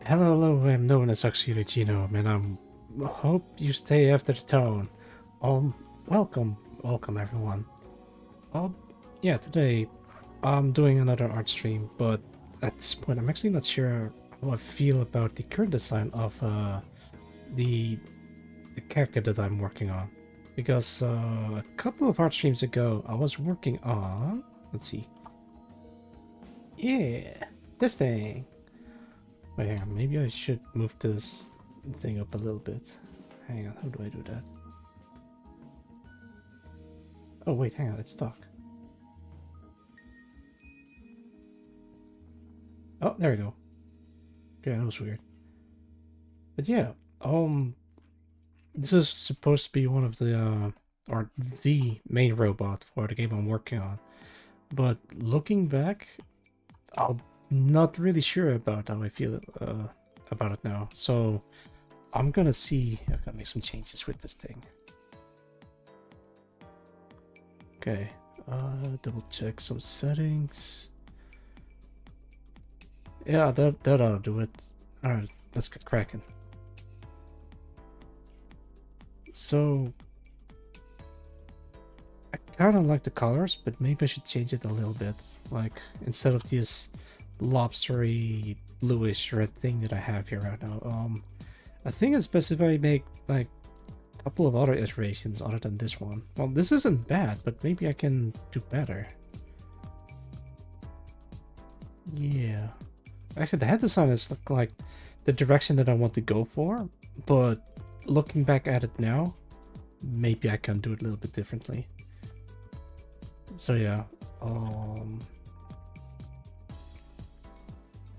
Hello, I'm known as Oxydo Genome, and I hope you stay after the tone. Welcome everyone. Um, yeah, today I'm doing another art stream, but at this point I'm actually not sure how I feel about the current design of the the character that I'm working on. Because a couple of art streams ago I was working on, let's see, yeah, this thing. Wait, hang on. Maybe I should move this thing up a little bit. Hang on, how do I do that? Oh, wait, hang on, it's stuck. Oh, there we go. Okay, that was weird. But yeah, this is supposed to be one of the, or the main robot for the game I'm working on. But looking back, I'm not really sure about how I feel about it now. So I'm gonna see. I gotta make some changes with this thing. Okay, double check some settings. Yeah, that ought to do it. Alright, let's get cracking. So I kinda like the colors, but maybe I should change it a little bit. Like instead of this lobstery bluish red thing that I have here right now. I think it's best if I make like a couple of other iterations other than this one. Well, this isn't bad, but maybe I can do better. Yeah. Actually, the head design is like the direction that I want to go for, but looking back at it now, maybe I can do it a little bit differently. So yeah,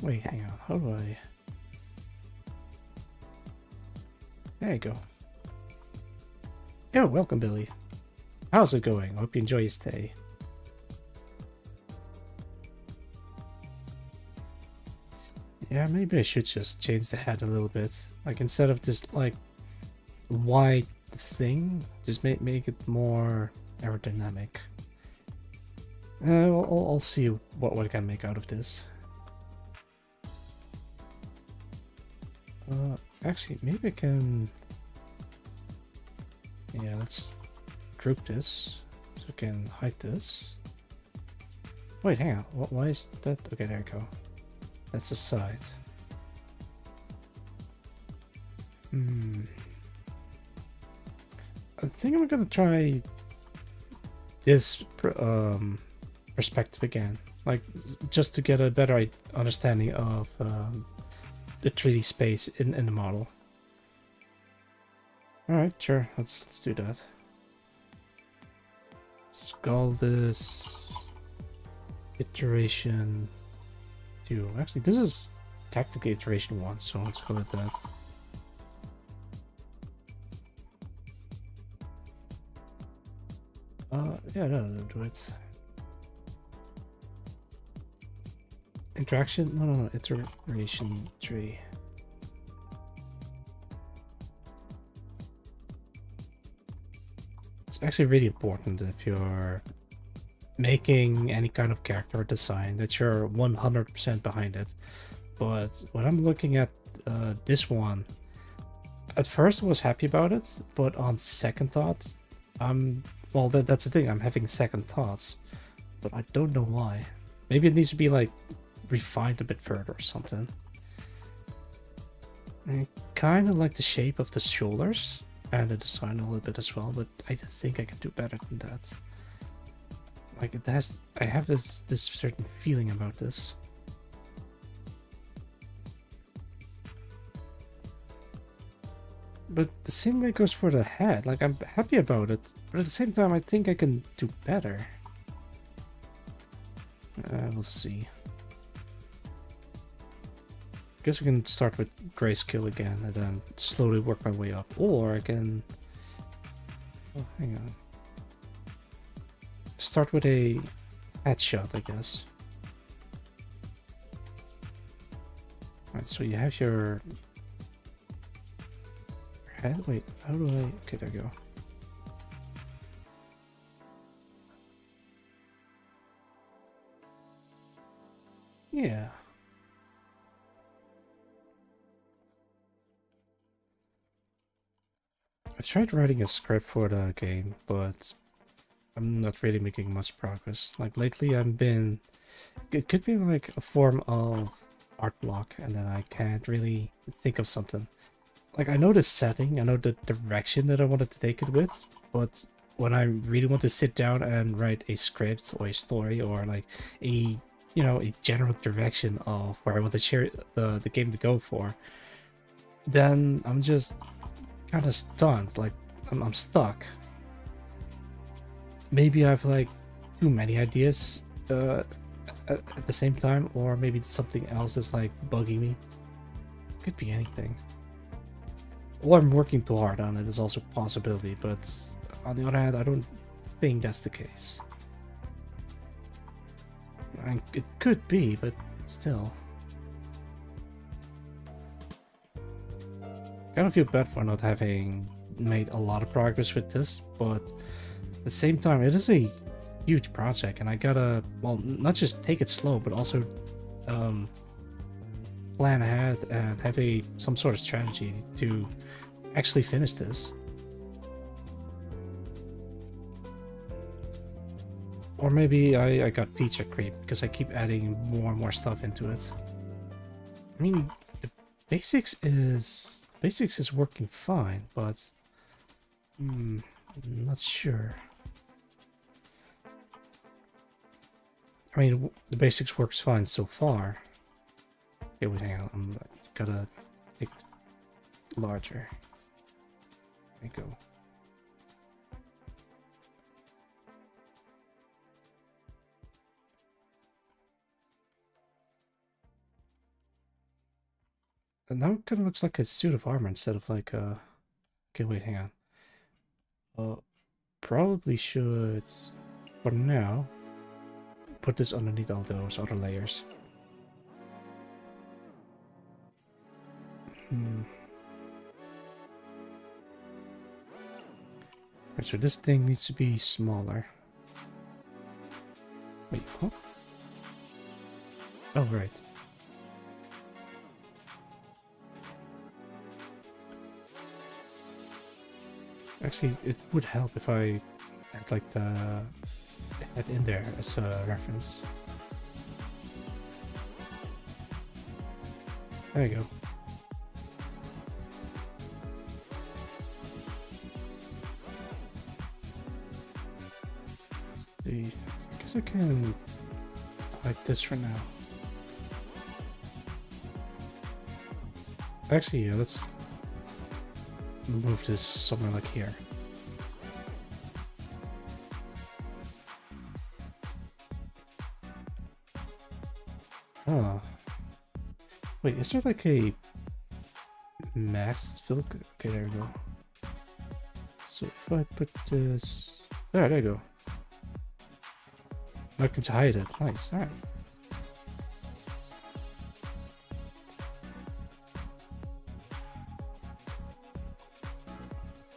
wait, hang on, how do I... There you go. Yo, welcome, Billy. How's it going? Hope you enjoy your stay. Yeah, maybe I should just change the head a little bit. Like, instead of this, like, white thing, just make it more aerodynamic. I'll see what I can make out of this. Actually, maybe I can... Yeah, let's group this so I can hide this. Wait, hang on. Why is that? Okay, there you go. That's the side. I think I'm gonna try this perspective again, like just to get a better understanding of the 3D space in the model. All right, sure. Let's do that. Let's call this iteration 2. Actually, this is technically iteration 1, so let's call it that. Yeah, no, do it. Interaction? No, iteration 3. It's actually really important if you're making any kind of character design that you're 100% behind it. But when I'm looking at this one, at first I was happy about it, but on second thought, well, that's the thing, I'm having second thoughts, but I don't know why. Maybe it needs to be like refined a bit further or something. I kind of like the shape of the shoulders and the design a little bit as well, but I think I can do better than that. Like it has, I have this certain feeling about this. But the same way goes for the head. Like, I'm happy about it, but at the same time I think I can do better. We'll see. I guess I can start with grayscale again and then slowly work my way up. Or I can... Oh, hang on. Start with a headshot, I guess. Alright, so you have your head. Wait, how do I... Okay, there you go. Yeah. I've tried writing a script for the game, but I'm not really making much progress. Like lately I've been... It could be like a form of art block, and then I can't really think of something. Like I know the setting, I know the direction that I wanted to take it with, but when I really want to sit down and write a script or a story or like a, you know, a general direction of where I want to share the game to go for, then I'm just kind of stunned. Like I'm stuck. Maybe I've like too many ideas at the same time, or maybe something else is like bugging me. Could be anything. Or I'm working too hard on it is also a possibility, but on the other hand, I don't think that's the case. It could be, but still. Kind of feel bad for not having made a lot of progress with this, but at the same time, it is a huge project, and I gotta, well, not just take it slow, but also plan ahead and have some sort of strategy to actually finish this. Or maybe I got feature creep because I keep adding more and more stuff into it. I mean, the basics is working fine, but I'm not sure. I mean, the basics works fine so far. Okay, wait, hang on. I'm gotta make it larger. There you go. And now it kind of looks like a suit of armor instead of like a... Okay, wait, hang on. Probably should, for now, put this underneath all those other layers. Right, so this thing needs to be smaller. Wait, huh? Oh, right. Actually, it would help if I had like the head in there as a reference. There you go. Let's see. I guess I can like this for now. Actually, yeah, let's move this somewhere like here. Oh. Wait, is there like a masked fill? Okay, there we go. So if I put this... There you go. I can hide it. Nice, alright.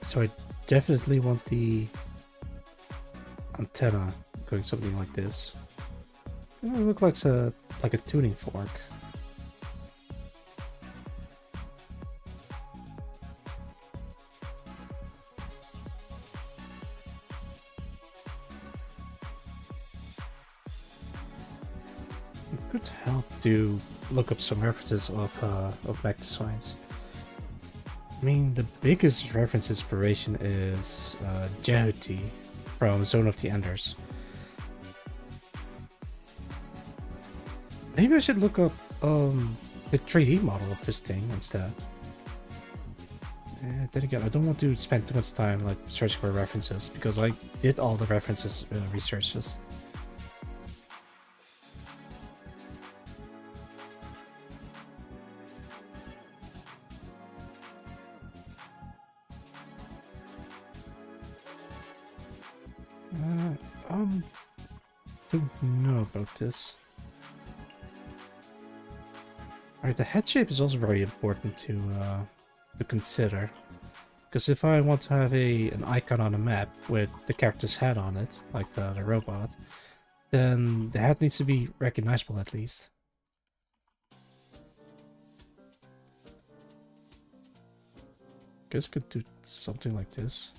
So I definitely want the antenna going something like this. It looks like a tuning fork. It could help to look up some references of mech designs. I mean, the biggest reference inspiration is Jehuti from Zone of the Enders. Maybe I should look up the 3D model of this thing instead. Then again, I don't want to spend too much time like searching for references because I did all the references researches. Don't know about this. Alright, the head shape is also very important to consider. Because if I want to have an icon on a map with the character's head on it, like the robot, then the head needs to be recognizable at least. Guess I could do something like this.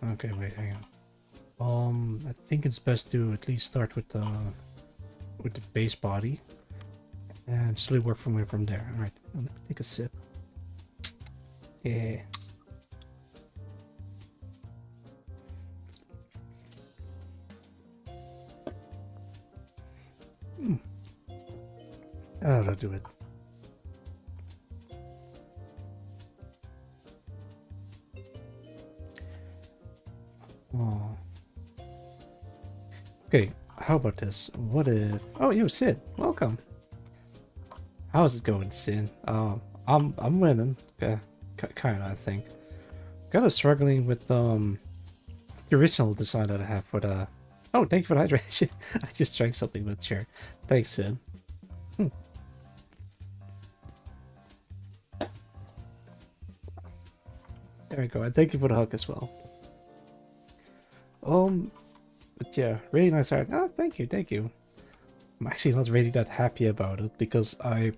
Okay, wait, hang on. I think it's best to at least start with the base body and slowly work from there. All right, let me take a sip. Yeah. That'll do it. Oh. Okay, how about this? What if... Oh, you, Sid. Welcome. How's it going, Sid? I'm winning. Okay, kinda, I think. Kinda struggling with the original design that I have for the... Oh, thank you for the hydration. I just drank something, but sure. Thanks, Sid. There we go, and thank you for the hug as well. But yeah, really nice art. Oh, thank you, thank you. I'm actually not really that happy about it because I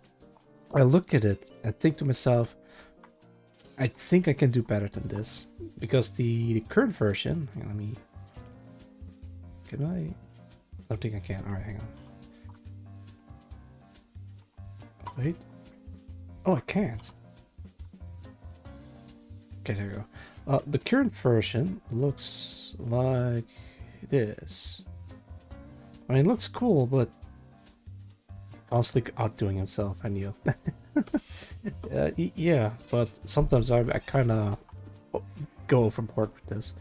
look at it and think to myself, I think I can do better than this. Because the current version, hang on, let me... Can I? I don't think I can. Alright, hang on. Wait. Oh, I can't. Okay, there we go. The current version looks like this. I mean, it looks cool, but constantly outdoing himself, I knew. Yeah, but sometimes I kind of go overboard with this.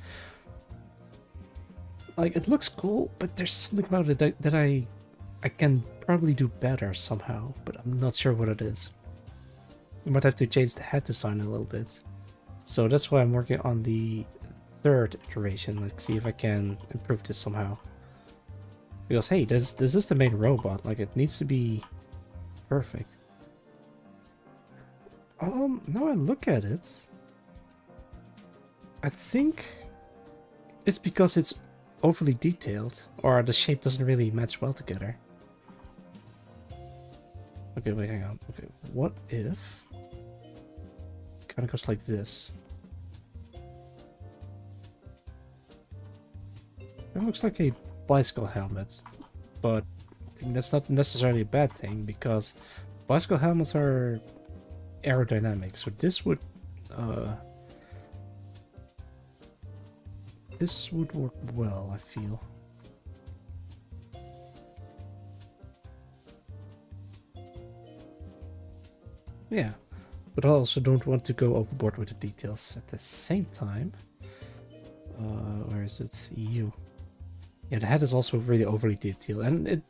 Like, it looks cool, but there's something about it that I can probably do better somehow, but I'm not sure what it is. I might have to change the head design a little bit. So that's why I'm working on the third iteration. Let's see if I can improve this somehow. Because hey, this is the main robot. Like, it needs to be perfect. Now I look at it, I think it's because it's overly detailed, or the shape doesn't really match well together. Okay, wait, hang on. Okay, what if kind of goes like this? It looks like a bicycle helmet, but I think that's not necessarily a bad thing because bicycle helmets are aerodynamic, so this would work well, I feel. Yeah, but I also don't want to go overboard with the details at the same time. Where is it? EU. Yeah, the head is also really overly detailed, and it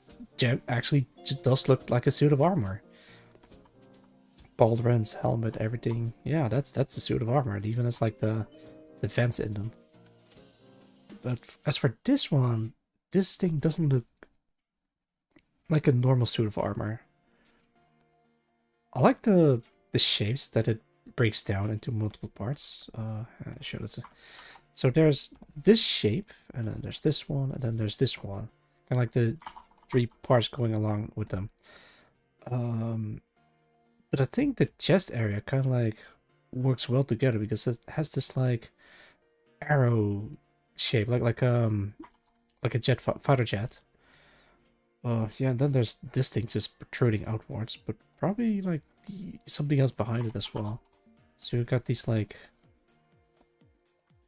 actually just does look like a suit of armor. Pauldrons, helmet, everything. Yeah, that's the suit of armor. It even has like the vents in them. But as for this one, this thing doesn't look like a normal suit of armor. I like the shapes that it breaks down into multiple parts. Show this. So there's this shape, and then there's this one, and then there's this one. Kind of like the three parts going along with them. But I think the chest area kind of like works well together because it has this like arrow shape, like a jet fighter jet. Yeah, and then there's this thing just protruding outwards, but probably like something else behind it as well. So you've got these like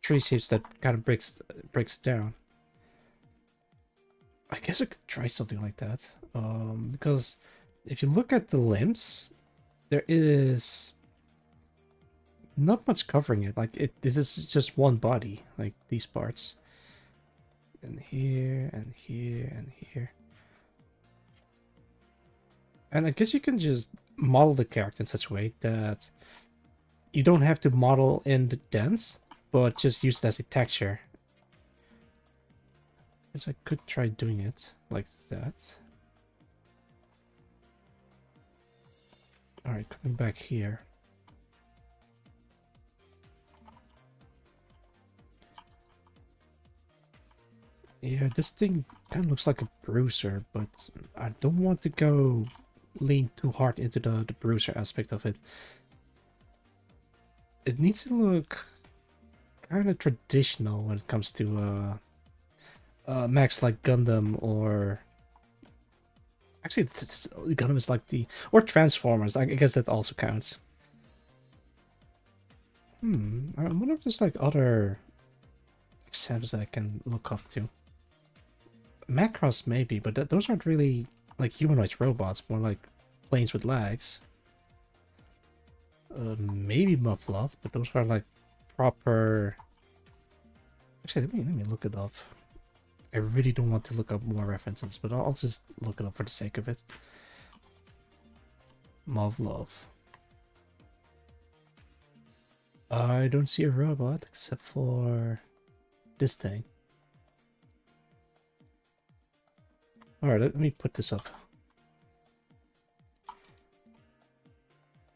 tree shapes that kind of breaks it down. I guess I could try something like that. Because if you look at the limbs, there is not much covering it. Like this is just one body, like these parts. And here, and here, and here. And I guess you can just model the character in such a way that you don't have to model in the dents, but just use it as a texture. I guess I could try doing it like that. Alright, coming back here. Yeah, this thing kind of looks like a bruiser, but I don't want to go lean too hard into the bruiser aspect of it. it needs to look kind of traditional when it comes to mechs like Gundam or actually Gundam is like the or Transformers. I guess that also counts. I wonder if there's like other examples that I can look up to. Macross maybe, but those aren't really like humanoid robots, more like planes with legs. Maybe Mufflov, but those are like proper. Actually, let me look it up. I really don't want to look up more references, but I'll just look it up for the sake of it. Mufflov. I don't see a robot except for this thing. Alright, let me put this up.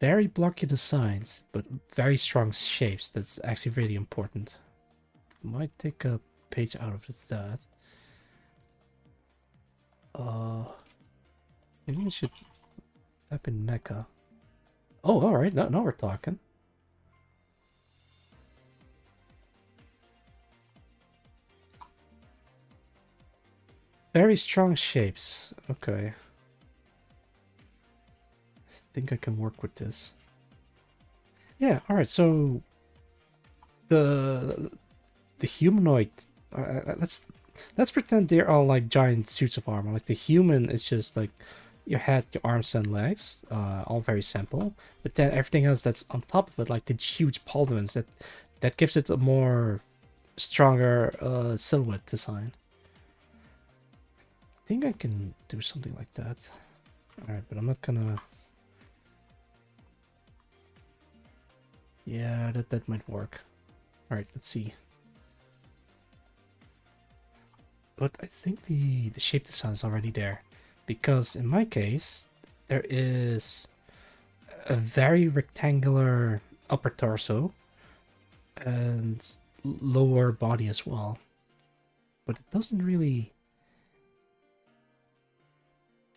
Very blocky designs, but very strong shapes. That's actually really important. Might take a page out of that. Maybe we should type in mecha. Oh, alright, now we're talking. Very strong shapes. Okay. I think I can work with this. Yeah, alright, so the humanoid let's pretend they're all like giant suits of armor. Like the human is just like your head, your arms and legs, all very simple. But then everything else that's on top of it, like the huge pauldrons, that gives it a more stronger silhouette design. I think I can do something like that. Alright, but I'm not gonna... Yeah, that might work. Alright, let's see. But I think the shape design is already there. Because in my case, there is a very rectangular upper torso and lower body as well. But it doesn't really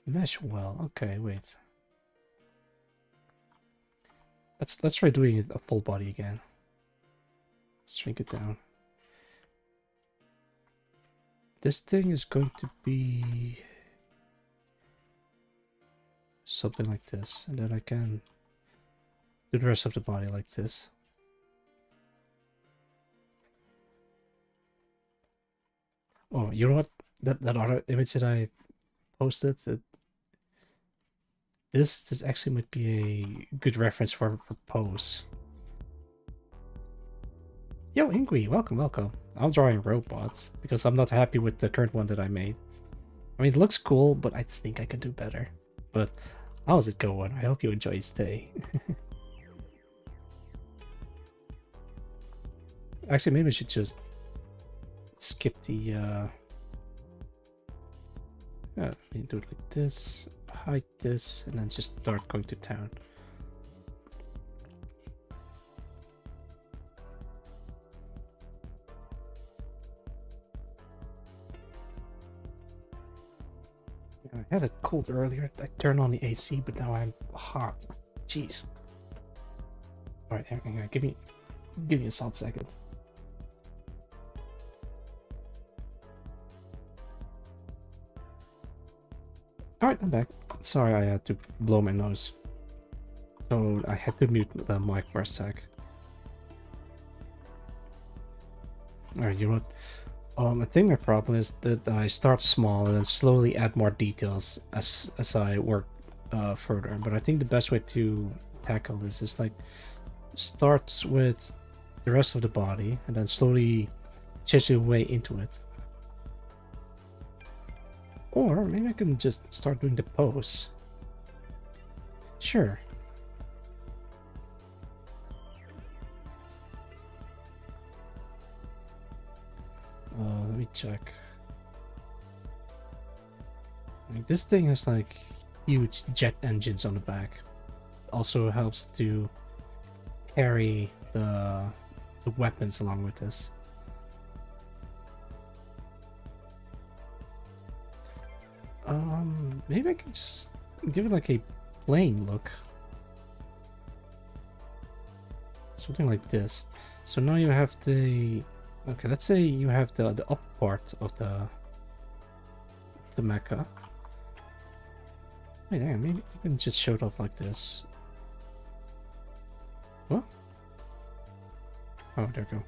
mesh well. Okay, wait. Let's try doing it a full body again. Shrink it down. This thing is going to be something like this, and then I can do the rest of the body like this. Oh, you know what? That other image that I posted, this actually might be a good reference for pose. Yo, Ingui, welcome. I'm drawing robots because I'm not happy with the current one that I made. I mean, it looks cool, but I think I can do better. But how's it going? I hope you enjoy your stay. Actually, maybe I should just skip the yeah, let me do it like this, hide this, and then just start going to town. I had it cold earlier. I turned on the AC, but now I'm hot. Jeez. Alright, hang on, give me a solid second. Alright, I'm back. Sorry, I had to blow my nose. So I had to mute the mic for a sec. Alright, you know what? I think my problem is that I start small and then slowly add more details as I work further. But I think the best way to tackle this is like start with the rest of the body and then slowly change your way into it. Or maybe I can just start doing the pose. Sure. Let me check. I mean, this thing has like huge jet engines on the back. Also helps to carry the weapons along with this. Maybe I can just give it like a plain look. something like this. So now you have the, okay, let's say you have the upper part of the mecha. Wait, hang on, maybe you can just show it off like this. What? Oh, there we go.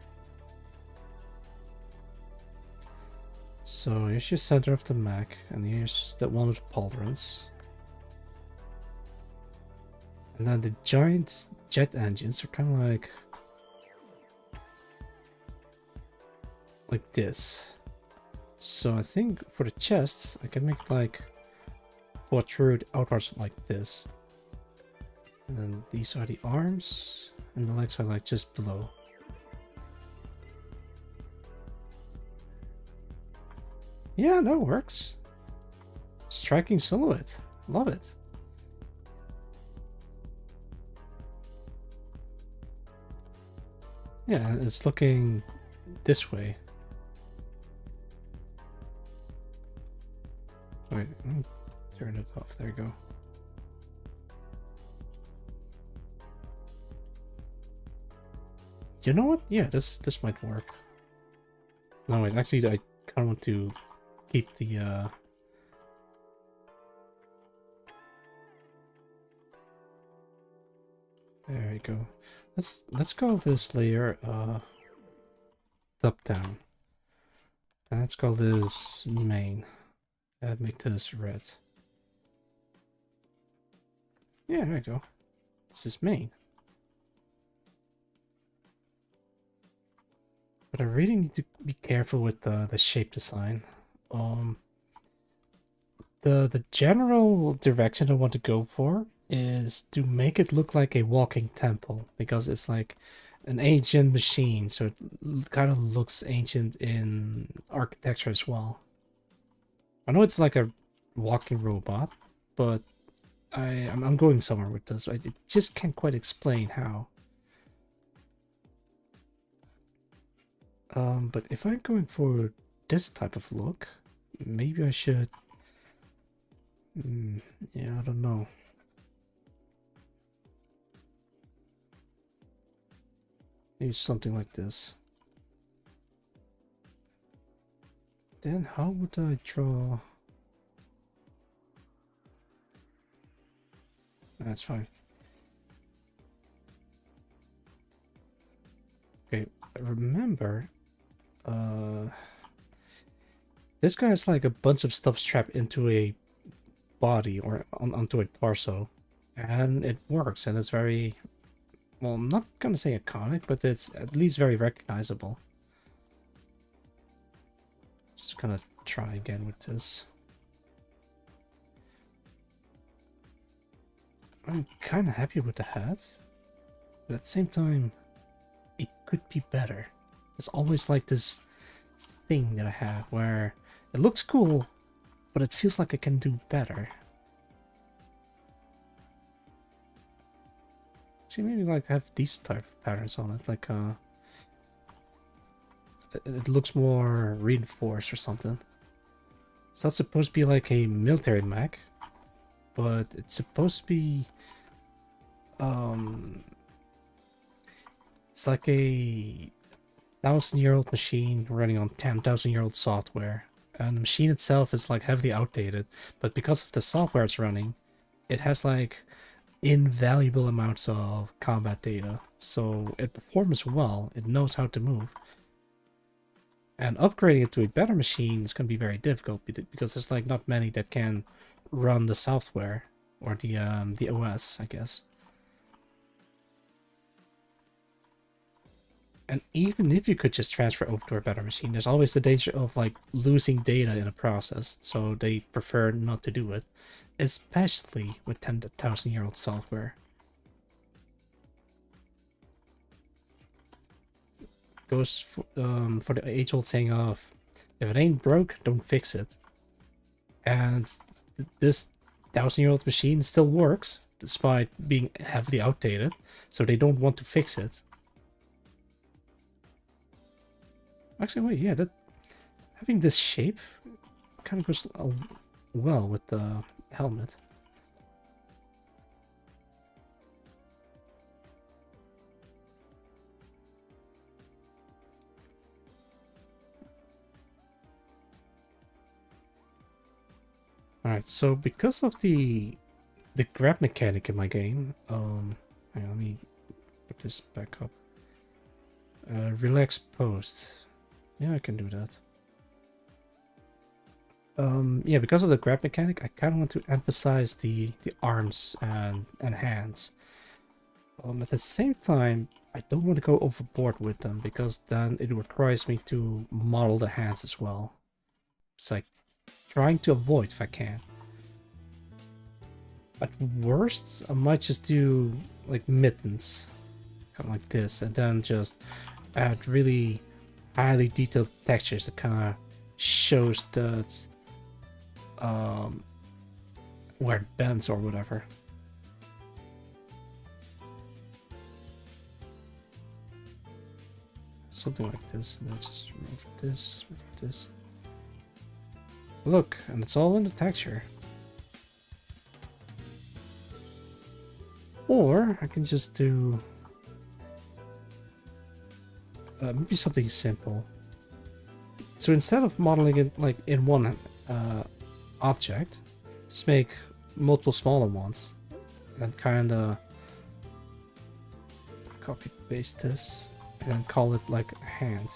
So here's your center of the mech, and here's the one with pauldrons. And then the giant jet engines are kind of like this. So I think for the chest, I can make like protrude outwards like this. And then these are the arms, and the legs are like just below. Yeah, that works. Striking silhouette. Love it. Yeah, it's looking this way. Wait, turn it off. There you go. You know what? Yeah, this might work. No, wait, actually, I kind of want to keep the there you go. Let's call this layer top down. And let's call this main. And make this red. Yeah, there you go. This is main. But I really need to be careful with the shape design. The general direction I want to go for is to make it look like a walking temple, because it's like an ancient machine, so it kind of looks ancient in architecture as well. I know it's like a walking robot, but I'm going somewhere with this. I just can't quite explain how. But if I'm going for this type of look, maybe I should... yeah, I don't know. Maybe something like this. Then how would I draw... That's fine. Okay, remember... this guy has like a bunch of stuff strapped into a body or onto a torso, and it works, and it's very, well, I'm not gonna say iconic, but it's at least very recognizable. Just gonna try again with this. I'm kind of happy with the hat, but at the same time, it could be better. It's always like this thing that I have where it looks cool, but it feels like I can do better. See, maybe like have these type of patterns on it, like it looks more reinforced or something. It's not supposed to be like a military mech, but it's supposed to be it's like a 1,000-year-old machine running on 10,000-year-old software. And the machine itself is like heavily outdated, but because of the software it's running, it has like invaluable amounts of combat data. So it performs well, it knows how to move. And upgrading it to a better machine is going to be very difficult because there's like not many that can run the software or the OS, I guess. And even if you could just transfer over to a better machine, there's always the danger of like losing data in a process, so they prefer not to do it, especially with 10,000-year-old software. Goes for the age-old saying of, if it ain't broke, don't fix it. And this 1,000-year-old machine still works, despite being heavily outdated, so they don't want to fix it. Actually, wait, yeah, that having this shape kind of goes well with the helmet. Alright, so because of the grab mechanic in my game, hang on, let me put this back up. Relax post. Yeah, I can do that. Yeah, because of the grab mechanic, I kind of want to emphasize the arms and hands. At the same time, I don't want to go overboard with them, because then it requires me to model the hands as well. It's like trying to avoid if I can. At worst, I might just do like mittens, kind of like this, and then just add really highly detailed textures that kind of shows that where it bends or whatever. Something like this, and then just remove this, remove this. Look, and it's all in the texture. Or I can just do maybe something simple. So instead of modeling it like in one object, just make multiple smaller ones and kind of copy paste this and then call it like a hand.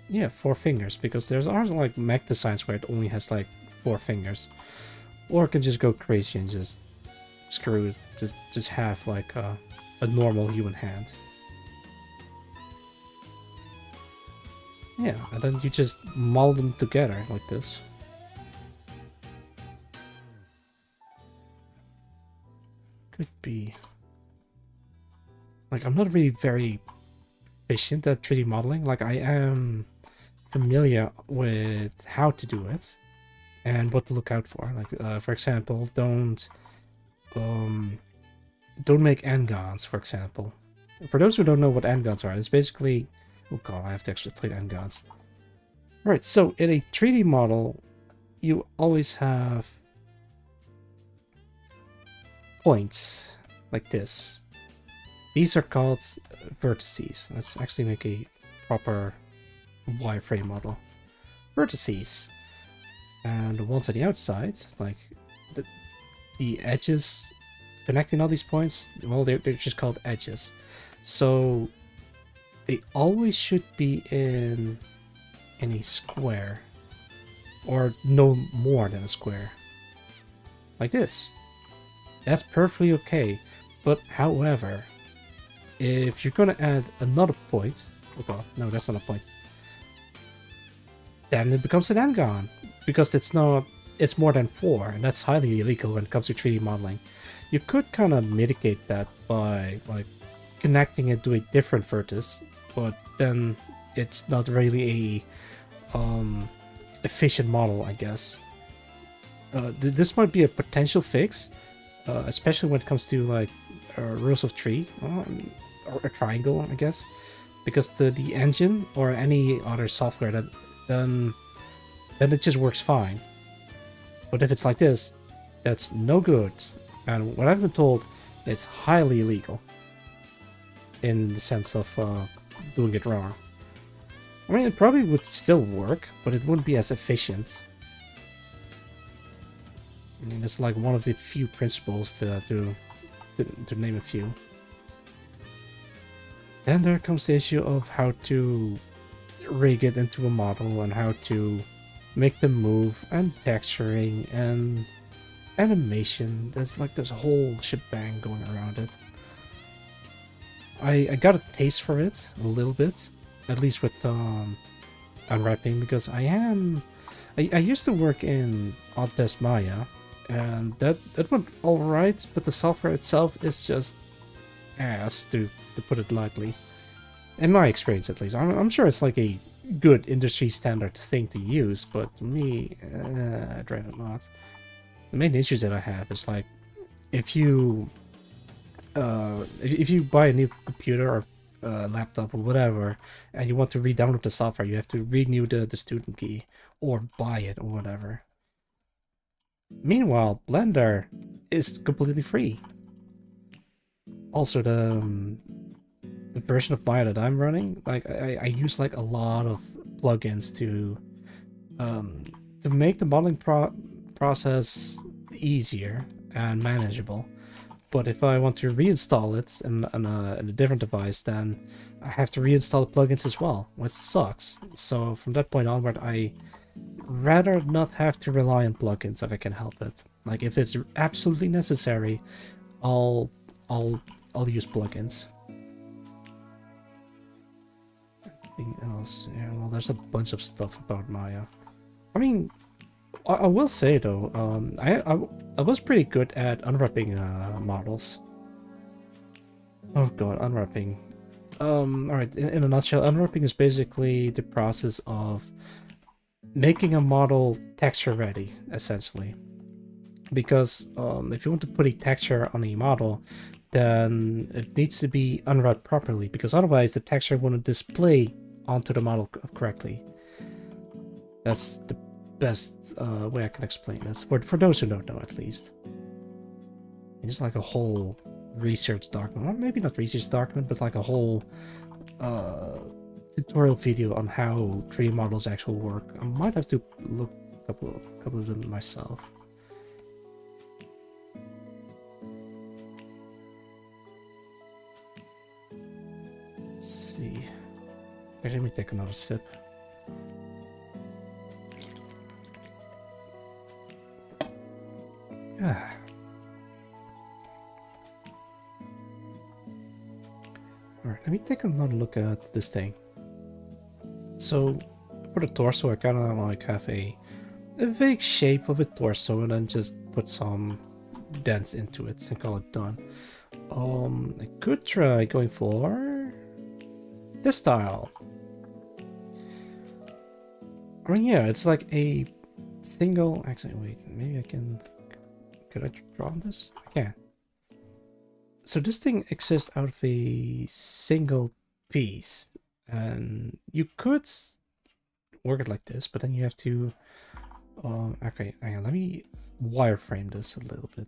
Yeah, 4 fingers, because there's also like mech designs where it only has like 4 fingers. Or it can just go crazy and just screw it, just have like a normal human hand. Yeah, and then you just mold them together like this. Could be. Like, I'm not really very efficient at 3D modeling. Like, I am familiar with how to do it and what to look out for. Like, for example, don't make n-gons, for example. For those who don't know what n-gons are, it's basically... Oh god, I have to actually play n-gons. Right, so in a 3D model, you always have points like this. These are called vertices. Let's actually make a proper wireframe model. Vertices. And the ones on the outside, like the edges connecting all these points, well, they're just called edges. So they always should be in a square, or no more than a square, like this. That's perfectly okay. But however, if you're gonna add another point, oh god, no, that's not a point, then it becomes an n-gon, because it's more than 4, and that's highly illegal when it comes to 3D modeling. You could kind of mitigate that by like connecting it to a different vertex, but then it's not really a efficient model, I guess. This might be a potential fix, especially when it comes to like rules of 3 or a triangle, I guess, because the engine or any other software that then it just works fine. But if it's like this, that's no good, and what I've been told, it's highly illegal in the sense of doing it wrong. I mean, it probably would still work, but it wouldn't be as efficient. I mean, it's like one of the few principles to name a few. Then there comes the issue of how to rig it into a model and how to make them move, and texturing and animation. There's like this whole shebang going around it. I got a taste for it a little bit, at least with unwrapping, because I used to work in Autodesk Maya, and that went alright, but the software itself is just ass, to put it lightly. In my experience, at least. I'm sure it's like a good industry standard thing to use, but to me, I'd rather not. The main issues that I have is like, if you buy a new computer or laptop or whatever, and you want to re-download the software, you have to renew the student key or buy it or whatever. Meanwhile, Blender is completely free. Also, the version of Maya that I'm running, like I use like a lot of plugins to make the modeling process easier and manageable. But if I want to reinstall it in a different device, then I have to reinstall the plugins as well, which sucks. So from that point onward, I rather not have to rely on plugins if I can help it. Like if it's absolutely necessary, I'll use plugins. Anything else? Yeah, well, there's a bunch of stuff about Maya. I mean, I will say though, I was pretty good at unwrapping models. Oh god, unwrapping. Alright, in a nutshell, unwrapping is basically the process of making a model texture ready, essentially. Because if you want to put a texture on a model, then it needs to be unwrapped properly, because otherwise the texture wouldn't display onto the model correctly. That's the best way I can explain this, for those who don't know at least. It's like a whole research document, well, maybe not research document, but like a whole tutorial video on how 3D models actually work. I might have to look a couple of them myself. Let's see. Actually, let me take another sip. Ah. Alright, let me take another look at this thing. So, for the torso, I kind of like have a vague shape of a torso and then just put some dents into it and call it done. I could try going for this style. I mean, yeah, it's like a single... Actually, wait, maybe I can... Could I draw this? I can. So this thing exists out of a single piece, and you could work it like this, but then you have to okay, hang on, let me wireframe this a little bit.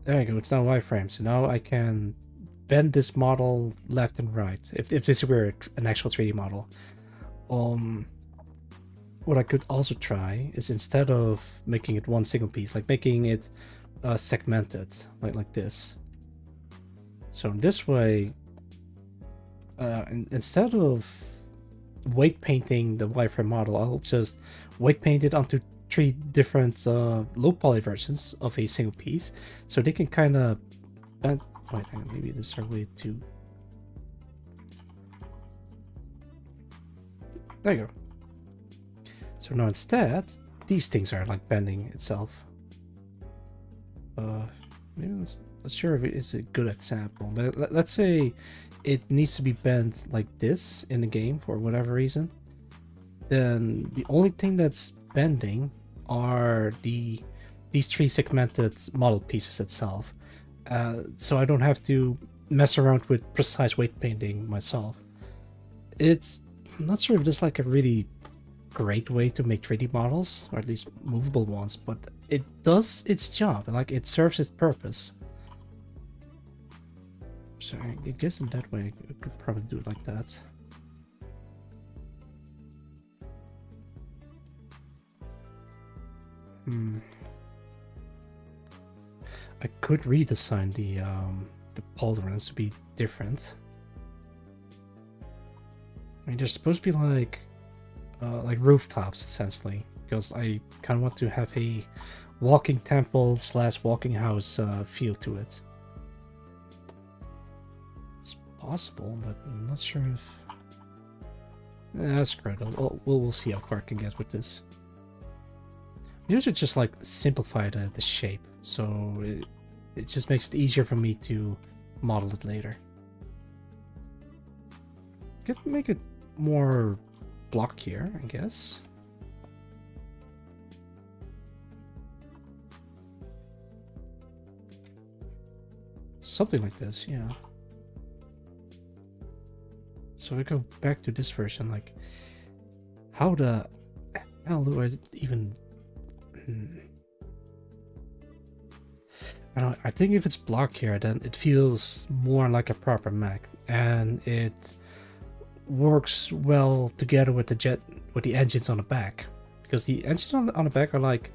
There you go, it's now wireframe, so now I can bend this model left and right if this were an actual 3D model. What I could also try is, instead of making it one single piece, like making it segmented, like this. So this way, instead of weight painting the wireframe model, I'll just weight paint it onto 3 different low poly versions of a single piece, so they can kind of bend. Wait, hang on, maybe there's a way to. There you go. So now instead, these things are like bending itself. Maybe let's sure if it is a good example. But let's say it needs to be bent like this in the game for whatever reason. Then the only thing that's bending are these 3 segmented model pieces itself. So I don't have to mess around with precise weight painting myself. I'm not sure if there's like a really great way to make 3D models, or at least movable ones, but it does its job, and like it serves its purpose. So I guess in that way I could probably do it like that. I could redesign the polygons to be different. I mean, they're supposed to be like rooftops, essentially, because I kind of want to have a walking temple / walking house feel to it. It's possible, but I'm not sure if... screw it. We'll see how far I can get with this. Maybe I should just like simplify the shape, so it just makes it easier for me to model it later. Could make it more block here, I guess. Something like this, yeah. So we go back to this version, like, how the hell do I even... I don't know, I think if it's blockier, then it feels more like a proper mech, and it works well together with the engines on the back, because the engines on the back are like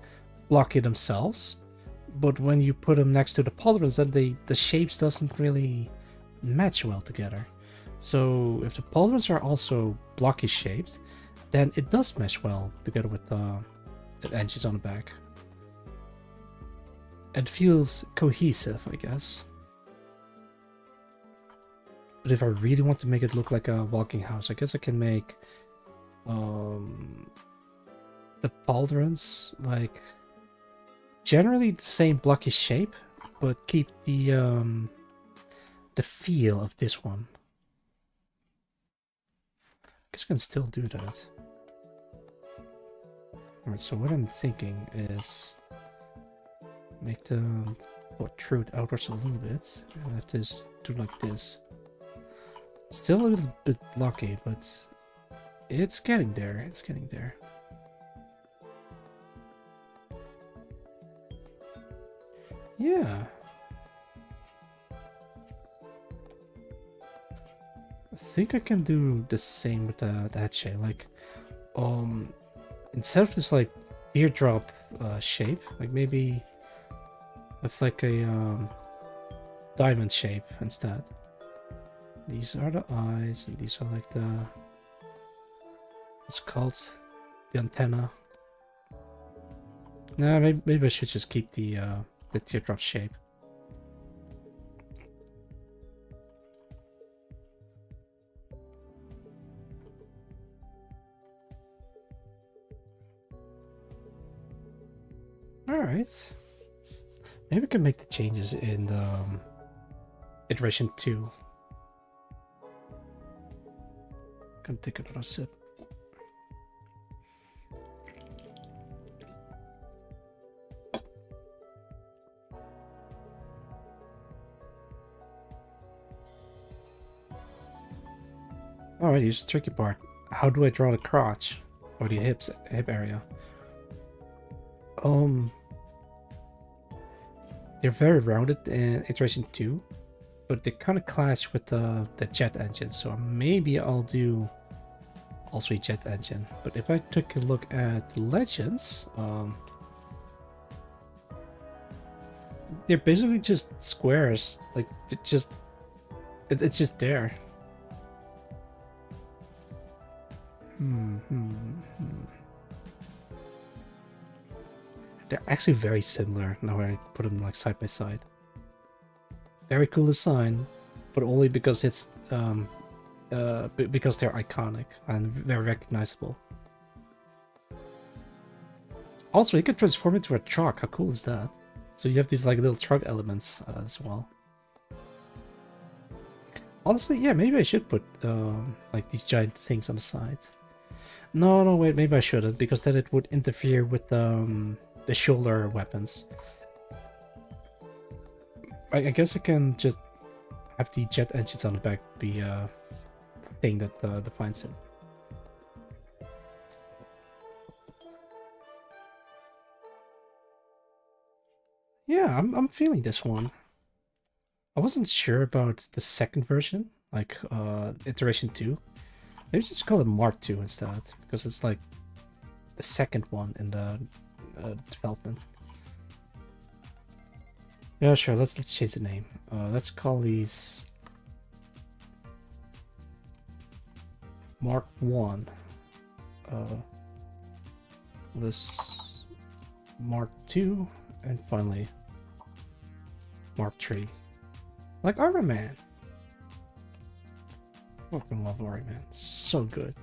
blocky themselves, but when you put them next to the pauldrons, then the shapes doesn't really match well together. So if the pauldrons are also blocky shaped, then it does mesh well together with the engines on the back. It feels cohesive, I guess. But if I really want to make it look like a walking house, I guess I can make the pauldrons like generally the same blocky shape, but keep the feel of this one. I guess I can still do that. Alright, so what I'm thinking is make the protrude outwards a little bit, and have this do like this. Still a little bit blocky, but it's getting there. It's getting there. Yeah. I think I can do the same with the head shape. Like, instead of this like teardrop shape, like maybe with like a diamond shape instead. These are the eyes, and these are like the, what's called, the antenna. Nah, maybe I should just keep the teardrop shape. All right. Maybe we can make the changes in iteration 2. Gonna take another sip. Alright, here's the tricky part. How do I draw the crotch or the hip area? They're very rounded in iteration 2, but they kind of clash with the jet engine, so maybe I'll do also a jet engine. But if I took a look at Legends, they're basically just squares. Like, they're just it's just there. They're actually very similar now I put them like side by side. Very cool design, but only because it's because they're iconic and very recognizable. Also, you can transform into a truck. How cool is that? So you have these like little truck elements as well. Honestly, yeah, maybe I should put like these giant things on the side. No, wait, maybe I shouldn't, because then it would interfere with the shoulder weapons. I guess I can just have the jet engines on the back be a thing that defines it. Yeah, I'm feeling this one. I wasn't sure about the second version, like iteration 2. Maybe just call it Mark 2 instead, because it's like the second one in the development. Yeah, sure. Let's change the name. Let's call these Mark 1. This Mark 2, and finally Mark 3. Like Iron Man. I fucking love Iron Man. So good.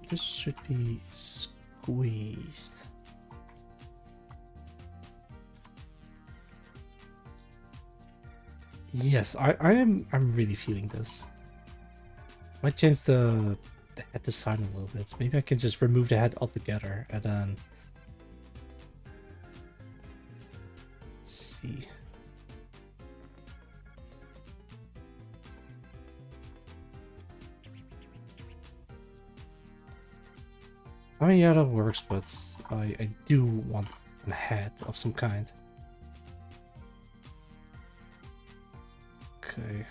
This should be squeezed. Yes, I'm really feeling this. Might change the head design a little bit. Maybe I can just remove the head altogether and then let's see. I mean, yeah, that works, but I do want a head of some kind. Okay.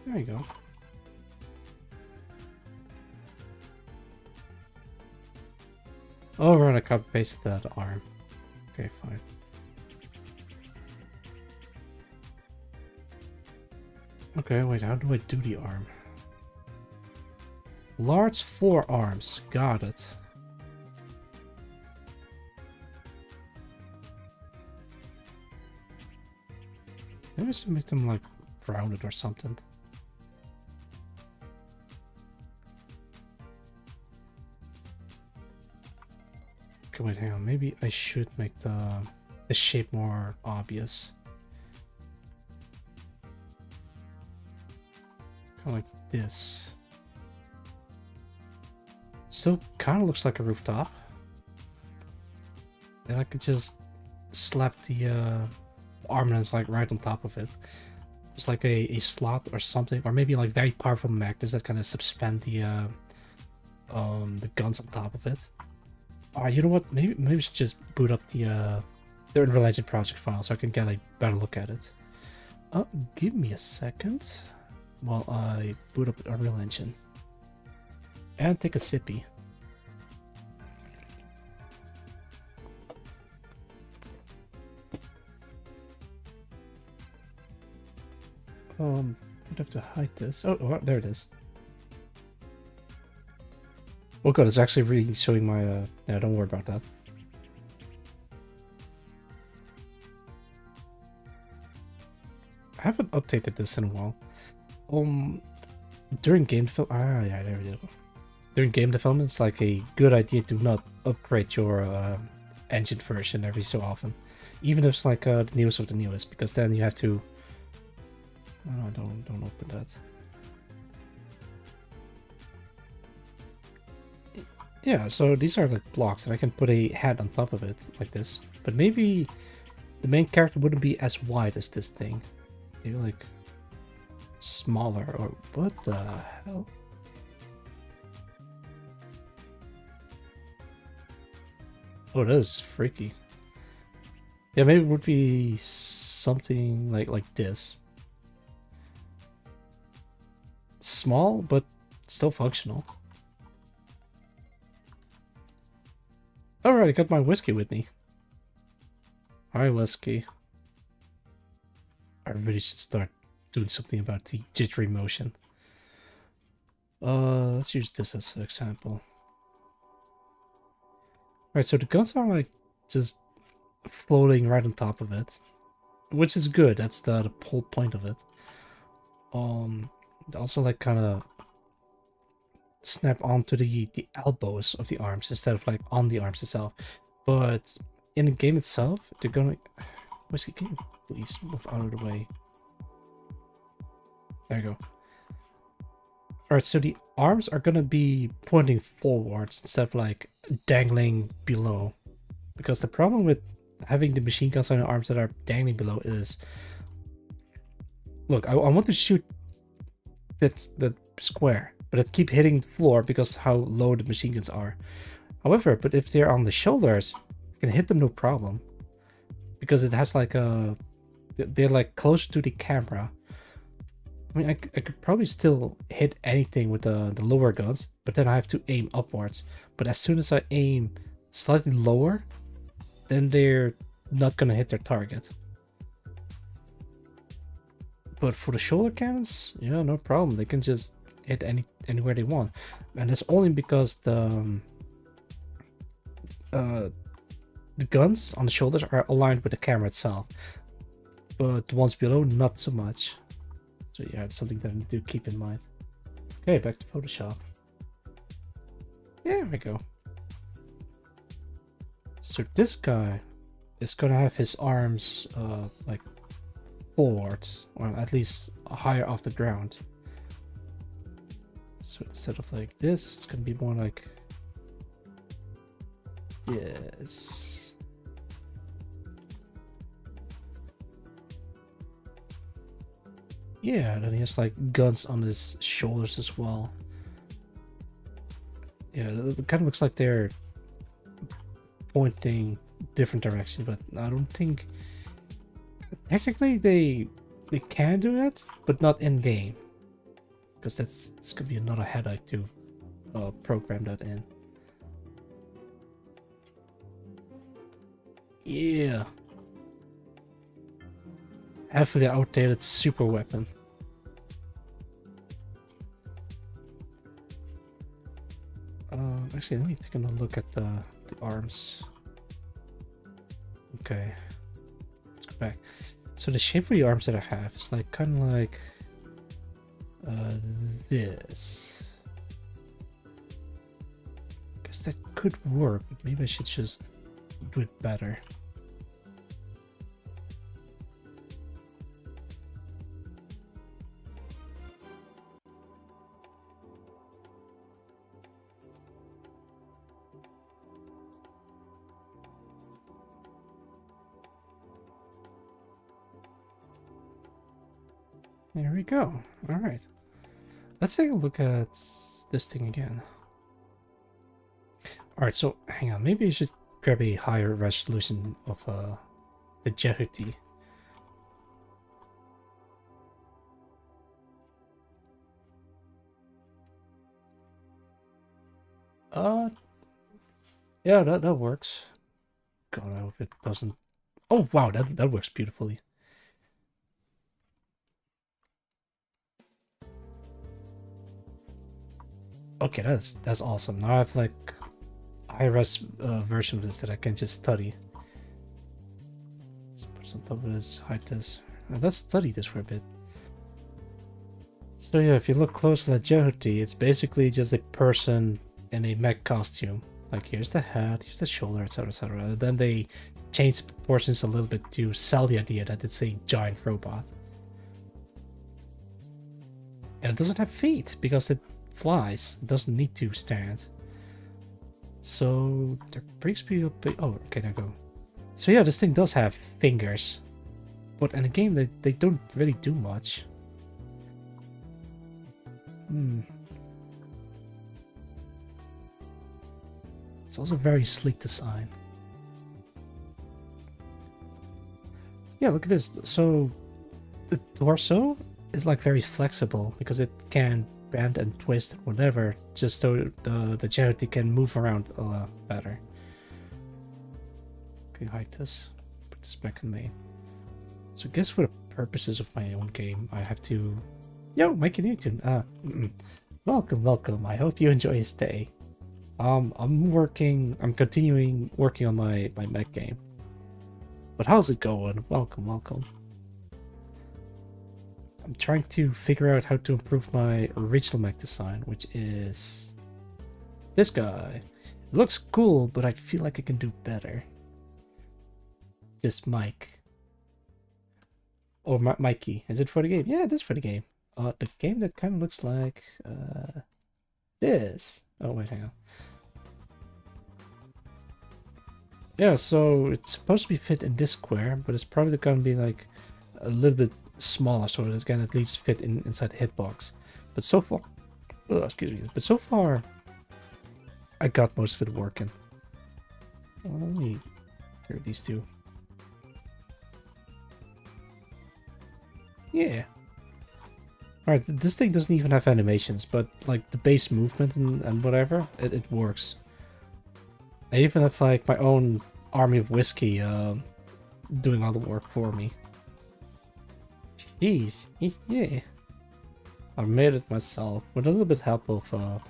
There you go. Oh, right, I copy pasted that arm. Okay, fine. Okay, wait, how do I do the arm? Large forearms, got it. Maybe I should make them like rounded or something. Okay, wait, hang on. Maybe I should make the shape more obvious. Kind of like this. Still kind of looks like a rooftop. Then I could just slap the armaments like right on top of it. It's like a slot or something, or maybe like very powerful magnets that kind of suspend the guns on top of it. You know what? Maybe we should just boot up the Unreal Engine project file so I can get a better look at it. Give me a second while I boot up Unreal Engine and take a sippy. I'd have to hide this. Oh, there it is. Oh god, it's actually really showing my, yeah, don't worry about that. I haven't updated this in a while. During game development, yeah, there we go. During game development, it's like a good idea to not upgrade your engine version every so often. Even if it's like the newest of the newest, because then you have to... No, don't open that. Yeah, so these are like blocks, and I can put a head on top of it, like this. But maybe the main character wouldn't be as wide as this thing. Maybe like smaller, or what the hell? Oh, that is freaky. Yeah, maybe it would be something like this. Small, but still functional. Alright, I got my whiskey with me. Hi, whiskey. I really should start doing something about the jittery motion. Let's use this as an example. Right, so the guns are like just floating right on top of it, which is good. That's the whole point of it. Also like kind of snap onto the elbows of the arms instead of like on the arms itself. But in the game itself, they're gonna... Whiskey, can you please move out of the way? There you go. Alright, so the arms are gonna be pointing forwards instead of like dangling below. Because the problem with having the machine guns on the arms that are dangling below is... Look, I want to shoot that square, but it keep hitting the floor because how low the machine guns are. However, but if they're on the shoulders, you can hit them no problem. Because it has like a... They're like closer to the camera. I mean, I could probably still hit anything with the lower guns, but then I have to aim upwards. But as soon as I aim slightly lower, then they're not gonna hit their target. But for the shoulder cannons, yeah, no problem. They can just hit anywhere they want. And that's only because the guns on the shoulders are aligned with the camera itself. But the ones below, not so much. So yeah, it's something that I need to keep in mind. Okay, back to Photoshop. There we go. So this guy is gonna have his arms like forward, or at least higher off the ground. So instead of like this, it's gonna be more like this. Yeah, and then he has like guns on his shoulders as well. Yeah, it kind of looks like they're pointing different directions, but I don't think technically they can do that, but not in game, because that's gonna be another headache to program that in. Yeah, heavily outdated super weapon. Actually, let me take a look at the arms. Okay, let's go back. So the shape of the arms that I have is like kind of like this. Guess that could work, but maybe I should just do it better. There we go. All right. Let's take a look at this thing again. All right, so hang on. Maybe I should grab a higher resolution of the Jehuty. Yeah, that works. God, I hope it doesn't. Oh wow, that works beautifully. Okay, that's awesome. Now I have like high-res version of this that I can just study. Let's put some top of this, hide this. Let's study this for a bit. So yeah, if you look closely at Jehuty, it's basically just a person in a mech costume. Like here's the head, here's the shoulder, etc, etc. Then they change the proportions a little bit to sell the idea that it's a giant robot. And it doesn't have feet because it flies. It doesn't need to stand. So there brings me up. Oh, okay, there go. So yeah, this thing does have fingers, but in the game they don't really do much. It's also very sleek design. Yeah, look at this. So the torso is like very flexible because it can bend and twist and whatever, just so the Jehuty can move around a lot better. Okay, hide this. Put this back in main. So I guess for the purposes of my own game, I have to... Yo, Mikey Newton. Welcome, welcome. I hope you enjoy your stay. I'm continuing working on my mech game. But how's it going? Welcome, welcome. I'm trying to figure out how to improve my original mech design, which is this guy. It looks cool, but I feel like I can do better. This Mike. Or Mikey. Is it for the game? Yeah, it is for the game. The game that kind of looks like this. Oh, wait, hang on. Yeah, so it's supposed to be fit in this square, but it's probably going to be like a little bit smaller so that it can at least fit inside the hitbox. But so far, excuse me, but so far I got most of it working. Let me clear these two. Yeah. Alright, this thing doesn't even have animations, but like the base movement and whatever, it works. I even have like my own army of whiskey doing all the work for me. Jeez, yeah. I made it myself with a little bit help of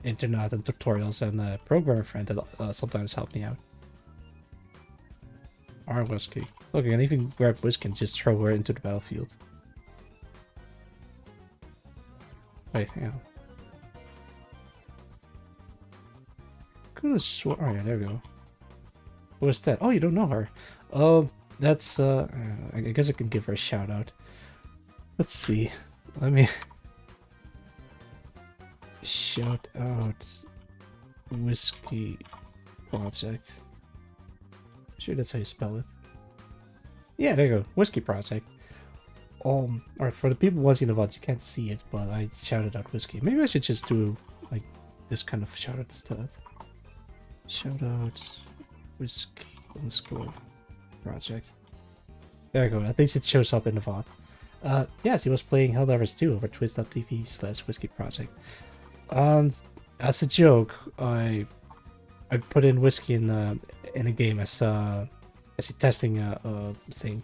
internet and tutorials and a programmer friend that sometimes help me out. Our whiskey. Look, I can even grab whiskey and just throw her into the battlefield. Wait, hang on. Could have sworn. Oh yeah, there we go. Who is that? Oh, you don't know her. That's I guess I can give her a shout out. Let's see. Let me shout out Whiskey Project. Sure, that's how you spell it. Yeah, there you go. Whiskey Project. Alright, for the people watching the VOD, you can't see it, but I shouted out whiskey. Maybe I should just do like this kind of shout out instead. Shout out whiskey _ project. There you go. At least it shows up in the VOD. Yes, he was playing Helldivers 2 over twitch.tv/whiskey project. And as a joke, I put in whiskey in a game as a testing thing.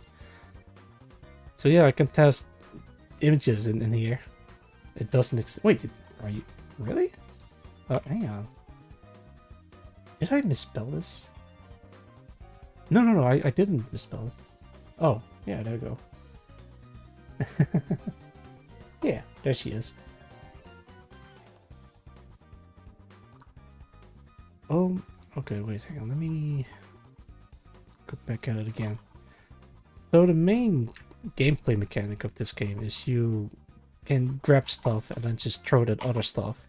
So yeah, I can test images in here. It doesn't exist. Wait, are you really? Hang on. Did I misspell this? No, I didn't misspell it. Oh, yeah, there we go. Yeah, there she is. Okay, wait, hang on, let me go back at it again. So the main gameplay mechanic of this game is you can grab stuff and then just throw it at other stuff.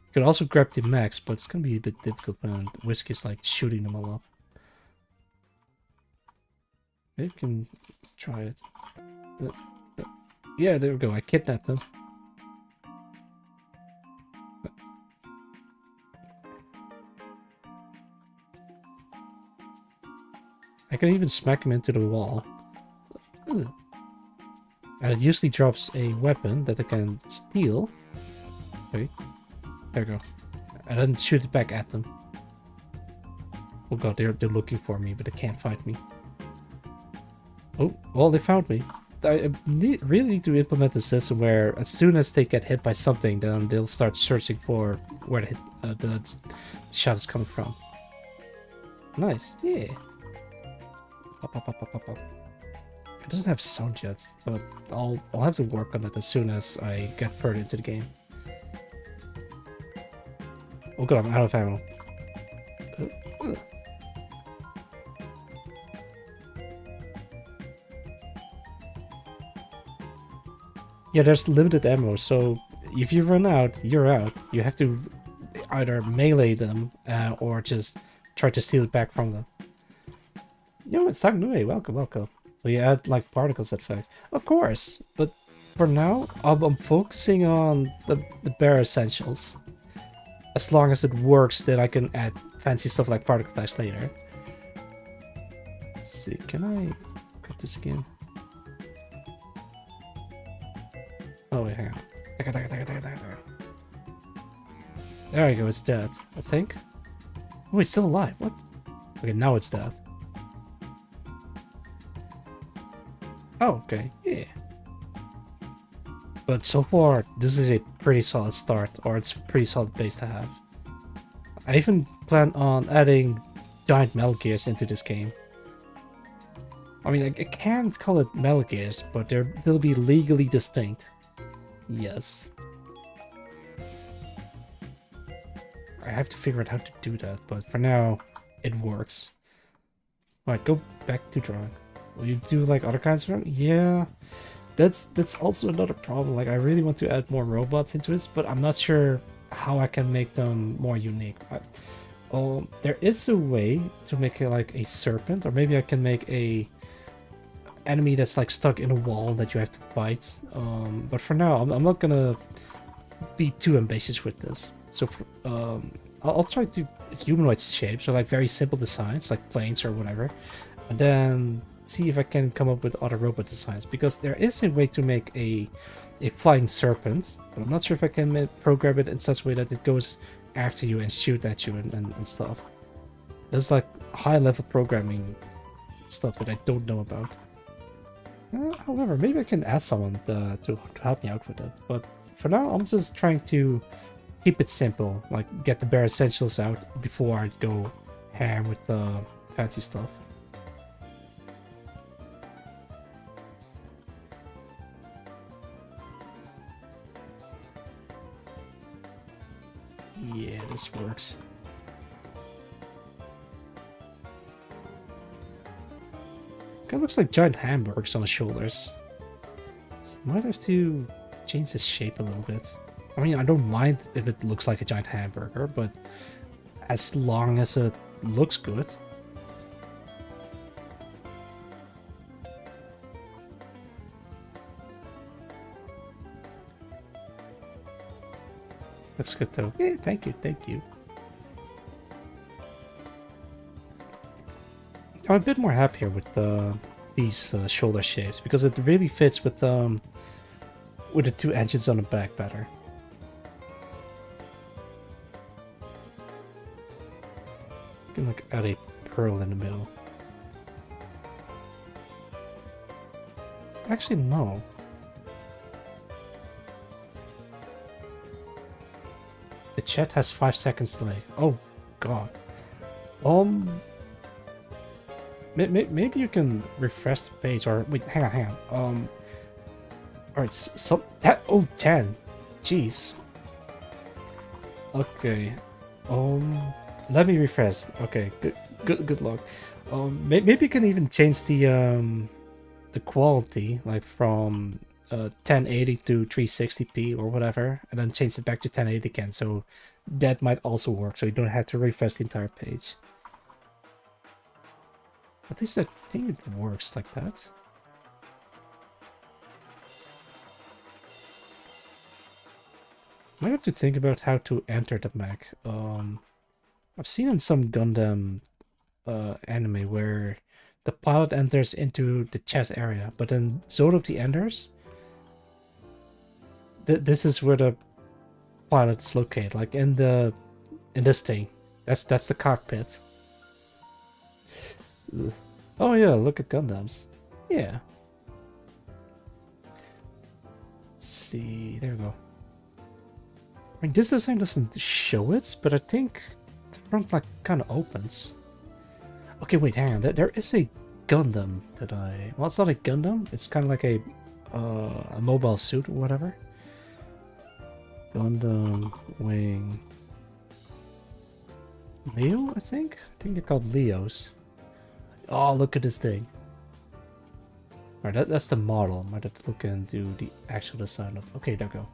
You can also grab the max, but it's gonna be a bit difficult when Whiskey's like shooting them all up. Maybe we can try it. Yeah, there we go, I kidnapped them. I can even smack him into the wall. And it usually drops a weapon that I can steal. Wait. There we go. And then shoot it back at them. Oh god, they're looking for me, but they can't find me. Oh, well, they found me. I really need to implement a system where as soon as they get hit by something, then they'll start searching for where the shot is coming from. Nice, yeah. It doesn't have sound yet, but I'll have to work on it as soon as I get further into the game. Oh god, I'm out of ammo. Yeah, there's limited ammo, so if you run out, you're out. You have to either melee them or just try to steal it back from them. Yo, it's Sagnui, welcome. Will you add like particles effect? Of course, but for now, I'm focusing on the bare essentials. As long as it works, then I can add fancy stuff like particle effects later. Let's see, can I cut this again? Oh wait, hang on. There we go, it's dead, I think. Oh, it's still alive, what? Okay, now it's dead. Oh, okay, yeah. But so far, this is a pretty solid start, or it's a pretty solid base to have. I even plan on adding giant Metal Gears into this game. I mean, I can't call it Metal Gears, but they'll be legally distinct. Yes. I have to figure out how to do that, but for now, it works. Alright, go back to drawing. Will you do like other kinds of drawing? Yeah. That's also another problem. Like, I really want to add more robots into this, but I'm not sure how I can make them more unique. There is a way to make it like a serpent, or maybe I can make a enemy that's like stuck in a wall that you have to fight. But for now, I'm not gonna be too ambitious with this. So I'll try to humanoid shapes, so like very simple designs, like planes or whatever, and then see if I can come up with other robot designs, because there is a way to make a flying serpent, but I'm not sure if I can program it in such a way that it goes after you and shoot at you and stuff. There's like high level programming stuff that I don't know about. However, maybe I can ask someone to help me out with it, but for now I'm just trying to keep it simple, like get the bare essentials out before I go ham with the fancy stuff. Yeah, this works. Kind of looks like giant hamburgers on the shoulders. So I might have to change his shape a little bit. I mean, I don't mind if it looks like a giant hamburger, but as long as it looks good. Looks good though. Yeah, thank you, thank you. I'm a bit more happier with these shoulder shapes because it really fits with the two engines on the back better. You can like add a pearl in the middle. Actually, no. The chat has 5 seconds delay. Oh, god. Maybe you can refresh the page, or wait, hang on. Alright, some oh, 10. Jeez. Okay. Let me refresh. Okay, good luck. Maybe you can even change the quality, like from 1080 to 360p or whatever, and then change it back to 1080 again. So that might also work. So you don't have to refresh the entire page. At least I think it works like that. Might have to think about how to enter the mech. I've seen in some Gundam anime where the pilot enters into the chest area, but in Zone of the Enders, this is where the pilot's located, like in this thing. That's the cockpit. Ugh. Oh yeah, look at Gundams. Yeah. Let's see, there we go. I mean, this design doesn't show it, but I think the front like kind of opens. Okay, wait, hang on. There is a Gundam that I... Well, it's not a Gundam. It's kind of like a mobile suit or whatever. Gundam Wing... Leo, I think? I think they're called Leos. Oh, look at this thing. Alright, that's the model. Might have to look into the actual design of... Okay, there we go.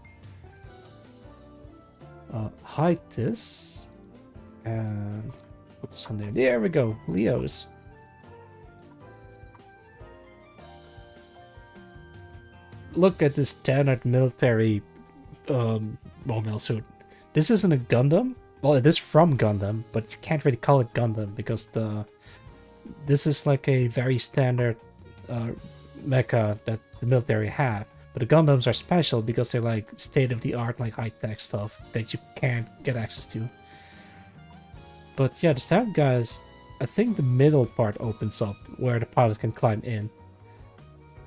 Hide this. And... Put this on there. There we go. Leos. Look at this standard military mobile suit. This isn't a Gundam. Well, it is from Gundam, but you can't really call it Gundam because this is like a very standard mecha that the military have. But the Gundams are special because they're like state-of-the-art, like high-tech stuff that you can't get access to. But yeah, the standard guys, I think the middle part opens up where the pilot can climb in.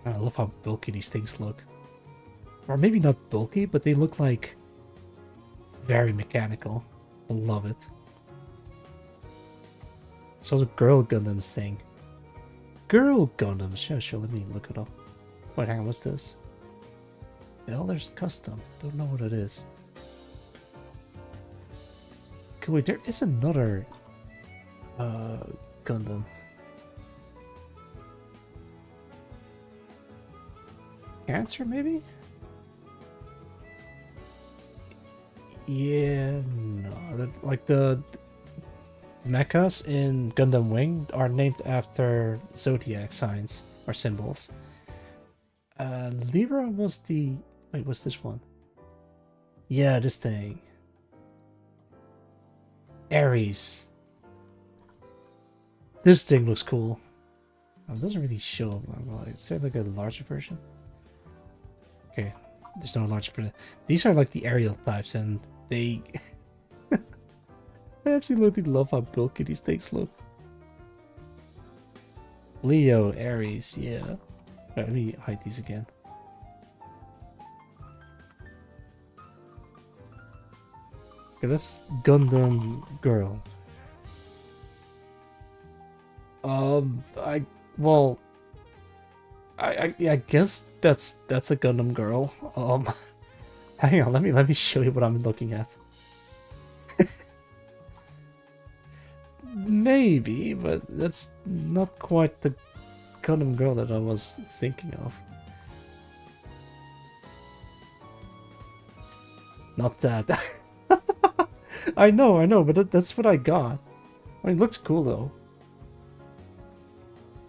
I love how bulky these things look. Or maybe not bulky, but they look like very mechanical. I love it. So the Girl Gundams thing. Girl Gundams, sure, let me look it up. Wait, hang on, what's this? Elders Custom, don't know what it is. Okay, wait, there is another Gundam. Cancer, maybe? Yeah, no, like the mechas in Gundam Wing are named after zodiac signs or symbols. Libra was the... Wait, what's this one? Yeah, this thing. Aries. This thing looks cool. Oh, it doesn't really show up. Well, is there like a larger version? Okay, there's no larger version. These are like the aerial types, and they... I absolutely love how bulky these things look. Leo, Aries, yeah. Right, let me hide these again. Okay, that's Gundam Girl. I guess that's a Gundam Girl. Hang on, let me show you what I'm looking at. Maybe, but that's not quite the Gundam Girl that I was thinking of. Not that. I know, but that's what I got. I mean, it looks cool though.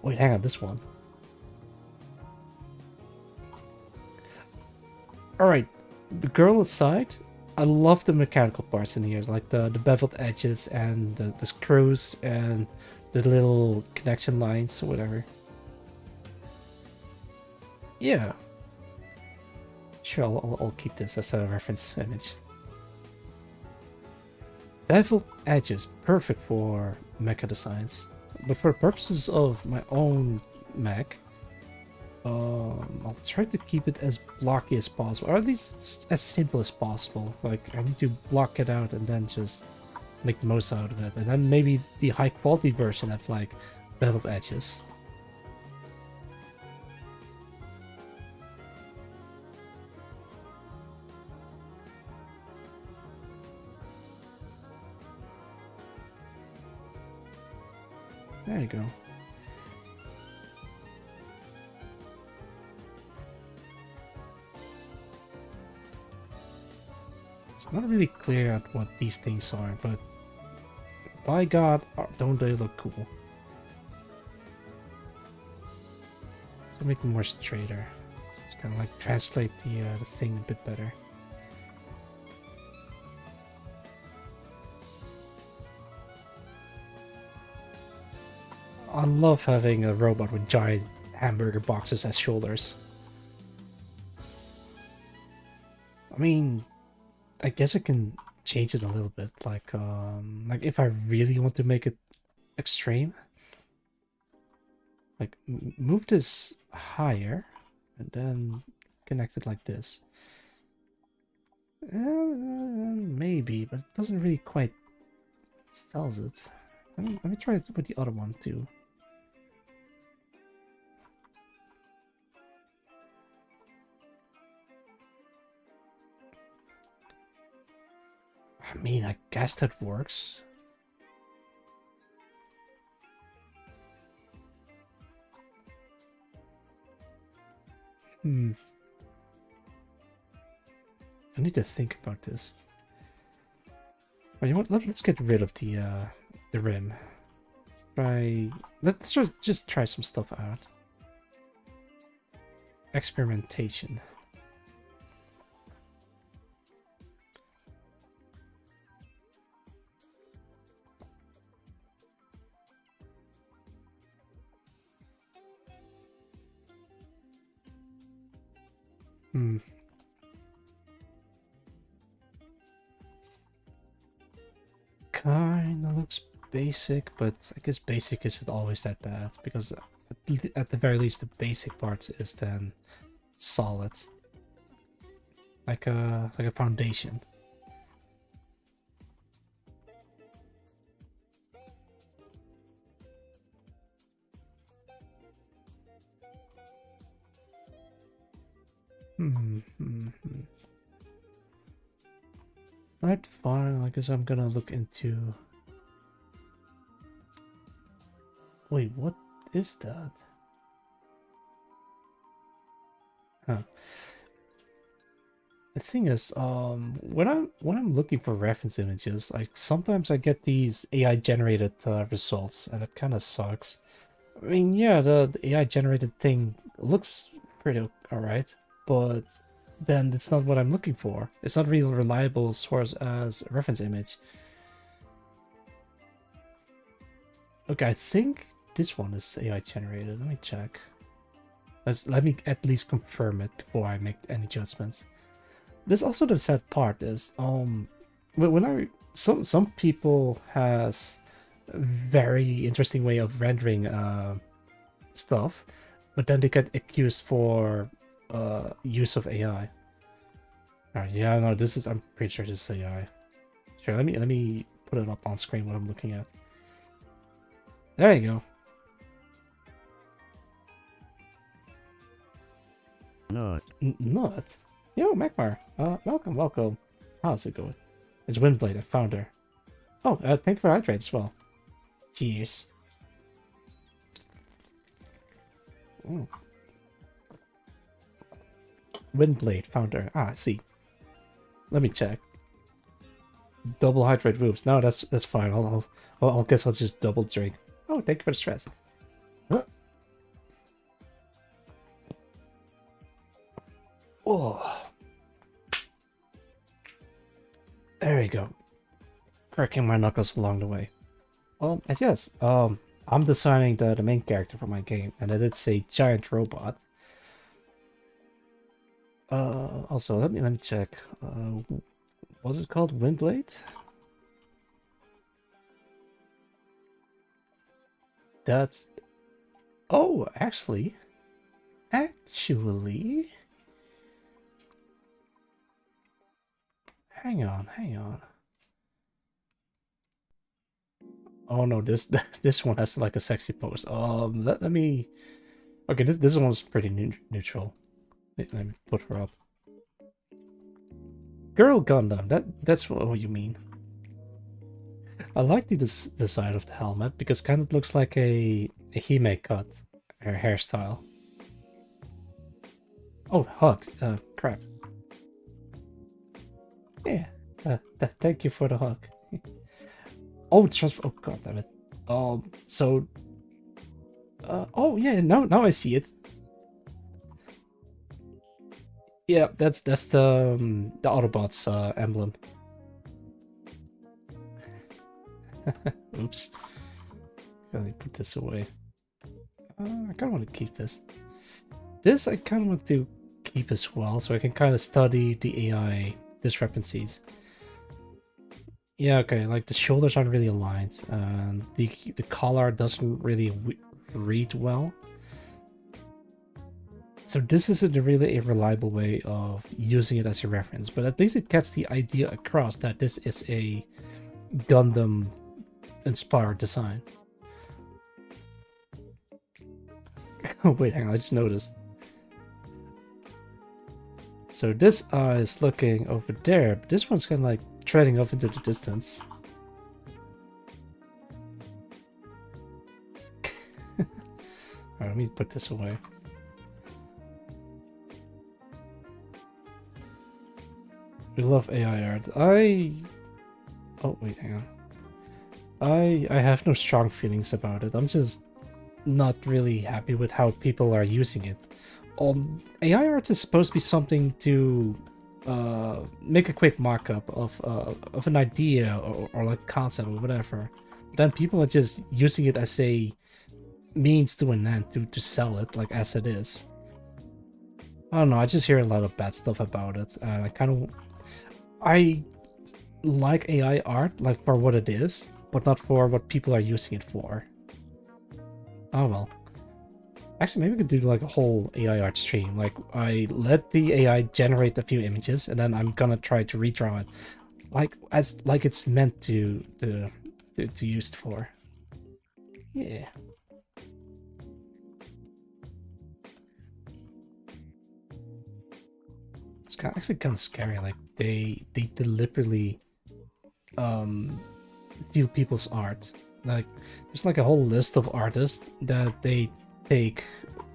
Wait, hang on, this one. Alright, the girl aside, I love the mechanical parts in here, like the beveled edges and the screws and the little connection lines or whatever. Yeah. Sure, I'll keep this as a reference image. Beveled edges, perfect for mecha designs. But for the purposes of my own mech, I'll try to keep it as blocky as possible, or at least as simple as possible. Like, I need to block it out and then just make the most out of it. And then maybe the high quality version have like beveled edges. There you go. It's not really clear at what these things are, but by God, don't they look cool? To make them more straighter. Just kind of like translate the thing a bit better. I love having a robot with giant hamburger boxes as shoulders. I mean, I guess I can change it a little bit. Like if I really want to make it extreme, like move this higher and then connect it like this. Maybe, but it doesn't really quite sells it. Let me try it with the other one too. I mean, I guess that works. I need to think about this. Well, you know what? Let's get rid of the rim. Let's just try some stuff out. Experimentation. Kinda looks basic, but I guess basic isn't always that bad, because at the very least the basic parts is then solid. Like a foundation. Alright, fine. I guess I'm gonna look into... Wait, what is that? Huh. The thing is, when I'm looking for reference images, like sometimes I get these AI generated results, and it kind of sucks. I mean, yeah, the AI generated thing looks pretty alright, but then it's not what I'm looking for. It's not really a reliable source as a reference image. Okay, I think this one is AI generated. Let me check. Let me at least confirm it before I make any judgments. This also the sad part is when some people has a very interesting way of rendering stuff, but then they get accused for use of AI. Alright, yeah, no, this is, I'm pretty sure this is AI. Sure, let me put it up on screen what I'm looking at. There you go. Nut? Yo, Magmar. Welcome. How's it going? It's Windblade, a founder. Oh, thank you for hydrate as well. Cheers. Ooh. Windblade, founder. Ah, I see. Let me check. Double hydrate whoops. No, that's fine. I'll guess I'll just double drink. Oh, thank you for the stress. Huh? Oh. There we go. Cracking my knuckles along the way. And yes, I'm designing the main character for my game, and it's a giant robot. Also, let me check. What's it called? Windblade? That's... Oh, actually... Actually... Hang on. Oh no, this one has like a sexy pose. Let me... Okay, this one's pretty neutral. Let me put her up. Girl Gundam, that's what you mean. I like the design of the helmet because it kind of looks like a Hime cut, her hairstyle. Oh, hug. Crap. Yeah. Thank you for the hug. Oh, transfer. Oh, god damn it. So. Oh yeah. Now I see it. Yeah, that's the Autobots emblem. Oops. Let me put this away. I kind of want to keep this. This I kind of want to keep as well, so I can kind of study the AI discrepancies. Yeah, okay, like the shoulders aren't really aligned, and the collar doesn't really read well. So this isn't really a reliable way of using it as a reference, but at least it gets the idea across that this is a Gundam-inspired design. Oh wait, hang on, I just noticed. So this eye is looking over there, but this one's kind of like treading off into the distance. Alright, let me put this away. We love AI art. Oh wait, hang on. I have no strong feelings about it. I'm just not really happy with how people are using it. AI art is supposed to be something to make a quick mock-up of an idea or like concept or whatever. But then people are just using it as a means to an end to sell it like as it is. I don't know, I just hear a lot of bad stuff about it, and I like AI art like for what it is, but not for what people are using it for. Oh well. Actually, maybe we could do like a whole AI art stream. Like, I let the AI generate a few images, and then I'm gonna try to redraw it, like it's meant to use it for. Yeah. It's actually kind of scary. Like they deliberately steal people's art. Like there's like a whole list of artists that they take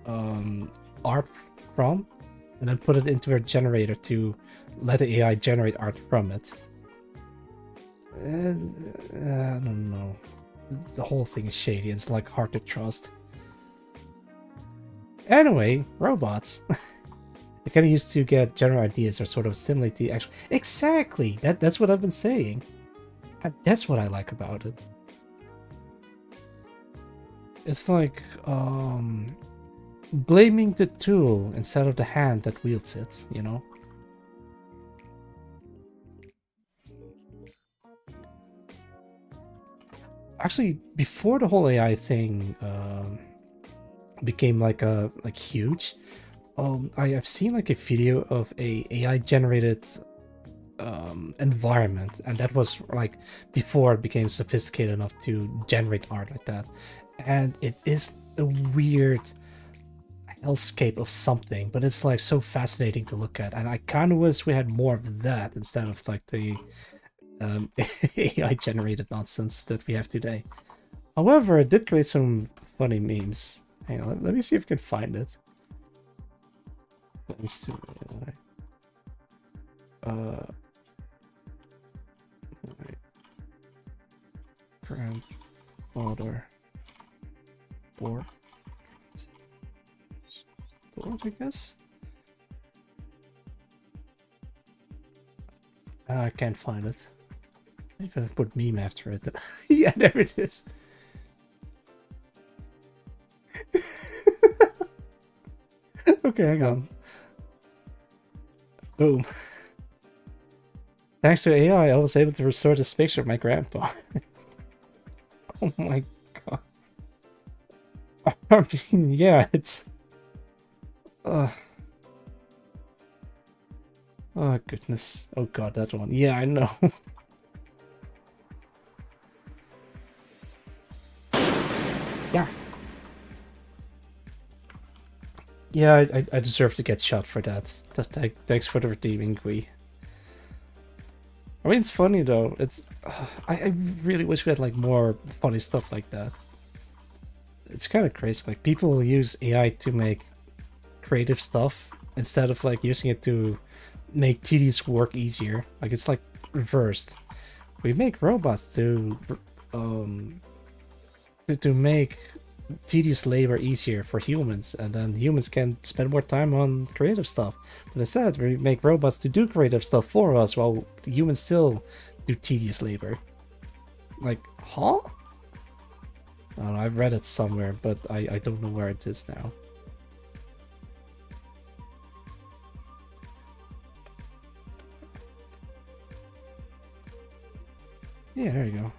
art from and then put it into a generator to let the AI generate art from it. I don't know. The whole thing is shady. It's like hard to trust. Anyway, robots. They can be used to get general ideas or sort of stimulate the actual... Exactly! That's what I've been saying. That's what I like about it. It's like, blaming the tool instead of the hand that wields it, you know? Actually, before the whole AI thing became like huge, I've seen like a video of a AI generated environment, and that was like before it became sophisticated enough to generate art like that, and it is a weird hellscape of something, but it's like so fascinating to look at, and I kind of wish we had more of that instead of like the AI generated nonsense that we have today. However, it did create some funny memes. Hang on, let me see if I can find it. Let me see. Grandfather board, I guess. I can't find it. If I put meme after it. Yeah, there it is. Okay, hang on. Boom. Thanks to AI, I was able to restore this picture of my grandpa. Oh my god. I mean, yeah, it's... Oh goodness. Oh god, that one. Yeah, I know. Yeah. Yeah, I deserve to get shot for that. Thanks for the redeeming, Gui. I mean, it's funny though. It's I really wish we had like more funny stuff like that. It's kind of crazy. Like people use AI to make creative stuff instead of like using it to make tedious work easier. Like it's like reversed. We make robots to make tedious labor easier for humans, and then humans can spend more time on creative stuff. But instead, we make robots to do creative stuff for us while humans still do tedious labor. Like, huh? I don't know, I've read it somewhere, but I don't know where it is now. Yeah, there you go.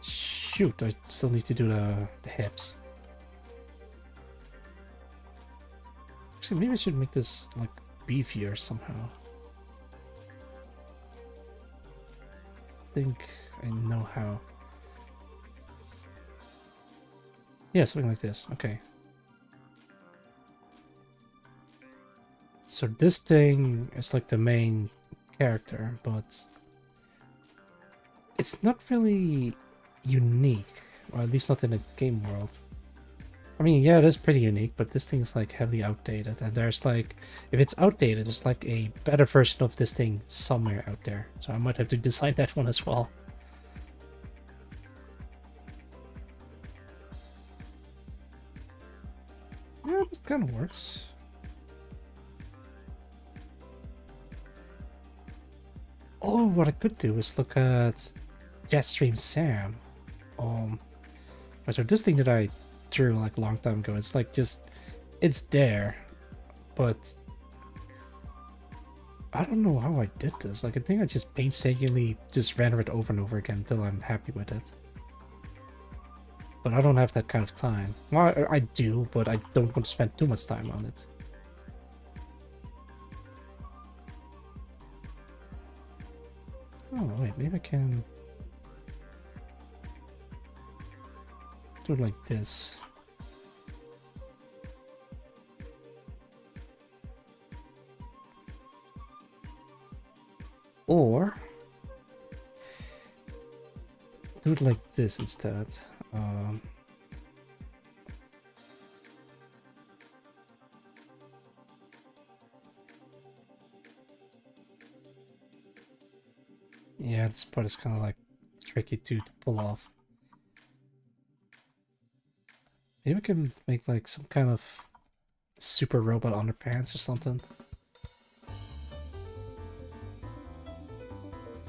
Shoot, I still need to do the hips. Actually, maybe I should make this like beefier somehow. I think I know how. Yeah, something like this. Okay. So this thing is like the main character, but it's not really unique, or at least not in the game world. I mean, yeah, it is pretty unique, but this thing is like heavily outdated, and there's like, if it's outdated, there's like a better version of this thing somewhere out there. So I might have to design that one as well. Yeah, this kind of works. Oh, what I could do is look at Jetstream Sam. So this thing that I drew like a long time ago, it's like just, it's there, but I don't know how I did this. Like I think I just painstakingly just render it over and over again until I'm happy with it. But I don't have that kind of time. Well, I do, but I don't want to spend too much time on it. Oh wait, maybe I can do it like this. Or do it like this instead. Yeah, this part is kind of like tricky to pull off. Maybe we can make like some kind of super robot underpants or something.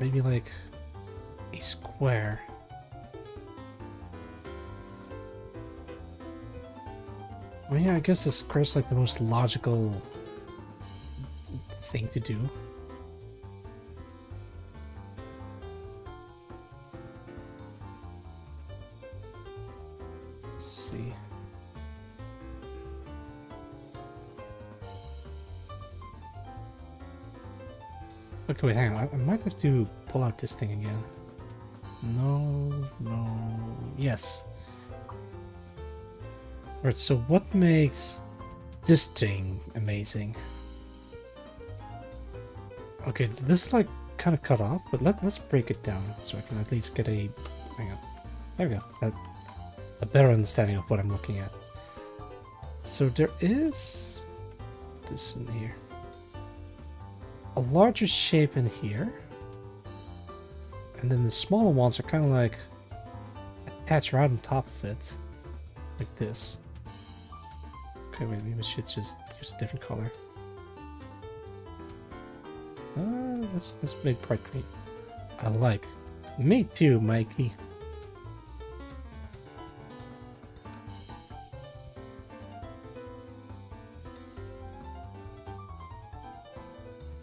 Maybe like a square. I mean, yeah, I guess a square is like the most logical thing to do. Let's see. Okay, wait, hang on. I might have to pull out this thing again. No, yes. Alright, so what makes this thing amazing? Okay, this is like kind of cut off, but let's break it down so I can at least get a... Hang on. There we go. A better understanding of what I'm looking at. So there is this in here. A larger shape in here. And then the smaller ones are kind of like attached right on top of it. Like this. Okay, wait, maybe we should just use a different color. Let's make bright green. I like. Me too, Mikey.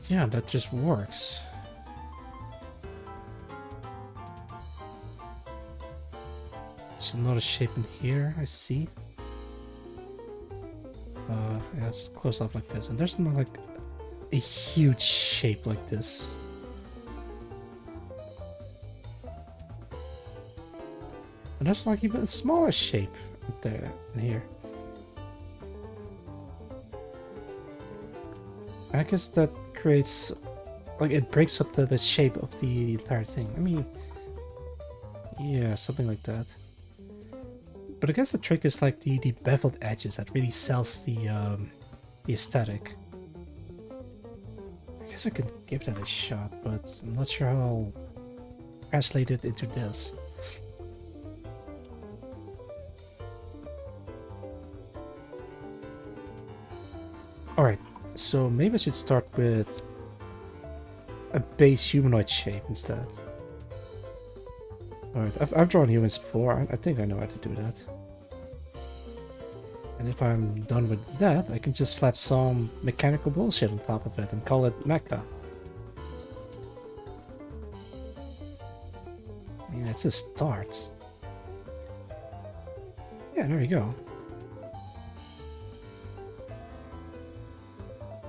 Yeah, that just works. There's another shape in here, I see. Yeah, it's close up like this. And there's not like a huge shape like this. And there's like even a smaller shape there in here. I guess that creates, like, it breaks up the shape of the entire thing. I mean, yeah, something like that. But I guess the trick is like the beveled edges that really sells the aesthetic. I guess I could give that a shot, but I'm not sure how I'll translate it into this. Alright, so maybe I should start with a base humanoid shape instead. Alright, I've drawn humans before. I think I know how to do that. And if I'm done with that, I can just slap some mechanical bullshit on top of it and call it mecha. I mean, it's a start. Yeah, there we go.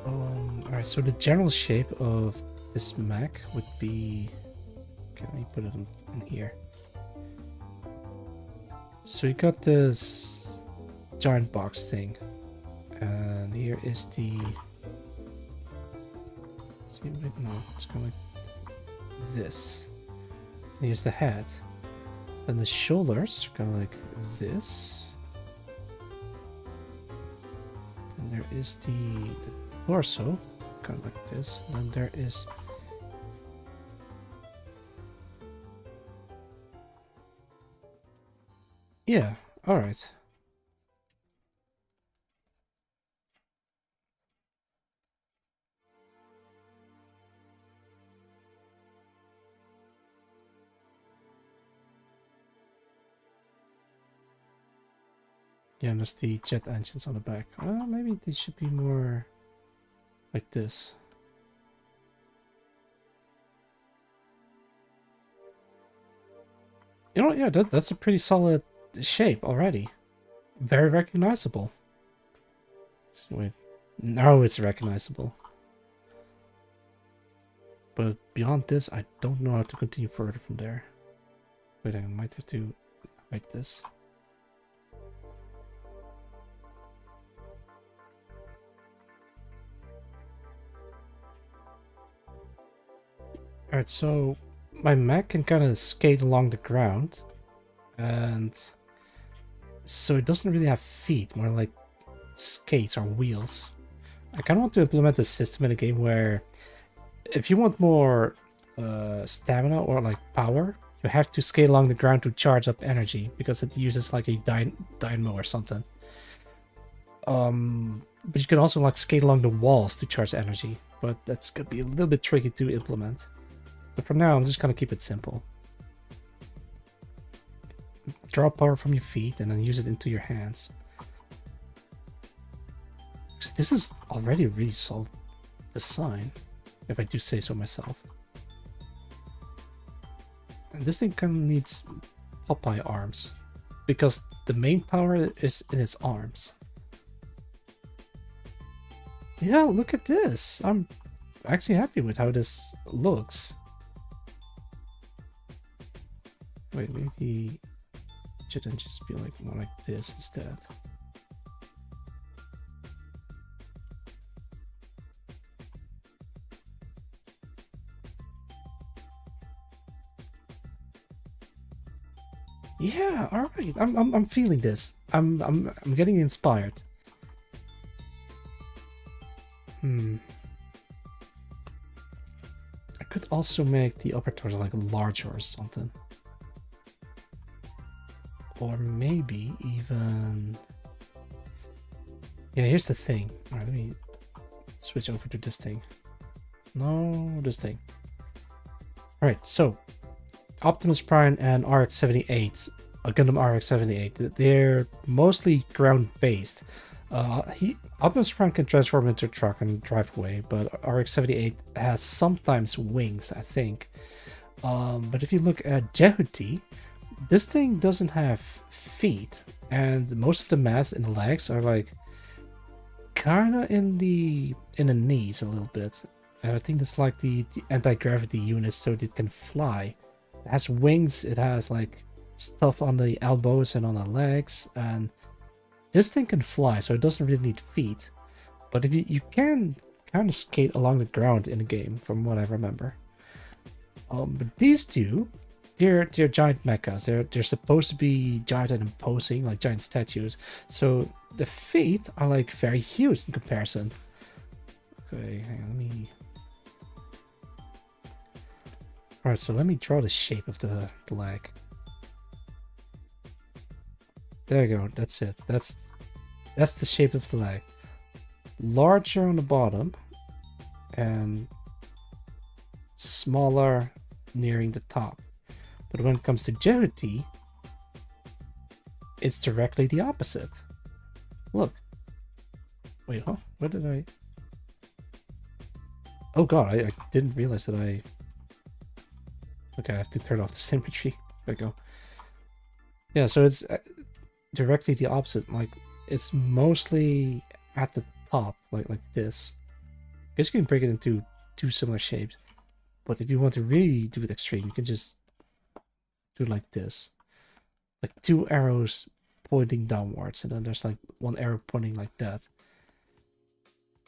Alright, so the general shape of this mech would be... Okay, let me put it in here. So you got this giant box thing, and here is the... See, wait, no, it's kind of like this. Here's the head, and the shoulders are kind of like this. And there is the torso, kind of like this. And then there is... Yeah, alright. Yeah, and there's the jet engines on the back. Well, maybe they should be more like this. You know, yeah, that's a pretty solid shape already. Very recognizable. So wait, now it's recognizable. But beyond this, I don't know how to continue further from there. Wait, I might have to like this. Alright, so my mech can kind of skate along the ground, and so it doesn't really have feet, more like skates or wheels. I kind of want to implement a system in a game where if you want more stamina or like power, you have to skate along the ground to charge up energy, because it uses like a dynamo or something. But you can also like skate along the walls to charge energy, but that's gonna be a little bit tricky to implement. But for now, I'm just gonna keep it simple. Draw power from your feet and then use it into your hands. This is already a really solid design, if I do say so myself. And this thing kind of needs Popeye arms, because the main power is in its arms. Yeah, look at this. I'm actually happy with how this looks. Wait, maybe it shouldn't just be like more like this instead. Yeah, all right. I'm feeling this. I'm getting inspired. I could also make the upper torso like larger or something. Or maybe even... Yeah, here's the thing. Alright, let me switch over to this thing. No, this thing. Alright, so Optimus Prime and RX-78, Gundam RX-78, they're mostly ground-based. Optimus Prime can transform into a truck and drive away, but RX-78 has sometimes wings, I think. But if you look at Jehuti, this thing doesn't have feet, and most of the mass in the legs are like kinda in the knees a little bit. And I think it's like the anti-gravity unit so that it can fly. It has wings, it has like stuff on the elbows and on the legs, and this thing can fly, so it doesn't really need feet. But if you can kind of skate along the ground in the game, from what I remember. But these two, they're giant mechas. They're supposed to be giant and imposing, like giant statues. So the feet are like very huge in comparison. Okay, hang on, let me. Alright, so let me draw the shape of the leg. There you go, that's it. That's the shape of the leg. Larger on the bottom and smaller nearing the top. But when it comes to Jehuti, it's directly the opposite. Look. Wait, huh? What did I... Oh god, I didn't realize that I... Okay, I have to turn off the symmetry. There we go. Yeah, so it's directly the opposite. Like, it's mostly at the top, like this. I guess you can break it into two similar shapes. But if you want to really do it extreme, you can just do it like this. Like two arrows pointing downwards, and then there's like one arrow pointing like that.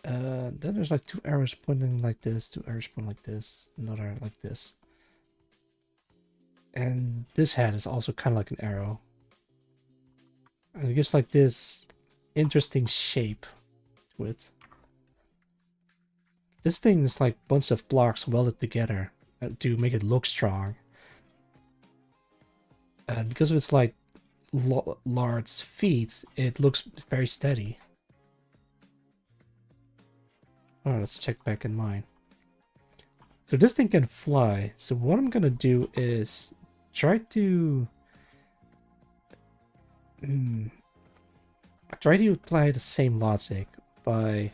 Then there's like two arrows pointing like this, two arrows pointing like this, another like this. And this head is also kind of like an arrow. And it gives like this interesting shape to it. This thing is like a bunch of blocks welded together to make it look strong. And because of its like large feet, it looks very steady. Alright, let's check back in mine. So this thing can fly. So what I'm gonna do is try to apply the same logic by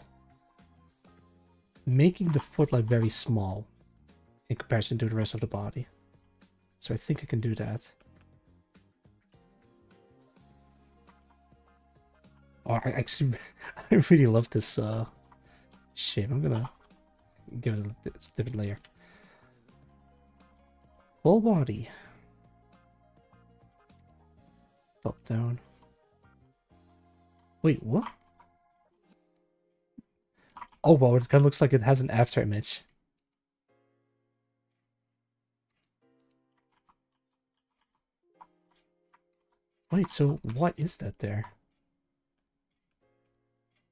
making the foot like very small in comparison to the rest of the body. So I think I can do that. Oh, I actually I really love this shape. I'm gonna give it a different layer. Full body. Top down. Wait, what? Oh wow, it kind of looks like it has an after image. Wait, so what is that there?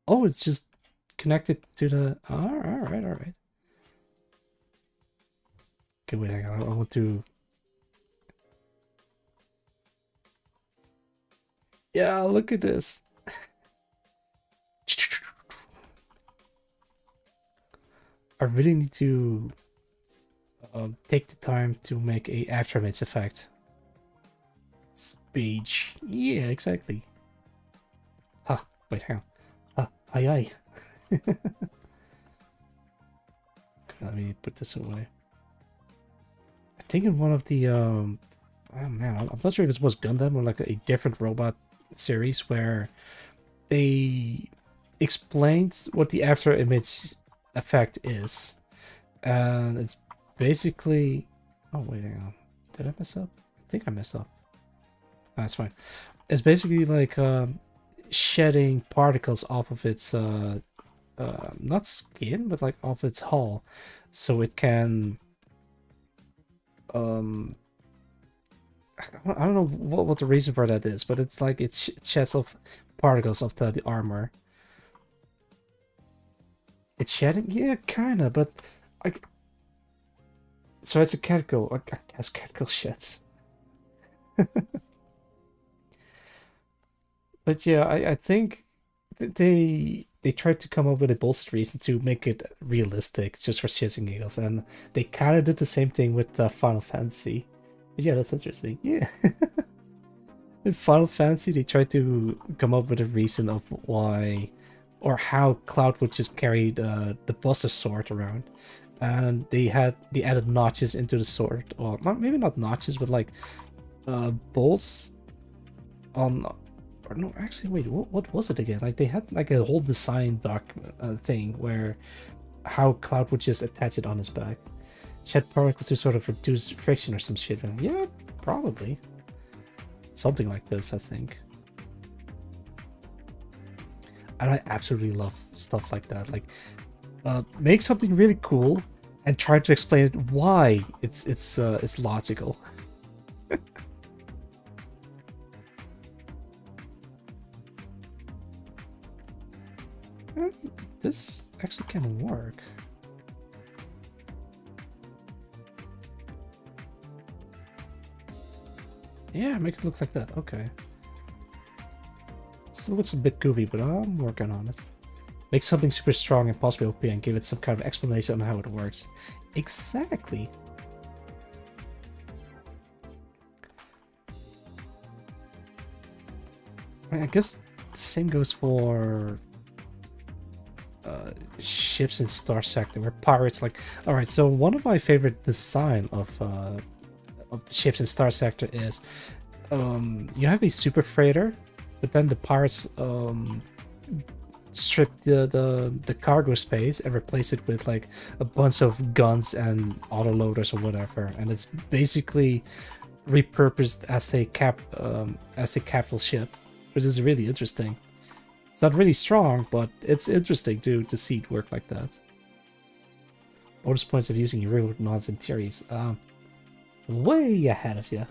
Oh, it's just connected to the... Alright. Okay, wait, I want to... Yeah, look at this. I really need to take the time to make a afterimage effect. Speech. Yeah, exactly. Ah, wait, hang on. Aye. Let me put this away. I think in one of the oh man, I'm not sure if it was Gundam or like a different robot series where they explained what the after image effect is, and it's basically... Oh wait, hang on. Did I mess up? I think I messed up. That's fine. It's basically like shedding particles off of its not skin, but like off its hull, so it can I don't know what the reason for that is, but it's like it sheds off particles of the armor. It's shedding? Yeah, kinda, but like... So it's a catgill. I guess catgill sheds. But yeah, I think they tried to come up with a bullshit reason to make it realistic, just for shits and giggles, and they kind of did the same thing with Final Fantasy. But yeah, that's interesting. Yeah, in Final Fantasy, they tried to come up with a reason of why or how Cloud would just carry the Buster Sword around, and they added notches into the sword, or not, maybe not notches, but like bolts on. Or no, actually, wait, what was it again? Like they had like a whole design document thing where how Cloud would just attach it on his back, shed particles to sort of reduce friction or some shit. And yeah, probably something like this, I think. And I absolutely love stuff like that. Like, make something really cool and try to explain it why it's logical. This actually can work. Yeah, make it look like that. Okay. Still looks a bit goofy, but I'm working on it. Make something super strong and possibly OP and give it some kind of explanation on how it works. Exactly. I guess the same goes for ships in Star Sector, where pirates like. All right, so one of my favorite design of the ships in Star Sector is you have a super freighter, but then the pirates strip the cargo space and replace it with like a bunch of guns and autoloaders or whatever, and it's basically repurposed as a capital ship, which is really interesting. It's not really strong, but it's interesting to see it work like that. Bonus points of using real nods and theories. Way ahead of you.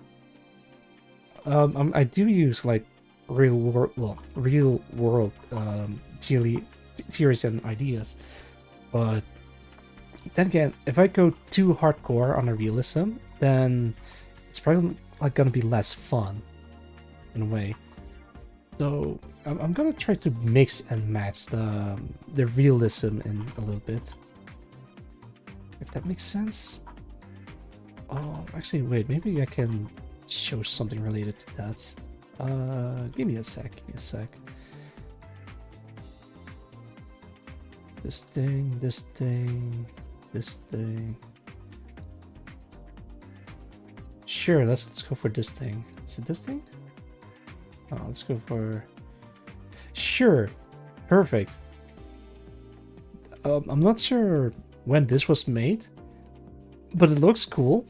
I do use like real world theories and ideas, but then again, if I go too hardcore on a realism, then it's probably like gonna be less fun in a way. So I'm gonna try to mix and match the realism in a little bit, if that makes sense. Oh, actually, wait, maybe I can show something related to that. Give me a sec, This thing, this thing, this thing. Sure, let's go for this thing. Is it this thing? Oh, let's go for... Sure, perfect. I'm not sure when this was made, but it looks cool.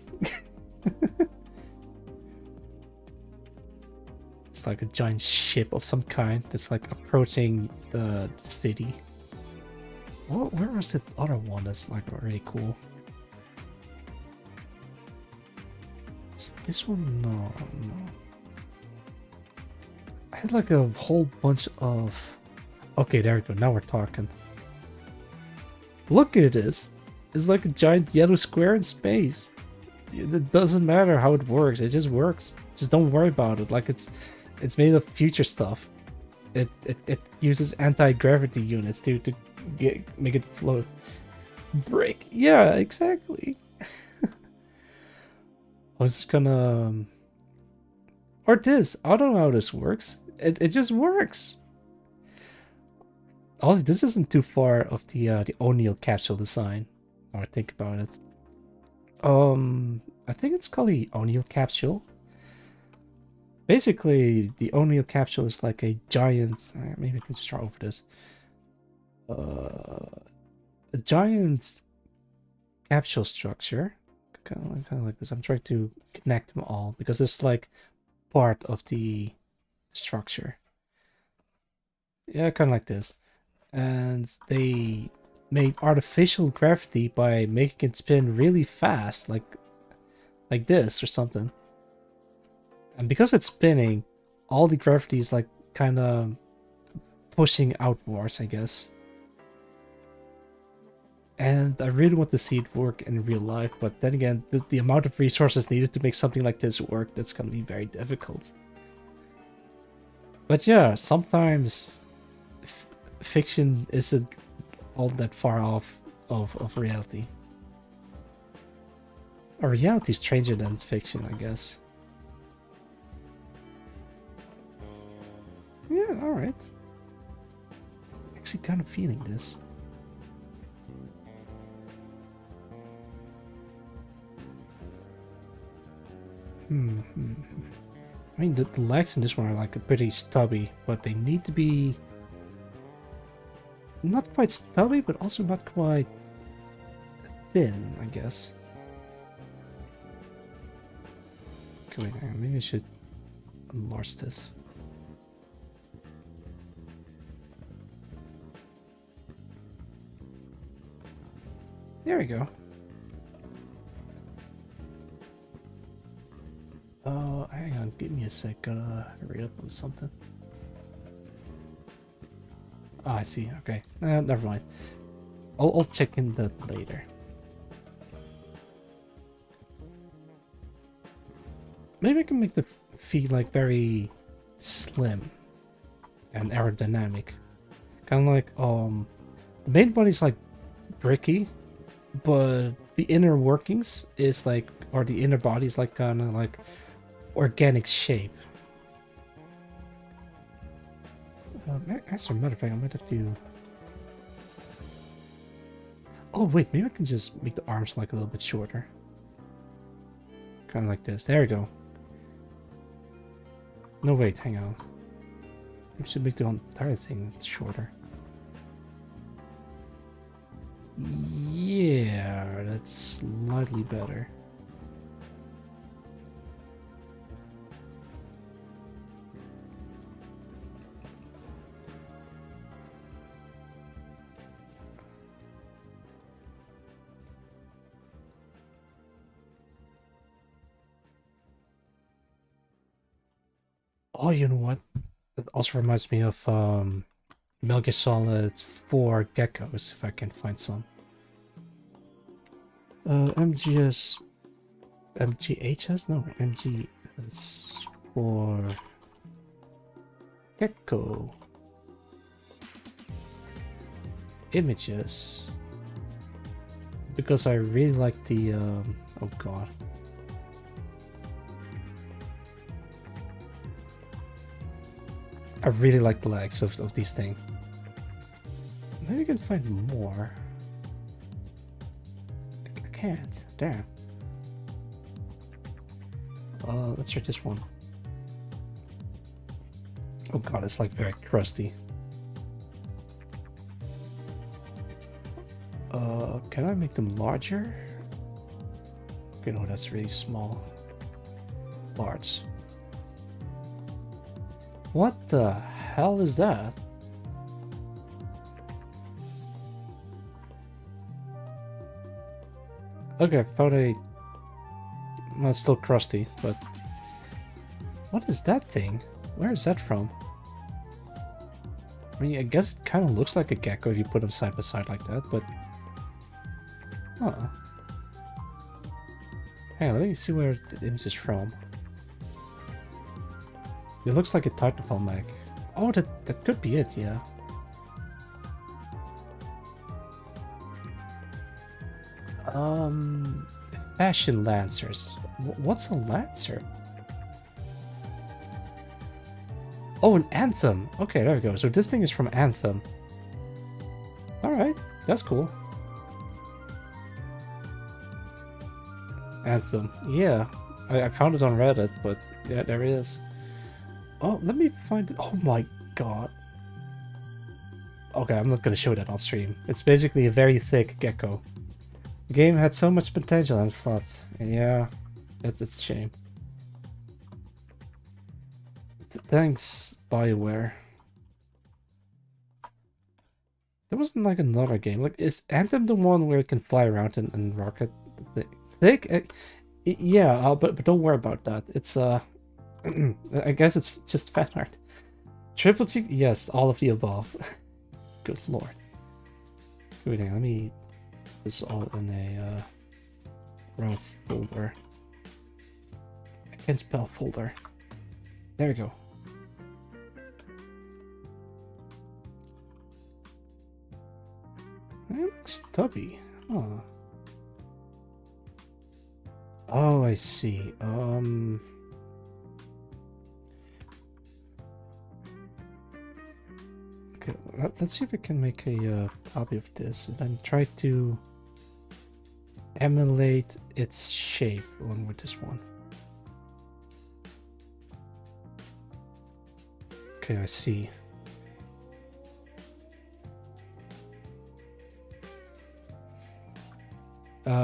It's like a giant ship of some kind that's like approaching the city. Oh, where was the other one that's like really cool? Is this one? No. I had like a whole bunch of... Okay, there we go. Now we're talking. Look at this. It's like a giant yellow square in space. It doesn't matter how it works. It just works. Just don't worry about it. Like it's made of future stuff. It uses anti-gravity units to make it float. Brick. Yeah, exactly. I was just gonna... Or this. I don't know how this works. It just works. Also, this isn't too far of the O'Neill capsule design. Or think about it. I think it's called the O'Neill capsule. Basically, the O'Neill capsule is like a giant... maybe I can just draw over this. A giant capsule structure. Kind of like this. I'm trying to connect them all because it's like part of the structure. Yeah, kind of like this. And they made artificial gravity by making it spin really fast, like this or something. And because it's spinning, all the gravity is like kind of pushing outwards, I guess. And I really want to see it work in real life, but then again, the amount of resources needed to make something like this work, that's going to be very difficult. But yeah, sometimes fiction isn't all that far off of reality. Or reality is stranger than fiction, I guess. Yeah, alright. Actually kind of feeling this. I mean, the legs in this one are like pretty stubby, but they need to be not quite stubby, but also not quite thin, I guess. Okay, wait, hang on, maybe I should enlarge this. There we go. Hang on, give me a sec, gotta hurry up on something. Oh, I see, okay. Never mind. I'll check in that later. Maybe I can make the feet like very slim and aerodynamic. Kind of like, the main body's like bricky, but the inner workings is like, or the inner body is like kind of like organic shape. As a matter of fact, I might have to... Oh wait, maybe I can just make the arms like a little bit shorter. Kind of like this. There we go. No, wait, hang on. I should make the entire thing shorter. Yeah, that's slightly better. Oh, you know what? It also reminds me of Metal Gear Solid 4 geckos, if I can find some. MGS... MGHS? No, MGS for gecko. Images. Because I really like the... oh god. I really like the legs of these things. Maybe I can find more. I can't. Damn. Let's try this one. Oh god, it's like very crusty. Can I make them larger? Okay, no, that's really small. Large. What the hell is that? Okay, found a... No, it's still crusty, but... What is that thing? Where is that from? I mean, I guess it kind of looks like a gecko if you put them side by side like that, but... Hey, let me see where the image is from. It looks like a Titanfall mech. Oh, that could be it, yeah. Fashion Lancers. What's a Lancer? Oh, an Anthem. Okay, there we go. So this thing is from Anthem. Alright, that's cool. Anthem. Yeah, I found it on Reddit, but yeah, there it is. Oh, let me find it. Oh my god. Okay, I'm not gonna show that on stream. It's basically a very thick gecko. The game had so much potential and flopped. And yeah, it's a shame. Thanks, BioWare. There wasn't like another game. Like, is Anthem the one where it can fly around and rocket? Thick? Yeah, but don't worry about that. It's I guess it's just fan art. Triple T? Yes, all of the above. Good lord. Wait, let me put this all in a wrong folder. I can't spell folder. There we go. Stubby. Huh. Oh, I see. Okay, let's see if I can make a copy of this and then try to emulate its shape along with this one. Okay, I see.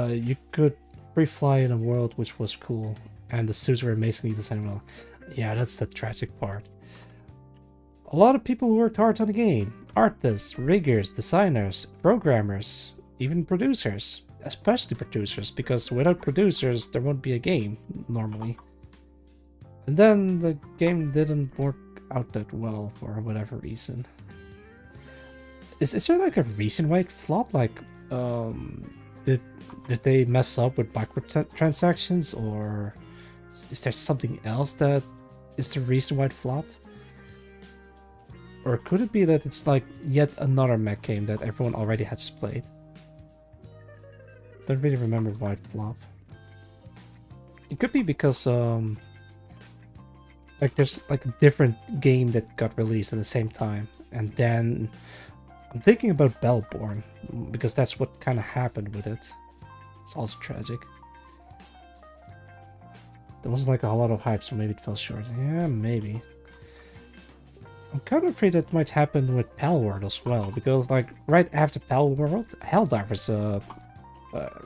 You could free fly in a world which was cool, and the suits were amazingly designed well. Yeah, that's the tragic part. A lot of people who worked hard on the game. Artists, riggers, designers, programmers, even producers. Especially producers, because without producers there won't be a game, normally. And then the game didn't work out that well for whatever reason. Is there like a reason why it flopped? Like, did they mess up with microtransactions, or is there something else that is the reason why it flopped? Or could it be that it's like yet another mech game that everyone already has played? Don't really remember why it flopped. It could be because like there's like a different game that got released at the same time, and then I'm thinking about Battleborn because that's what kind of happened with it. It's also tragic. There wasn't like a lot of hype, so maybe it fell short. Yeah, maybe. I'm kind of afraid that might happen with Palworld as well, because like right after Palworld, Helldivers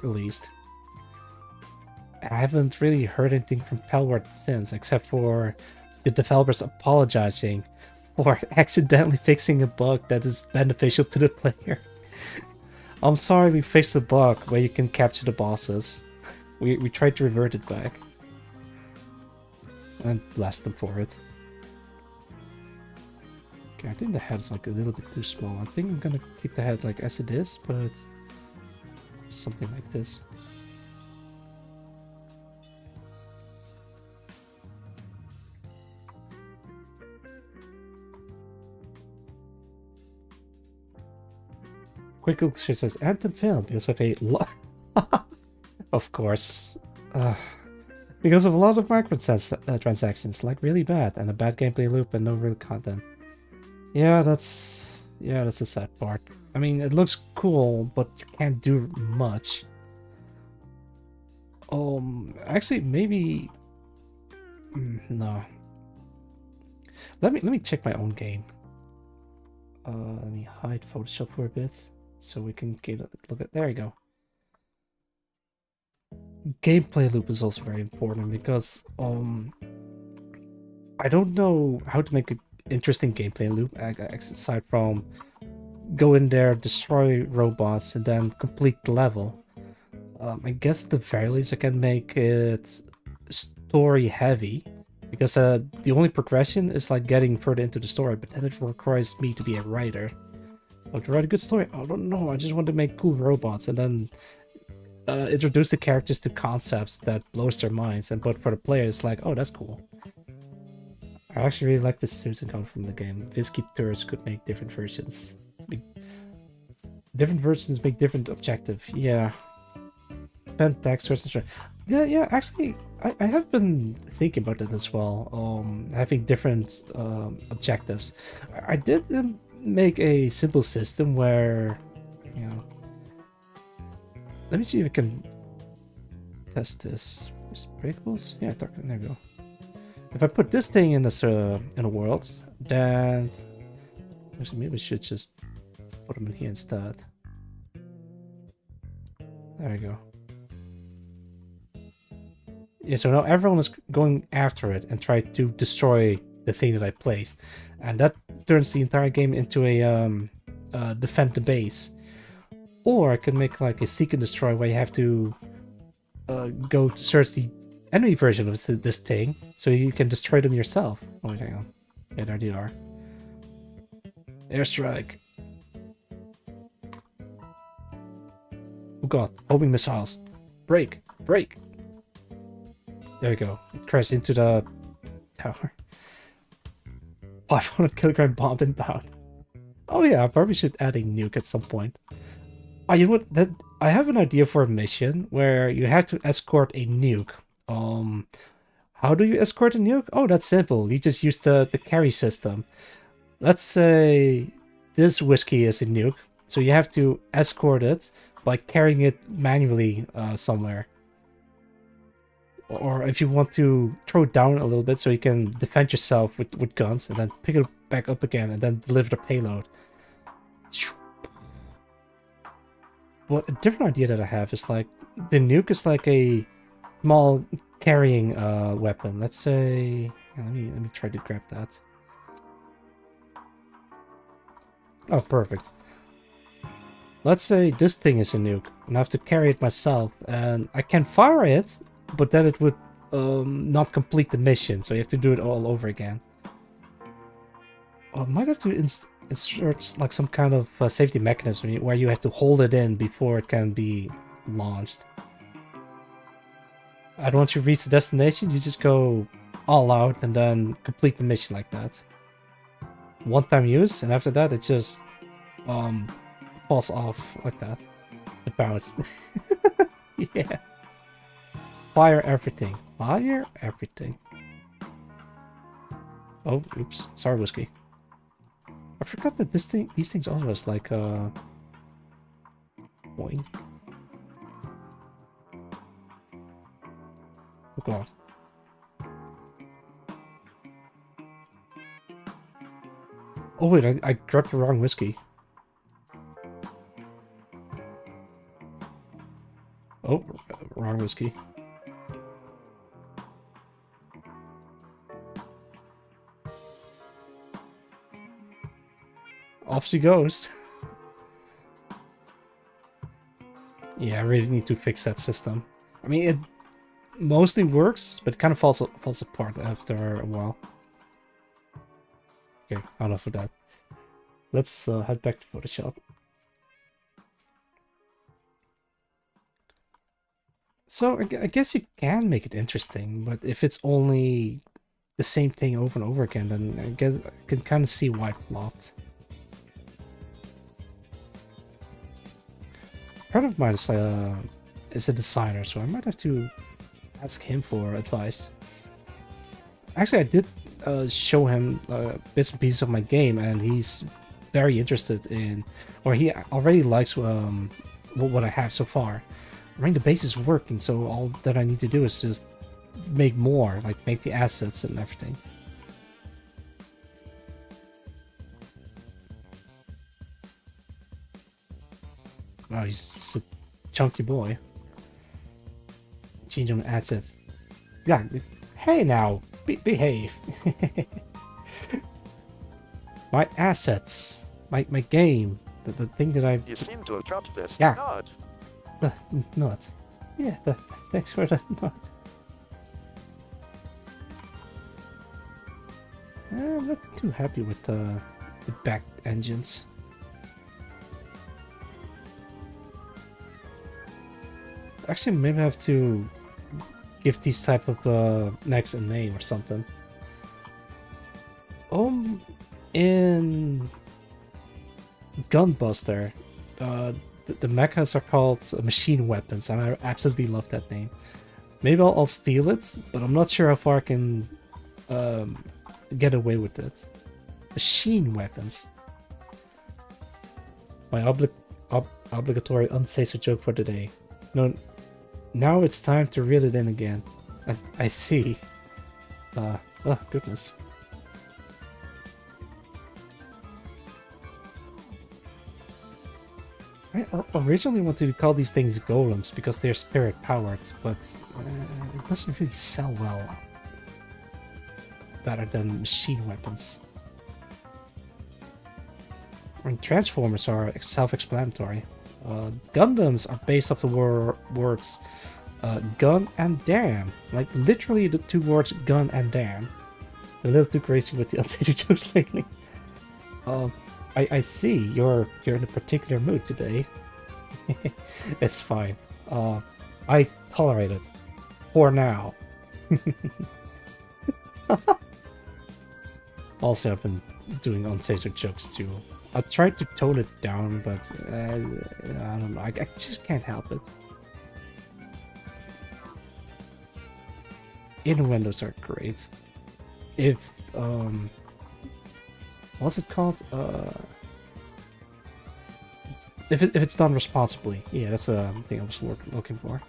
released. And I haven't really heard anything from Palworld since, except for the developers apologizing for accidentally fixing a bug that is beneficial to the player. I'm sorry, we fixed a bug where you can capture the bosses. We tried to revert it back. And blast them for it. Okay, I think the head's like a little bit too small. I think I'm gonna keep the head like as it is, but something like this. Quick Google says Anthem failed because of a lot. Of course. Because of a lot of microtransactions, like really bad, and a bad gameplay loop and no real content. Yeah, that's the sad part. I mean, it looks cool, but you can't do much. Actually, maybe no. Let me check my own game. Let me hide Photoshop for a bit so we can get a look at. There you go. Gameplay loop is also very important because I don't know how to make an interesting gameplay loop aside from go in there, destroy robots, and then complete the level. I guess at the very least I can make it story heavy, because the only progression is like getting further into the story, but then it requires me to be a writer. But to write a good story, I don't know, I just want to make cool robots and then introduce the characters to concepts that blows their minds, but for the players, like, oh, that's cool. I actually really like the suits that come from the game. Visky Tours could make different versions. Different versions make different objectives. Yeah. Pentax versus... Yeah, actually, I have been thinking about that as well. Having different objectives. I did make a simple system where, you know... Let me see if I can test this. Is it breakables? Yeah, there we go. If I put this thing in this in a world, then actually maybe we should just put them in here instead. There we go. Yeah, so now everyone is going after it and try to destroy the thing that I placed, and that turns the entire game into a defend the base. Or I can make like a seek and destroy where you have to go to search the enemy version of this thing so you can destroy them yourself. Oh, hang on. Yeah, there they are. Airstrike. Oh god, homing missiles. Break! Break! There we go. It crashed into the tower. 500 kilogram bomb inbound. Oh yeah, I probably should add a nuke at some point. Oh, you know what? That I have an idea for a mission where you have to escort a nuke. Um, how do you escort a nuke? Oh, that's simple. You just use the carry system. Let's say this whiskey is a nuke, so you have to escort it by carrying it manually somewhere. Or if you want to throw it down a little bit so you can defend yourself with guns and then pick it back up again and then deliver the payload. But a different idea that I have is like the nuke is like a small carrying weapon. Let's say let me try to grab that. Oh, perfect. Let's say this thing is a nuke and I have to carry it myself and I can fire it, but then it would not complete the mission, so you have to do it all over again. Oh, I might have to insert like some kind of safety mechanism where you have to hold it in before it can be launched. And once you reach the destination, you just go all out and then complete the mission like that. One-time use, and after that it just falls off like that. It bounce. Yeah. Fire everything. Fire everything. Oh, oops. Sorry, whiskey. I forgot that these things also has like boing. Oh god. Oh wait, I grabbed the wrong whiskey. Oh, wrong whiskey. Off she goes. Yeah, I really need to fix that system. I mean, it mostly works, but it kind of falls apart after a while. Okay, enough of that. Let's head back to Photoshop. So I guess you can make it interesting, but if it's only the same thing over and over again, then I guess I can kind of see why it flopped. A friend of mine is a designer, so I might have to ask him for advice. Actually, I did show him bits and pieces of my game, and he's very interested in, or he already likes what I have so far. I mean, the base is working, so all that I need to do is just make more, like make the assets and everything. Wow, he's a chunky boy. Change on assets. Yeah, hey now, behave. My assets, my game, the thing that I. You seem to have dropped this. Yeah. Nod. Not. Yeah, thanks for the not. I'm not too happy with the back engines. Actually, maybe I have to give these type of necks a name or something. In Gunbuster, the mechas are called machine weapons, and I absolutely love that name. Maybe I'll steal it, but I'm not sure how far I can get away with it. Machine weapons. My obligatory uncensored joke for today. No, now it's time to reel it in again. I see. Oh goodness. I originally wanted to call these things golems because they're spirit powered, but it doesn't really sell well. Better than machine weapons. And Transformers are self-explanatory. Gundams are based off the words gun and damn. Like literally the two words gun and damn. A little too crazy with the uncensored jokes lately. I see you're in a particular mood today. It's fine. I tolerate it. For now. Also, I've been doing uncensored jokes too I tried to tone it down, but I don't know. I just can't help it. Innuendos are great. If what's it called? If it's done responsibly, yeah, that's a thing I was looking for.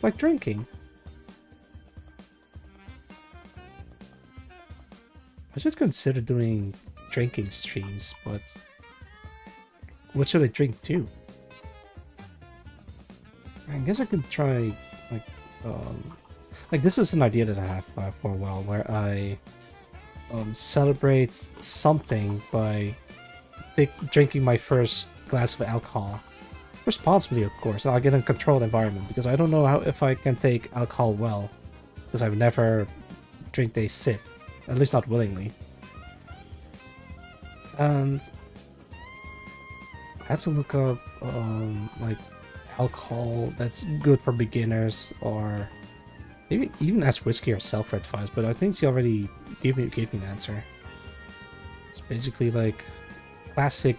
Like drinking. I should consider doing drinking streams, but what should I drink to? I guess I could try like this is an idea that I have for a while, where I celebrate something by drinking my first glass of alcohol. Responsibly, of course. I'll get in a controlled environment, because I don't know if I can take alcohol well, because I've never drank a sip, at least not willingly. And I have to look up like alcohol that's good for beginners, or maybe even ask Whiskey herself for advice, but I think she already gave me an answer. It's basically like classic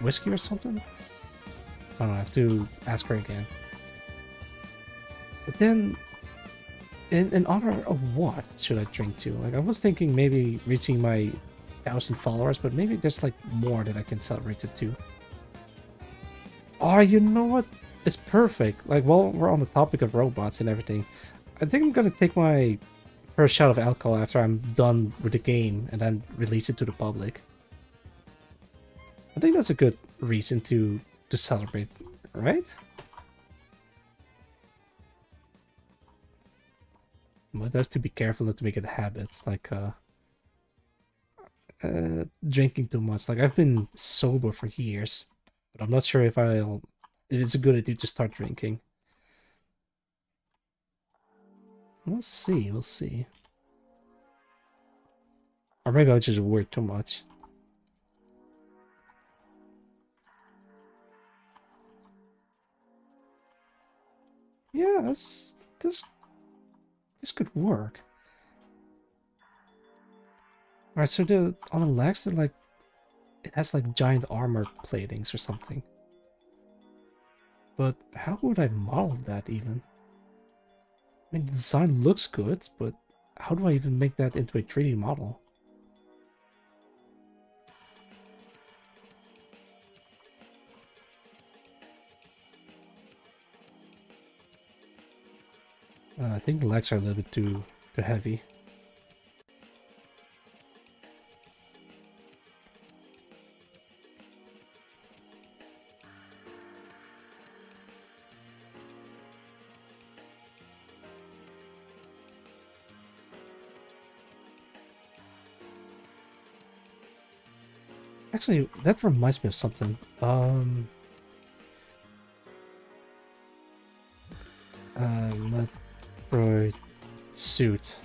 whiskey or something? I don't know, I have to ask her again. But then, in honor of what should I drink to? Like, I was thinking maybe reaching my 1,000 followers, but maybe there's like more that I can celebrate it to. Oh, you know what? It's perfect. Like, while we're on the topic of robots and everything, I think I'm gonna take my first shot of alcohol after I'm done with the game and then release it to the public. I think that's a good reason to celebrate, right? But I have to be careful not to make it a habit, like drinking too much. Like, I've been sober for years, but I'm not sure if it's a good idea to start drinking. We'll see, we'll see. Or maybe I'll just worry too much. Yeah, this could work. Alright, so on the legs, they're like, it has like giant armor platings or something. But how would I model that even? I mean, the design looks good, but how do I even make that into a 3D model? I think the legs are a little bit too heavy. Actually, that reminds me of something. Metroid suit.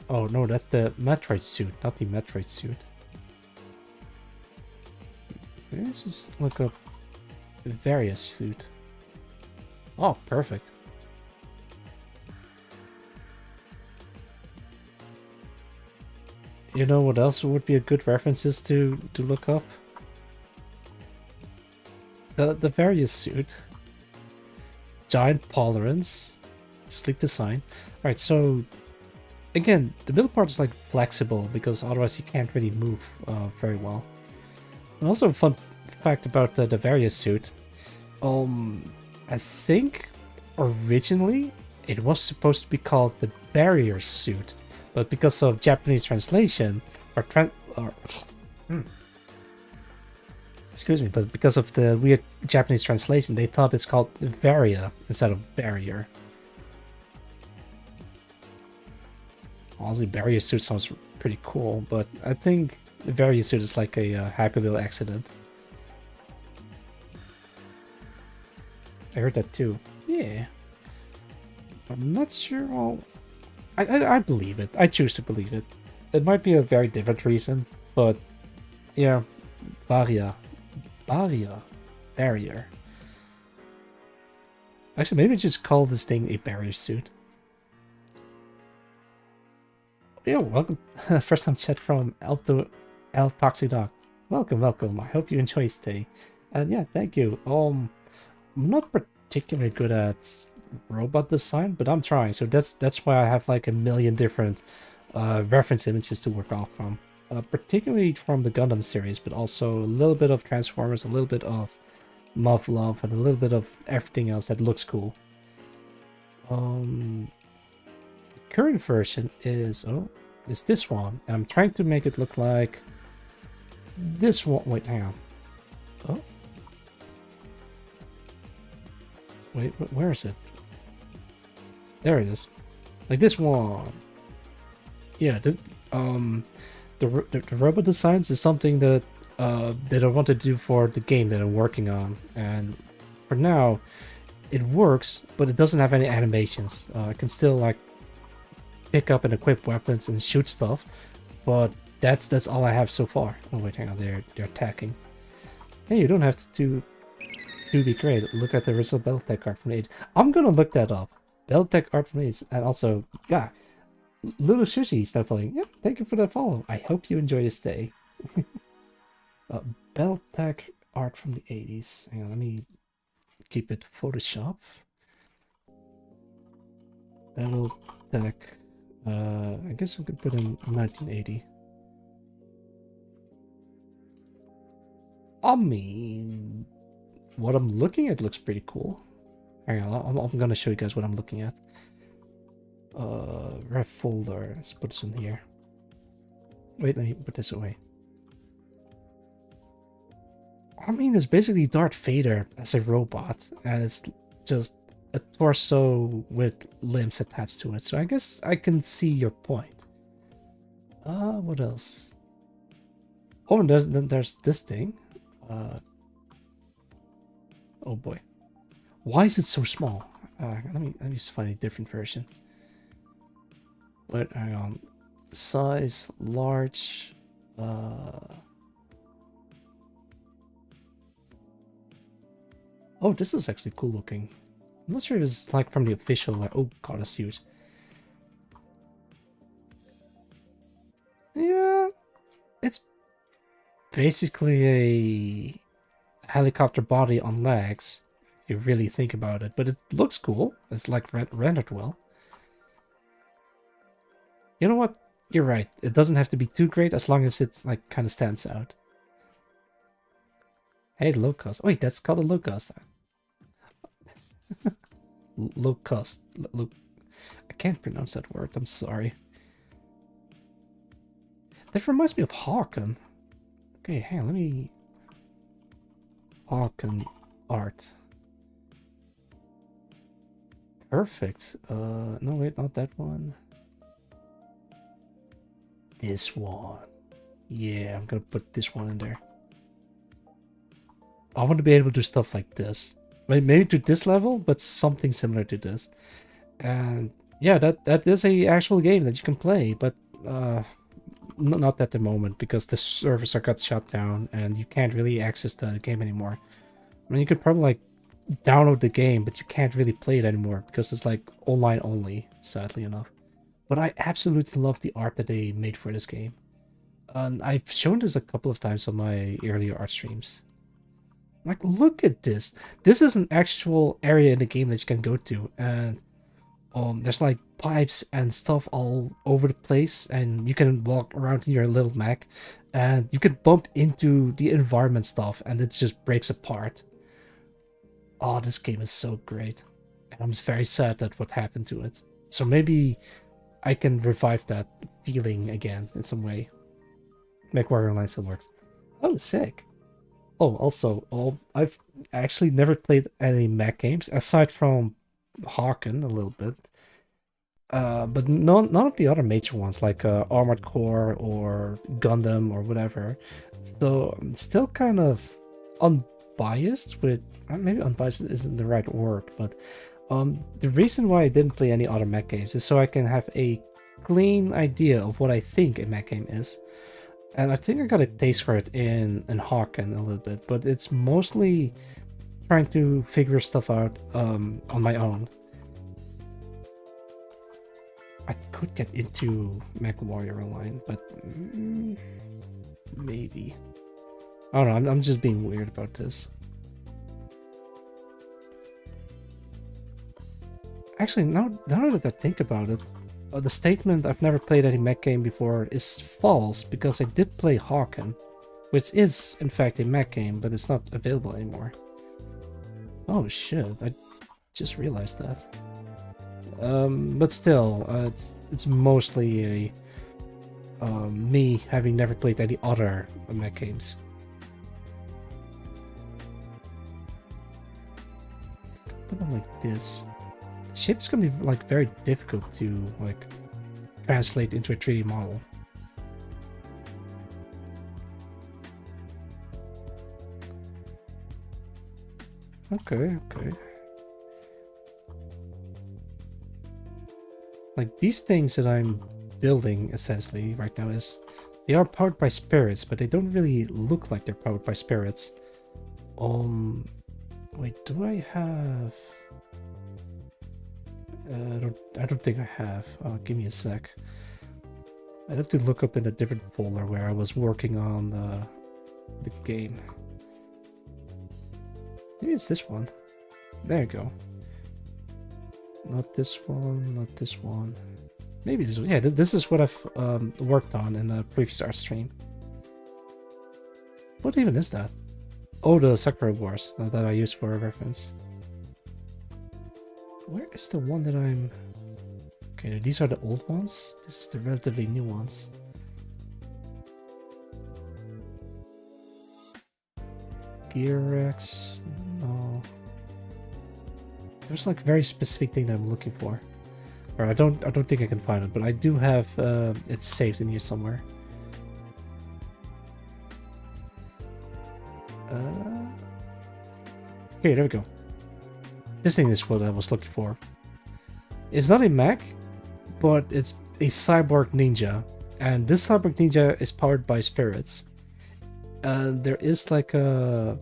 Oh no, that's the Metroid suit, not the Metroid suit. Let's just look up the various suit. Oh, perfect. You know what else would be a good references to look up? The various suit. Giant tolerance, sleek design. Alright, so again, the middle part is like flexible because otherwise you can't really move very well. And also a fun fact about the various suit. I think originally it was supposed to be called the barrier suit, but because of Japanese translation excuse me, but because of the weird Japanese translation, they thought it's called Varia instead of barrier. Honestly, barrier suit sounds pretty cool, but I think the barrier suit is like a happy little accident. I heard that too. Yeah. I'm not sure. Well, I believe it. I choose to believe it. It might be a very different reason, but yeah, Varia. Barrier. Actually, maybe just call this thing a barrier suit. Yeah, welcome. First time chat from Alto El Toxidoc. Welcome, welcome. I hope you enjoy stay. And yeah, thank you. I'm not particularly good at robot design, but I'm trying. So that's why I have like a million different reference images to work off from. Particularly from the Gundam series, but also a little bit of Transformers, a little bit of Love, and a little bit of everything else that looks cool. The current version is this one, and I'm trying to make it look like this one. Wait, hang on. Oh, wait, where is it? There it is. Like this one. Yeah, this, the robot designs is something that I want to do for the game that I'm working on, and for now, it works, but it doesn't have any animations. I can still like pick up and equip weapons and shoot stuff, but that's all I have so far. Oh wait, hang on, they're attacking. Hey, you don't have to be great. Look at the original Battletech art from the 80s. I'm gonna look that up. Battletech art from the 80s, and also, yeah, Little Sushi start playing. Yep, thank you for that follow. I hope you enjoy your stay. Battletech art from the 80s. Hang on, let me keep it Photoshop. Battletech. I guess we could put in 1980. I mean, what I'm looking at looks pretty cool. Hang on, I'm gonna show you guys what I'm looking at. Ref folder. Let's put this in here. Wait, let me put this away. I mean, it's basically Darth Vader as a robot, and it's just a torso with limbs attached to it. So I guess I can see your point. What else? Oh, and there's this thing. Oh boy, why is it so small? Let me just find a different version. Wait, hang on. Size large. Oh, this is actually cool looking. I'm not sure if it's like from the official. Like, oh god, it's huge. Yeah, it's basically a helicopter body on legs, if you really think about it. But it looks cool. It's like rendered well. You know what? You're right. It doesn't have to be too great as long as it's like kind of stands out. Hey, low cost. Wait, that's called a low cost. Low cost. I can't pronounce that word. I'm sorry. That reminds me of Hawken. Okay, hang on. Let me. Hawken art. Perfect. No, wait, not that one. This one. Yeah, I'm gonna put this one in there. I want to be able to do stuff like this. Maybe to this level, but something similar to this. And yeah, that is a actual game that you can play, but not at the moment because the servers are got shut down and you can't really access the game anymore. I mean, you could probably like download the game, but you can't really play it anymore because it's like online only, sadly enough. But I absolutely love the art that they made for this game. And I've shown this a couple of times on my earlier art streams. Like, look at this. This is an actual area in the game that you can go to. And there's like pipes and stuff all over the place. And you can walk around in your little mech. And you can bump into the environment stuff. And it just breaks apart. Oh, this game is so great. And I'm very sad that what happened to it. So maybe I can revive that feeling again in some way. MechWarrior Online still works. Oh, sick. Oh, also, I've actually never played any mech games aside from Hawken a little bit. But none of the other major ones like Armored Core or Gundam or whatever. So I'm still kind of unbiased with. Maybe unbiased isn't the right word, but the reason why I didn't play any other mech games is so I can have a clean idea of what I think a mech game is. And I think I got a taste for it in Hawken a little bit, but it's mostly trying to figure stuff out on my own. I could get into MechWarrior Online, but maybe. I don't know, I'm just being weird about this. Actually, now that I think about it, the statement "I've never played any mech game before" is false, because I did play Hawken, which is in fact a mech game, but it's not available anymore. Oh shit, I just realized that. But still, it's mostly a me having never played any other mech games. Put them like this. The shape is gonna be like very difficult to like translate into a 3D model. Okay. Like these things that I'm building essentially right now they are powered by spirits, but they don't really look like they're powered by spirits. Wait, do I have? I don't think I have. Give me a sec. I have to look up in a different folder where I was working on the game. Maybe it's this one. There you go. Not this one, not this one. Maybe this one. Yeah, this is what I've worked on in the previous art stream. What even is that? Oh, the Sakura Wars that I used for a reference. Where is the one that I'm... Okay, these are the old ones. This is the relatively new ones. Gearx... No. There's like a very specific thing that I'm looking for. Or I don't think I can find it, but I do have it saved in here somewhere. Okay, there we go. This thing is what I was looking for. It's not a mech, but it's a cyborg ninja. And this cyborg ninja is powered by spirits. And there is like an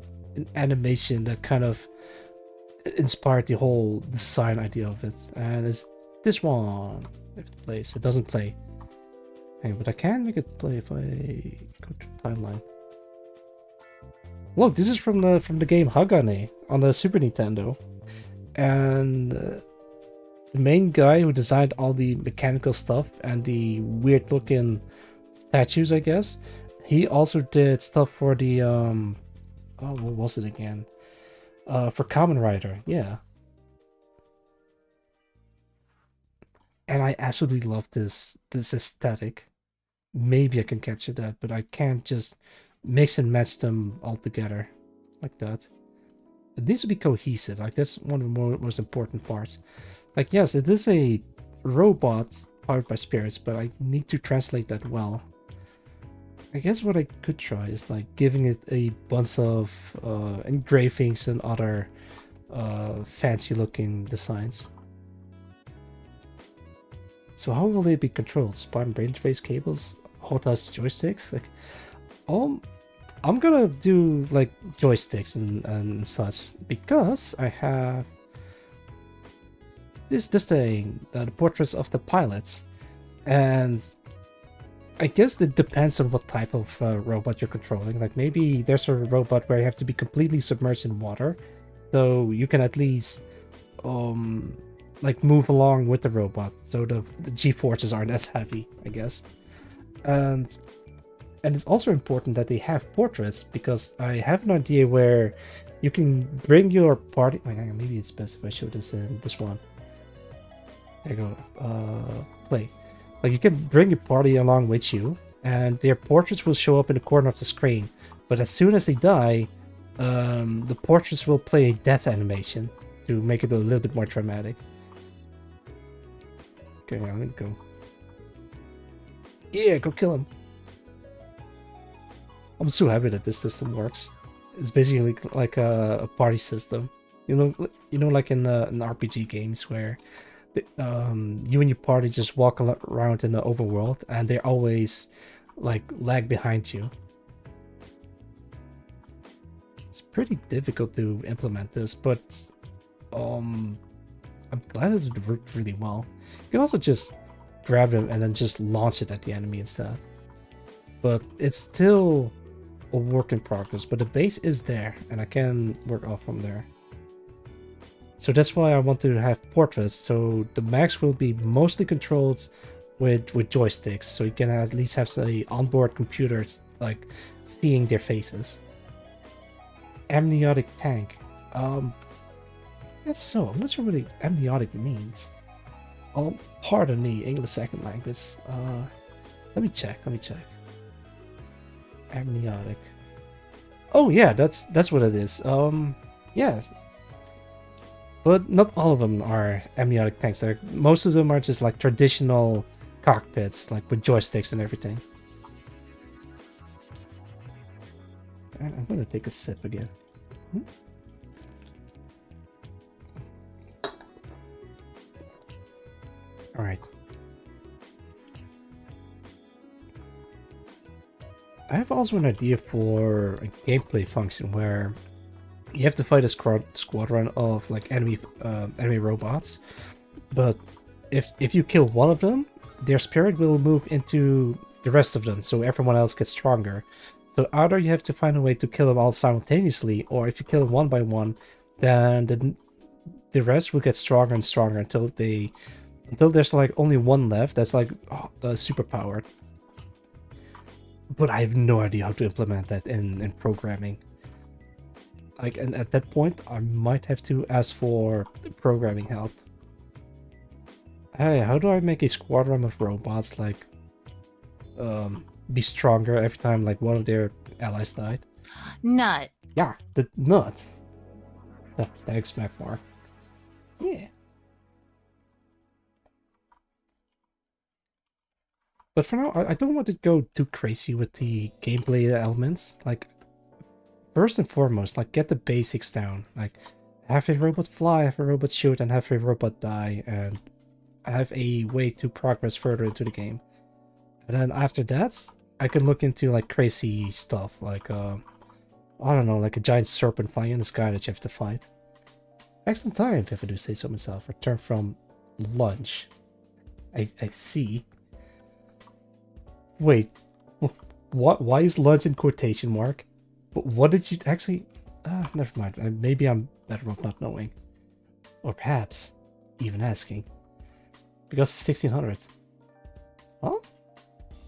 animation that kind of inspired the whole design idea of it. And it's this one. If it plays, it doesn't play. Hey, but I can make it play if I go to timeline. Look, this is from the game Hagane on the Super Nintendo. And the main guy who designed all the mechanical stuff and the weird looking statues, I guess, he also did stuff for the oh, what was it again? For Kamen Rider, yeah. And I absolutely love this aesthetic. Maybe I can capture that, but I can't just mix and match them all together like that. It needs to be cohesive. Like that's one of the most important parts. Like yes, it is a robot powered by spirits, but I need to translate that well. I guess what I could try is like giving it a bunch of engravings and other fancy looking designs. So how will they be controlled? Spartan brain interface cables, HOTAS joysticks? Like, I'm gonna do like joysticks and such because I have this thing, the portraits of the pilots, and I guess it depends on what type of robot you're controlling. Like maybe there's a robot where you have to be completely submerged in water, so you can at least like move along with the robot, so the G-forces aren't as heavy, I guess. And it's also important that they have portraits, because I have an idea where you can bring your party. Wait, hang on, maybe it's best if I show this in this one. There you go. Play. Like you can bring your party along with you, and their portraits will show up in the corner of the screen. But as soon as they die, the portraits will play a death animation to make it a little bit more dramatic. Okay, I'm gonna go. Yeah, go kill him. I'm so happy that this system works. It's basically like a party system. You know, like in RPG games where you and your party just walk around in the overworld, and they always like lag behind you. It's pretty difficult to implement this, but I'm glad it worked really well. You can also just grab them and then just launch it at the enemy instead. but it's still a work in progress. But the base is there, and I can work off from there. So that's why I want to have portraits. So the mechs will be mostly controlled with joysticks, so you can at least have the onboard computers like seeing their faces. Amniotic tank. That's so. I'm not sure what amniotic means. Oh, pardon me, English second language. Let me check. Amniotic. Oh yeah, that's what it is. Yes. But not all of them are amniotic tanks. Most of them are just like traditional cockpits, like with joysticks and everything. I'm gonna take a sip again. All right. I have also an idea for a gameplay function where you have to fight a squadron of like enemy robots, but if you kill one of them, their spirit will move into the rest of them, so everyone else gets stronger. So either you have to find a way to kill them all simultaneously, or if you kill them one by one, then the rest will get stronger and stronger until there's like only one left that's like super powered. But I have no idea how to implement that in programming. Like, and at that point, I might have to ask for programming help. Hey, how do I make a squadron of robots like be stronger every time like one of their allies died? Nut. Yeah, the nut. Thanks, MacMark. Yeah. But for now, I don't want to go too crazy with the gameplay elements. Like, first and foremost, like, get the basics down. Like, have a robot fly, have a robot shoot, and have a robot die, and have a way to progress further into the game. And then after that, I can look into, like, crazy stuff, like, I don't know, like a giant serpent flying in the sky that you have to fight. Excellent time, if I do say so myself. Return from lunch. I see. Wait, what? Why is lunch in quotation mark? What did you actually... never mind. Maybe I'm better off not knowing. Or perhaps even asking. Because it's 1600.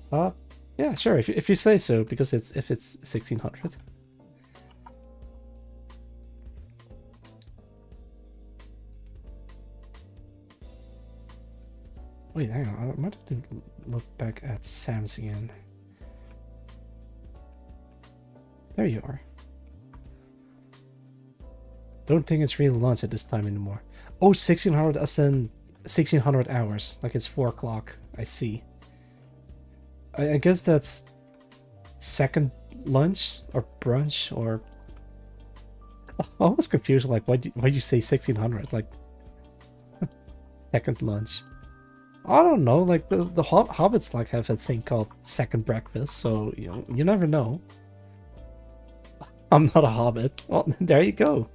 Huh? Yeah, sure, if you say so, because if it's 1600. Wait, hang on. I might have to look back at Sam's again. There you are. Don't think it's real lunch at this time anymore. Oh, 1600 as in 1600 hours. Like it's 4 o'clock. I see. I guess that's second lunch or brunch or... I was confused. Like, why'd you say 1600? Like, second lunch. I don't know, like the hobbits like have a thing called second breakfast, so you never know. I'm not a hobbit. Well, there you go.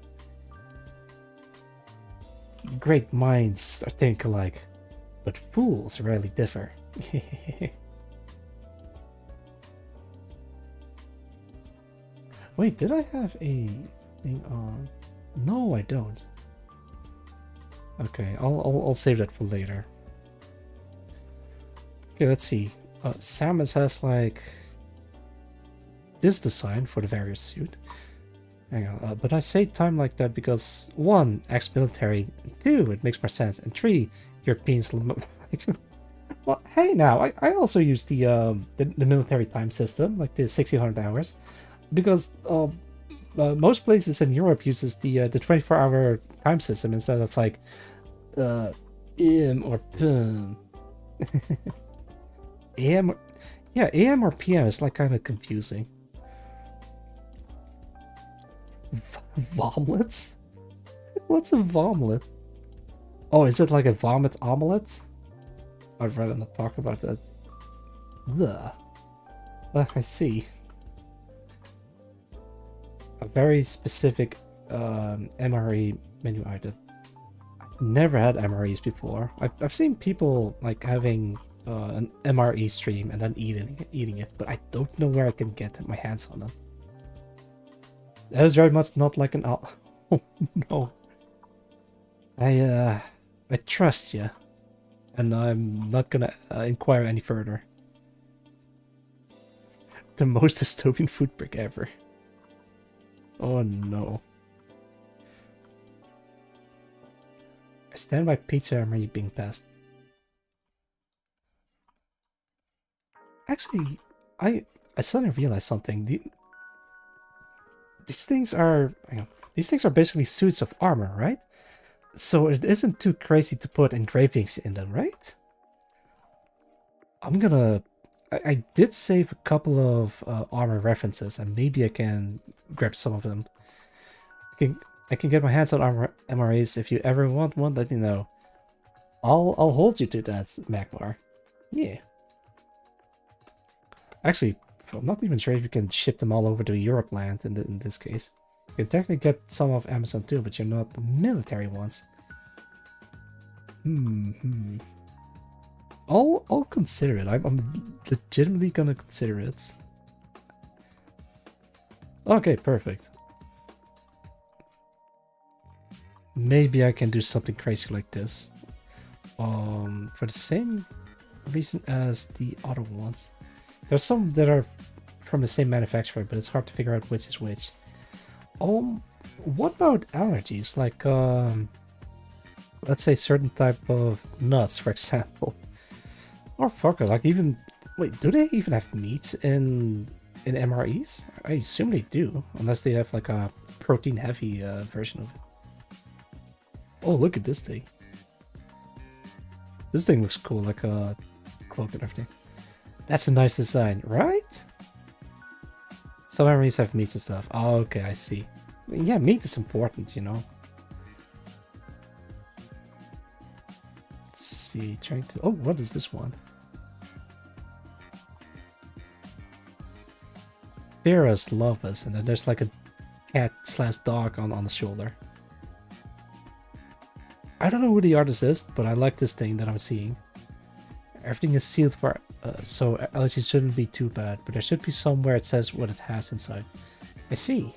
Great minds think alike, but fools rarely differ. Wait, did I have a thing on? No, I don't. Okay, I'll save that for later. Okay, let's see. Samus has like this design for the various suit. Hang on, but I say time like that because 1, ex-military, 2, it makes more sense, and 3, Europeans. Well, hey now, I also use the military time system, like the 1600 hours, because most places in Europe uses the 24-hour time system instead of like AM or PM. AM, yeah, AM or PM is like kind of confusing. Vomlets? What's a vomlet? Oh, is it like a vomit omelet? I'd rather not talk about that. Ugh. I see. A very specific MRE menu item. I've never had MREs before. I've seen people like having an MRE stream and then eating it, but I don't know where I can get my hands on them. That is very much not like an... Oh no. I trust you, and I'm not gonna inquire any further. The most dystopian food brick ever. Oh no. I stand by pizza armory being passed. Actually, I suddenly realized something. These things are, hang on, these things are basically suits of armor, right? So it isn't too crazy to put engravings in them, right? I'm gonna... I did save a couple of armor references, and maybe I can grab some of them. I can get my hands on armor MRAs. If you ever want one, let me know. I'll hold you to that, Magmar. Yeah. Actually, I'm not even sure if you can ship them all over to Europe land in this case. You can technically get some off Amazon too, but you're not the military ones. I'll consider it. I'm legitimately gonna consider it. Okay, perfect. Maybe I can do something crazy like this. For the same reason as the other ones. There's some that are from the same manufacturer, but it's hard to figure out which is which. What about allergies? Like, let's say certain type of nuts, for example. Or fuck it, like even... Wait, do they even have meats in MREs? I assume they do, unless they have like a protein-heavy version of it. Oh, look at this thing. This thing looks cool, like a cloak and everything. That's a nice design, right? Some MREs have meats and stuff. Oh, okay, I see. Yeah, meat is important, you know. Let's see, trying to... Oh, what is this one? Theras Lovas, and then there's like a cat/dog on the shoulder. I don't know who the artist is, but I like this thing that I'm seeing. Everything is sealed for, so allergies shouldn't be too bad, but there should be somewhere it says what it has inside. I see.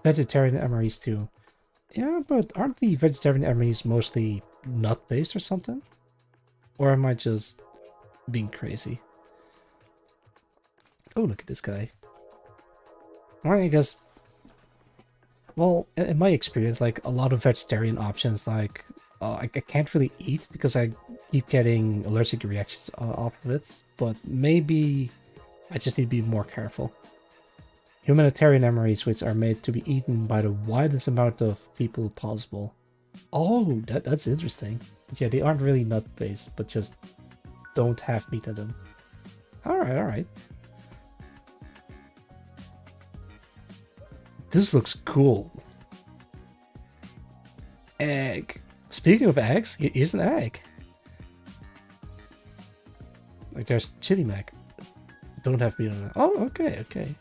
Vegetarian MREs too. Yeah, but aren't the vegetarian MREs mostly nut-based or something? Or am I just being crazy? Oh, look at this guy. Well, I guess... Well, in my experience, like, a lot of vegetarian options, like, I can't really eat because I keep getting allergic reactions off of it, but maybe I just need to be more careful. Humanitarian MREs, which are made to be eaten by the widest amount of people possible. Oh, that's interesting. But yeah, they aren't really nut-based, but just don't have meat in them. Alright, alright. This looks cool. Egg. Speaking of eggs, here's an egg. Like there's Chili Mac. Don't have meat on it. Oh, okay, okay.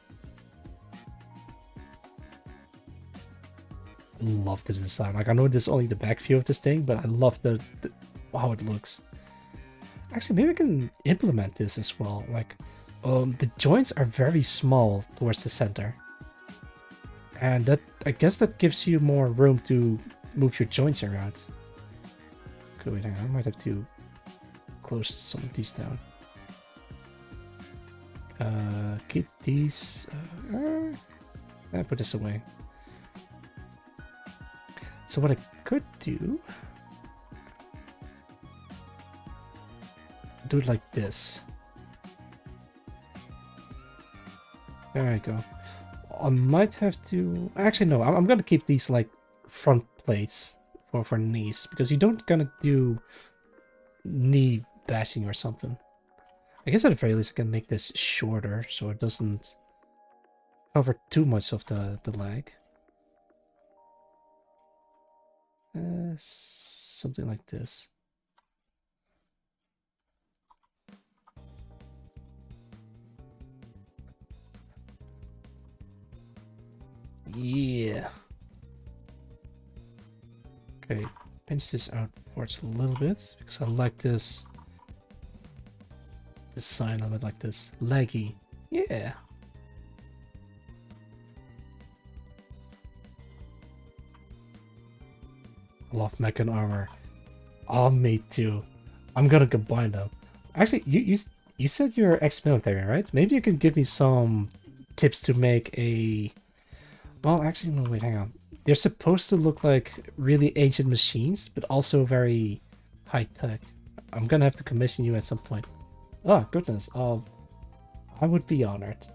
Love the design. Like I know this is only the back view of this thing, but I love the how it looks. Actually, maybe I can implement this as well. Like, the joints are very small towards the center. And that, I guess that gives you more room to move your joints around. Okay, wait, hang on, I might have to close some of these down. Keep these... put this away. So what I could do... Do it like this. There I go. I might have to... Actually, no. I'm gonna keep these, like, front plates for knees. Because you don't gonna do knee bashing or something. I guess at the very least I can make this shorter so it doesn't cover too much of the leg. Something like this. Yeah. Okay, pinch this outwards a little bit because I like this design of it like this. Leggy. Yeah. Love mech and armor. Oh, me too. I'm gonna combine them. Actually, you said you're ex-military, right? Maybe you can give me some tips to make a... Well, actually, no, wait, hang on. They're supposed to look like really ancient machines, but also very high-tech. I'm gonna have to commission you at some point. Oh, goodness. I would be honored.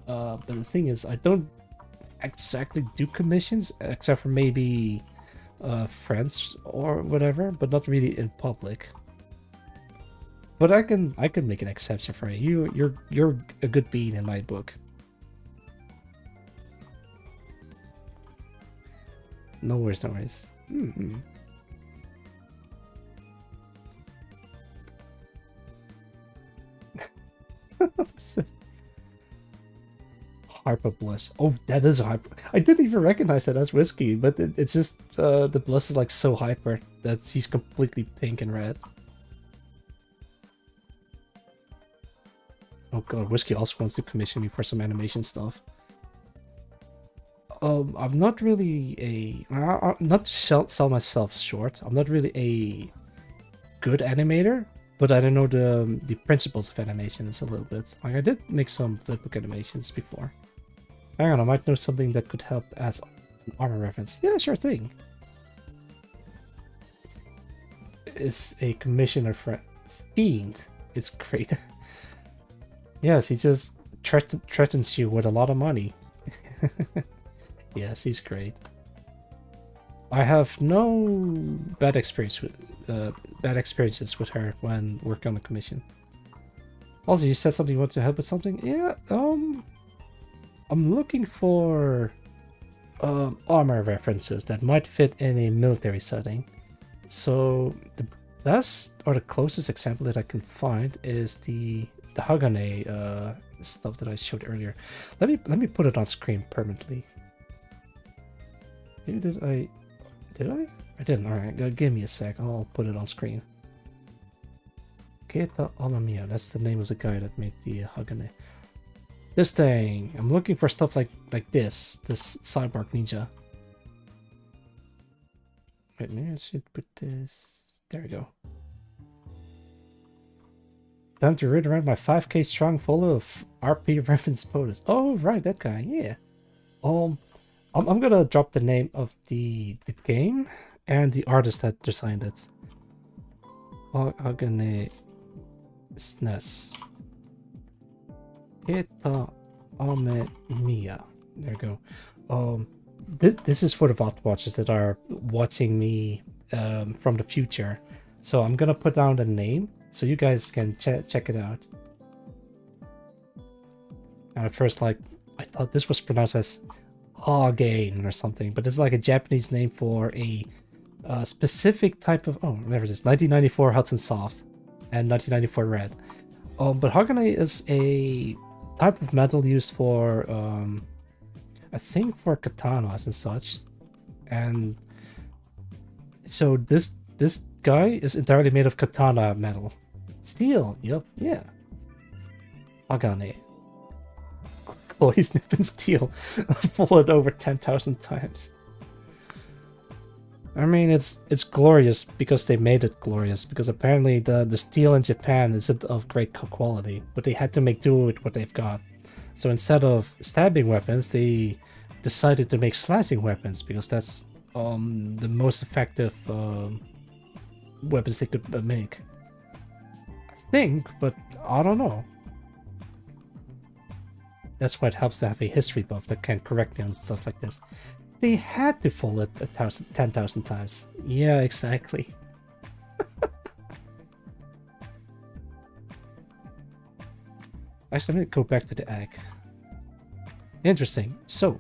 But the thing is, I don't exactly do commissions, except for maybe friends or whatever, but not really in public. But I can make an exception for you. You're a good bean in my book. No worries, no worries. Hyper blush. Oh, that is hyper. I didn't even recognize that as whiskey, but it's just the blush is like so hyper that he's completely pink and red. Oh god, whiskey also wants to commission me for some animation stuff. I'm not really a... not to sell myself short, I'm not really a good animator, but I don't know the principles of animations a little bit. Like, I did make some flipbook animations before. Hang on, I might know something that could help as an armor reference. Yeah, sure thing. Is a commissioner for Fiend. It's great. Yes, he just threatens you with a lot of money. Yes, he's great. I have no bad experiences with her when working on the commission. Also, you said something you want to help with something? Yeah, I'm looking for armor references that might fit in a military setting. So the best or the closest example that I can find is the Hagane stuff that I showed earlier. Let me put it on screen permanently. Did I? I didn't. Alright, give me a sec. I'll put it on screen. Keita Amamiya, that's the name of the guy that made the Hagane. This thing! I'm looking for stuff like this cyborg ninja. Wait, maybe I should put this... There we go. Time to read around my 5k strong full of RP reference photos. Oh, right, that guy, yeah. I'm gonna drop the name of the game and the artist that designed it. Hagane SNES. Keita Amamiya. There we go. This is for the bot watchers that are watching me from the future. So I'm gonna put down the name so you guys can check it out. And at first, like, I thought this was pronounced as Hagane or something, but it's like a Japanese name for a specific type of... Oh, whatever it is. 1994 Hudson Soft and 1994 Red. But Hagane is a type of metal used for, I think for katanas and such. And so this guy is entirely made of katana metal. Steel, yep, yeah. Hagane. Chloe's Nippon Steel. Folded over 10,000 times. I mean, it's glorious because they made it glorious, because apparently the steel in Japan isn't of great quality, but they had to make do with what they've got. So instead of stabbing weapons, they decided to make slashing weapons, because that's the most effective weapons they could make. I think, but I don't know. That's why it helps to have a history buff that can correct me on stuff like this. They had to fold it 10,000 times. Yeah, exactly. Actually, let me go back to the egg. Interesting. So,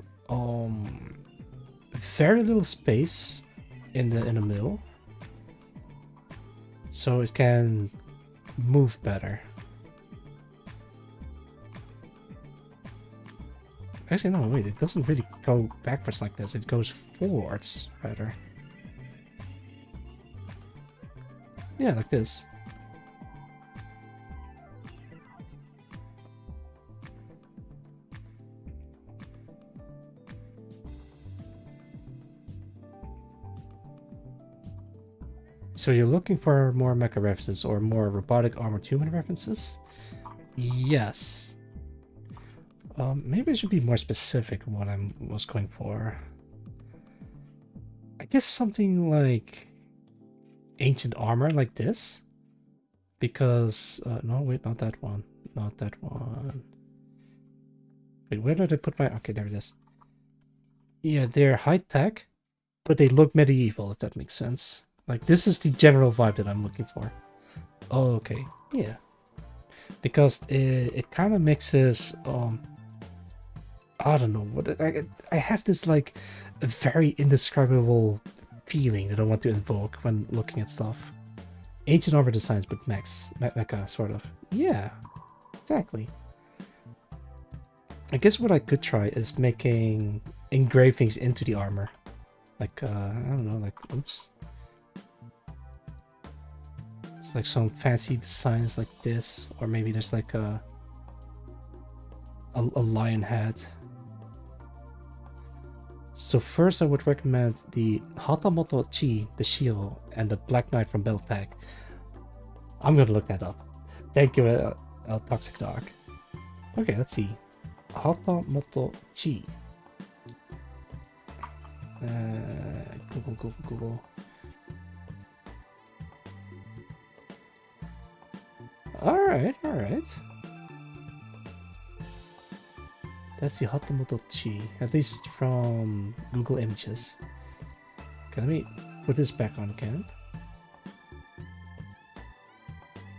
very little space in the middle, so it can move better. Actually, no, wait, it doesn't really go backwards like this. It goes forwards, rather. Yeah, like this. So you're looking for more mecha references or more robotic armored human references? Yes. Maybe I should be more specific what I was going for. I guess something like ancient armor like this. Because, no, wait, not that one. Not that one. Wait, where did I put my... Okay, there it is. Yeah, they're high-tech, but they look medieval, if that makes sense. Like, this is the general vibe that I'm looking for. Oh, okay. Yeah. Because it kind of mixes, I don't know, what I have this, like, a very indescribable feeling that I want to invoke when looking at stuff. Ancient armor designs, but mecha, sort of. Yeah, exactly. I guess what I could try is making engravings into the armor. Like, I don't know, like, oops. It's like some fancy designs like this, or maybe there's like a lion head. So first I would recommend the Hatamoto Chi, the shield, and the Black Knight from Battletech. I'm gonna look that up. Thank you, Toxic Dog. Okay, let's see. Hatamoto Chi. Google. Alright. That's the Hatamoto Chi, at least from Google Images. Okay, let me put this back on again.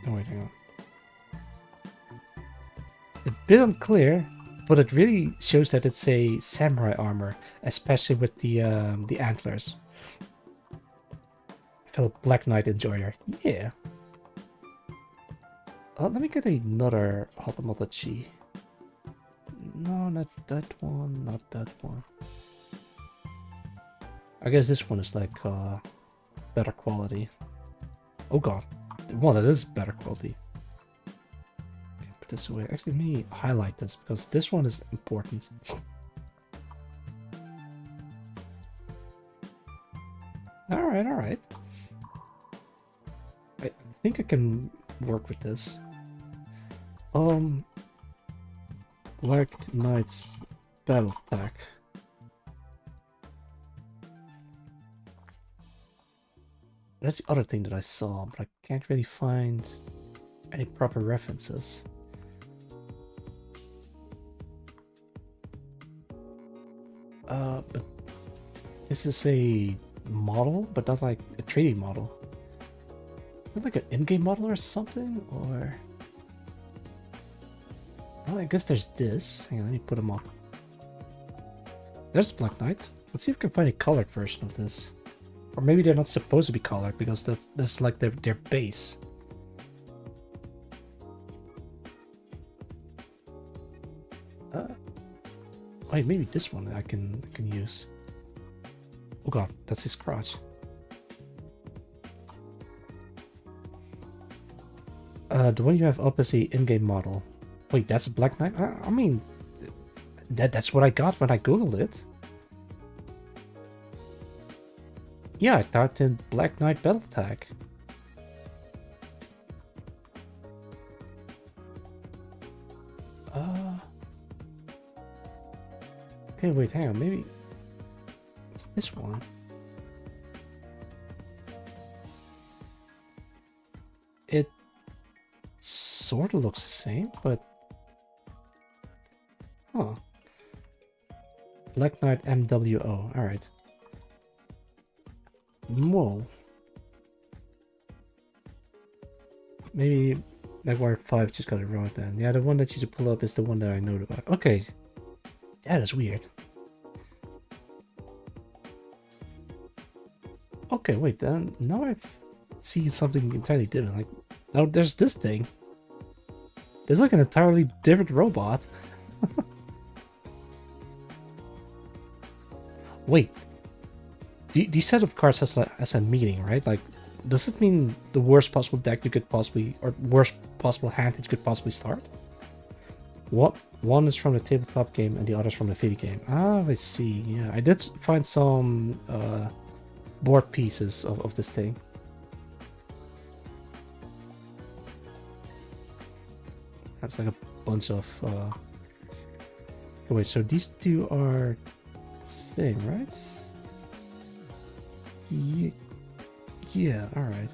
Oh wait, hang on. A bit unclear, but it really shows that it's a samurai armor, especially with the antlers. Fellow Black Knight enjoyer, yeah. Let me get another Hatamoto Chi. No, not that one, not that one. I guess this one is like better quality. Oh god, well, it is better quality. Okay, put this away. Actually, let me highlight this because this one is important. Alright. I think I can work with this. Black Knight's Battletech. That's the other thing that I saw, but I can't really find any proper references. But this is a model, but not like a 3D model. Is it like an in-game model or something, or... Oh, I guess there's this. Hang on, let me put them up. There's Black Knight. Let's see if we can find a colored version of this. Or maybe they're not supposed to be colored because that's like their base. Wait, maybe this one I can use. Oh god, that's his crotch. The one you have up is a in-game model. Wait, that's a Black Knight? I mean, that's what I got when I googled it. Yeah, I typed in Black Knight Battletech. Okay, wait, hang on, maybe it's this one. It sort of looks the same, but huh. Black Knight MWO, alright. Whoa. Maybe MechWarrior 5 just got it wrong then. Yeah, the one that you should pull up is the one that I know about. Okay. That is weird. Okay, wait, then now I see something entirely different. Like, now there's this thing. There's like an entirely different robot. Wait. The set of cards has a meaning, right? Like, does it mean the worst possible deck you could possibly, or worst possible hand that you could possibly start? What? One is from the tabletop game and the other is from the video game. Ah, I see. Yeah, I did find some board pieces of this thing. That's like a bunch of oh, wait, so these two are same, right? Yeah, alright.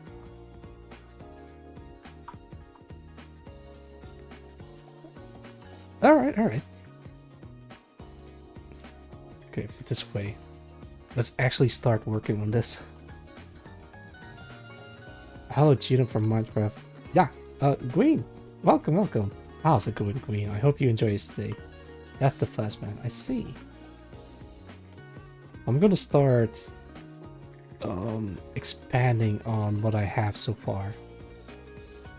Alright. Okay, but this way. Let's actually start working on this. Hello, Gina from Minecraft. Yeah, Green. Welcome. How's it going, Green? I hope you enjoy your stay. That's the Flashman. I see. I'm gonna start expanding on what I have so far.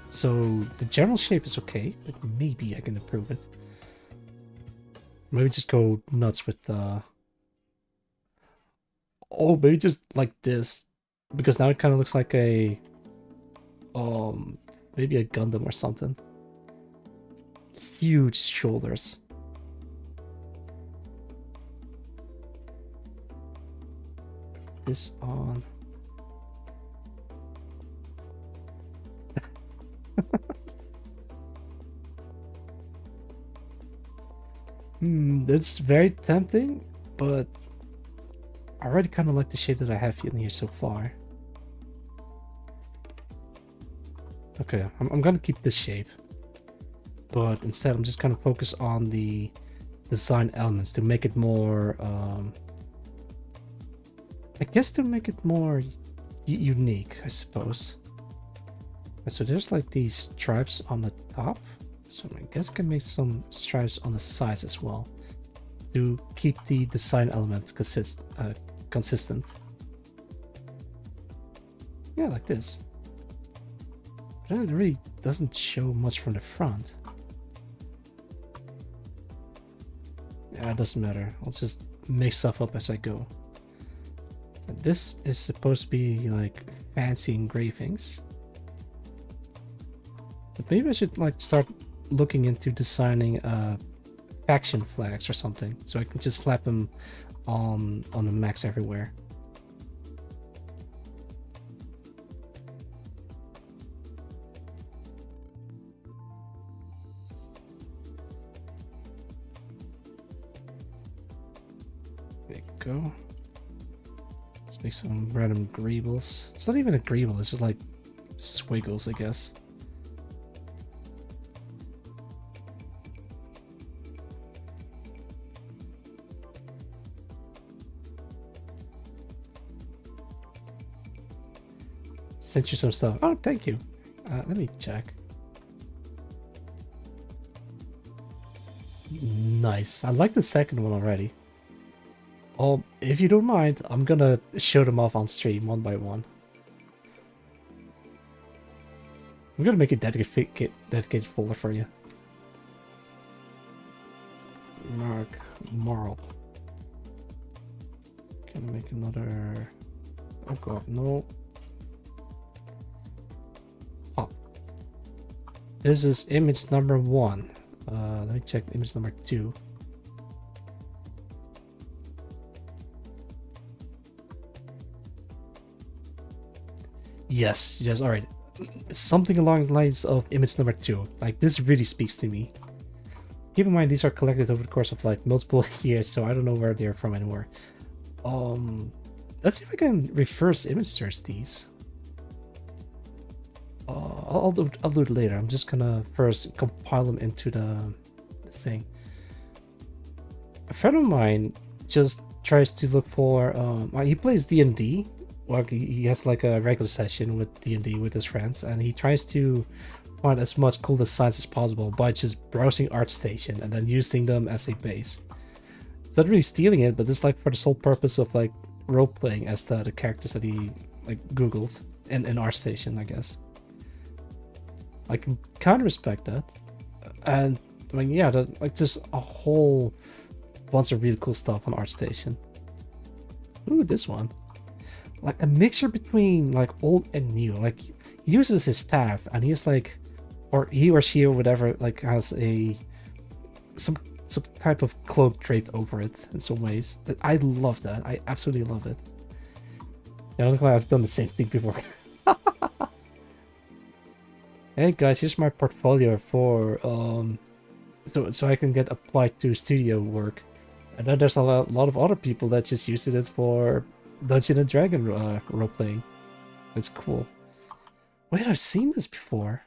So the general shape is okay, but maybe I can improve it. Maybe just go nuts with the... Oh, maybe just like this. Because now it kind of looks like a... maybe a Gundam or something. Huge shoulders. This on... That's very tempting, but I already kind of like the shape that I have in here so far. Okay, I'm gonna keep this shape, but instead I'm just gonna focus on the design elements to make it more, I guess to make it more unique, I suppose. So there's like these stripes on the top. So I guess I can make some stripes on the sides as well to keep the design element consistent. Yeah, like this. But then it really doesn't show much from the front. Yeah, it doesn't matter. I'll just make stuff up as I go. So this is supposed to be like fancy engravings. But maybe I should like start looking into designing faction flags or something, so I can just slap them on the mechs everywhere. There you go. Let's make some random greebles. It's not even a greeble, it's just like squiggles, I guess. Sent you some stuff. Oh, thank you. Let me check. Nice. I like the second one already. If you don't mind, I'm gonna show them off on stream one by one. I'm gonna make a dedicated folder for you. Mark Marl. Can I make another? Oh god, no. This is image number 1. Let me check image number 2. Yes, alright. Something along the lines of image number 2. Like, this really speaks to me. Keep in mind, these are collected over the course of like multiple years, so I don't know where they're from anymore. Let's see if I can reverse image search these. I'll do it later. I'm just gonna first compile them into the thing. A friend of mine just tries to look for he plays D&D. Well, he has like a regular session with D&D with his friends, and he tries to find as much cool designs as possible by just browsing ArtStation and then using them as a base. It's not really stealing it, but it's like for the sole purpose of like role-playing as the characters that he like googled in ArtStation, I guess. I can kind of respect that. And I mean, yeah, like just a whole bunch of really cool stuff on ArtStation. Ooh, this one. Like a mixture between like old and new. Like he uses his staff and he's like, or he or she or whatever, like has some type of cloak draped over it in some ways. That I love that. I absolutely love it. Yeah, I look like I've done the same thing before. Hey guys, here's my portfolio for so I can get applied to studio work. And then there's a lot of other people that just use it for Dungeon and Dragon role playing. It's cool. Wait, I've seen this before.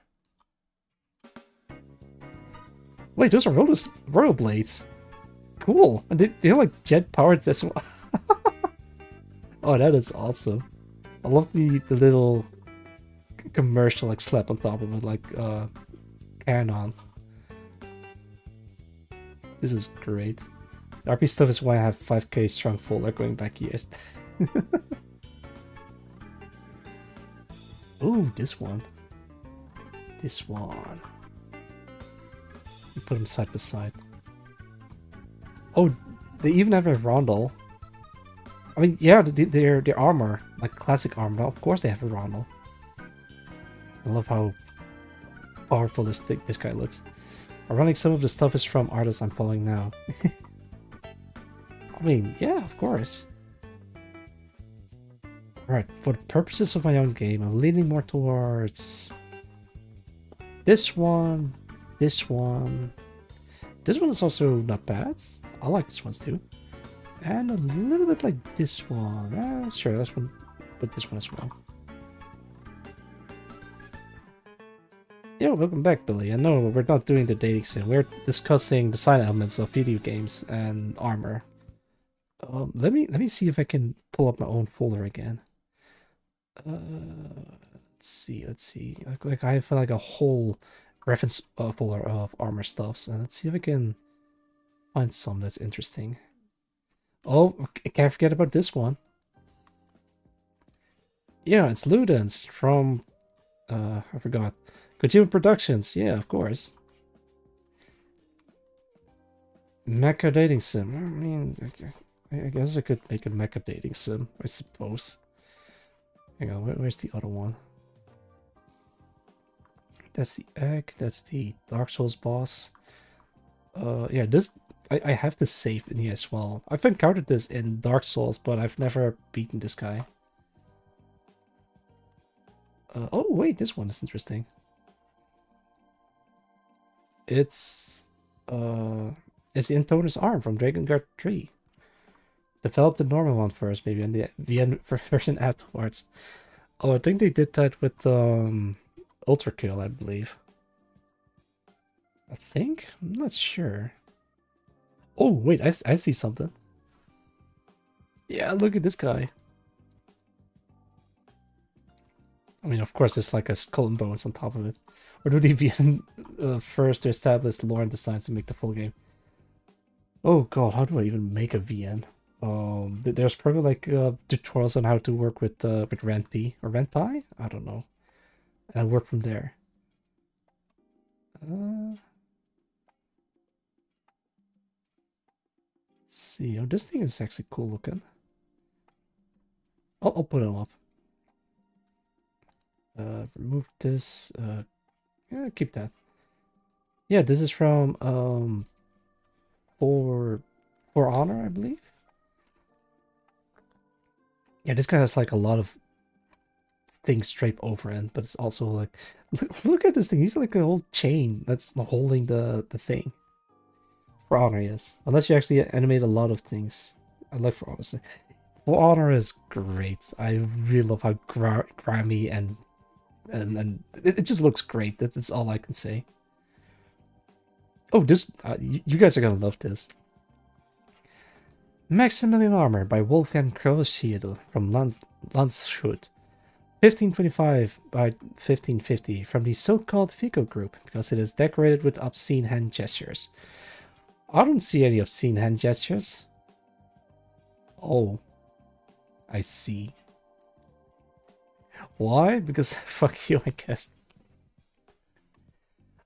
Wait, those are roller blades. Cool. And they're like jet powered as well. Oh, that is awesome. I love the little commercial like slap on top of it, like Canon. This is great. The RP stuff is why I have 5k strong folder going back years. Ooh, this one. This one. You put them side by side. Oh, they even have a rondel. I mean, yeah, their armor, like classic armor. Of course, they have a rondel. I love how powerful this guy looks. Ironically, some of the stuff is from artists I'm following now. I mean, yeah, of course. Alright, for the purposes of my own game, I'm leaning more towards this one, this one. This one is also not bad. I like this one too. And a little bit like this one. Sure, let's put this one as well. Yo, welcome back, Billy. I know we're not doing the dating sim. We're discussing design elements of video games and armor. Let me see if I can pull up my own folder again. Let's see. Like I have like a whole reference folder of armor stuffs, and let's see if I can find some that's interesting. Oh, I can't forget about this one. Yeah, it's Ludens from I forgot. Kojima Productions, yeah, of course. Mecha dating sim. I mean, okay. I guess I could make a mecha dating sim, I suppose. Hang on, where's the other one? That's the egg, that's the Dark Souls boss. Yeah, this I have to save in here as well. I've encountered this in Dark Souls, but I've never beaten this guy. Oh wait, this one is interesting. It's the Intona's arm from Dragon Guard 3. Develop the normal one first, maybe, and the VN version afterwards. Oh, I think they did that with Ultra Kill, I believe. I think? I'm not sure. Oh, wait, I see something. Yeah, look at this guy. I mean, of course, there's like a skull and bones on top of it. Or do they VN first to establish lore and designs to make the full game? Oh god, how do I even make a VN? There's probably like tutorials on how to work with RentP or RentPy? I don't know. And I work from there. Let's see. Oh, this thing is actually cool looking. I'll put it up. Remove this. Yeah, keep that. Yeah, this is from For Honor, I believe. Yeah, this guy has like a lot of things draped over it, but it's also like look at this thing. He's like a whole chain that's holding the thing. For Honor, yes. Unless you actually animate a lot of things. I like For Honor. For Honor is great. I really love how grimy and it just looks great. That's all I can say. Oh, this you guys are gonna love this. Maximilian Armor by Wolfgang Krausschiedel from Landshut. 1525 by 1550 from the so-called Fico group because it is decorated with obscene hand gestures. I don't see any obscene hand gestures. Oh, I see. Why? Because fuck you, I guess.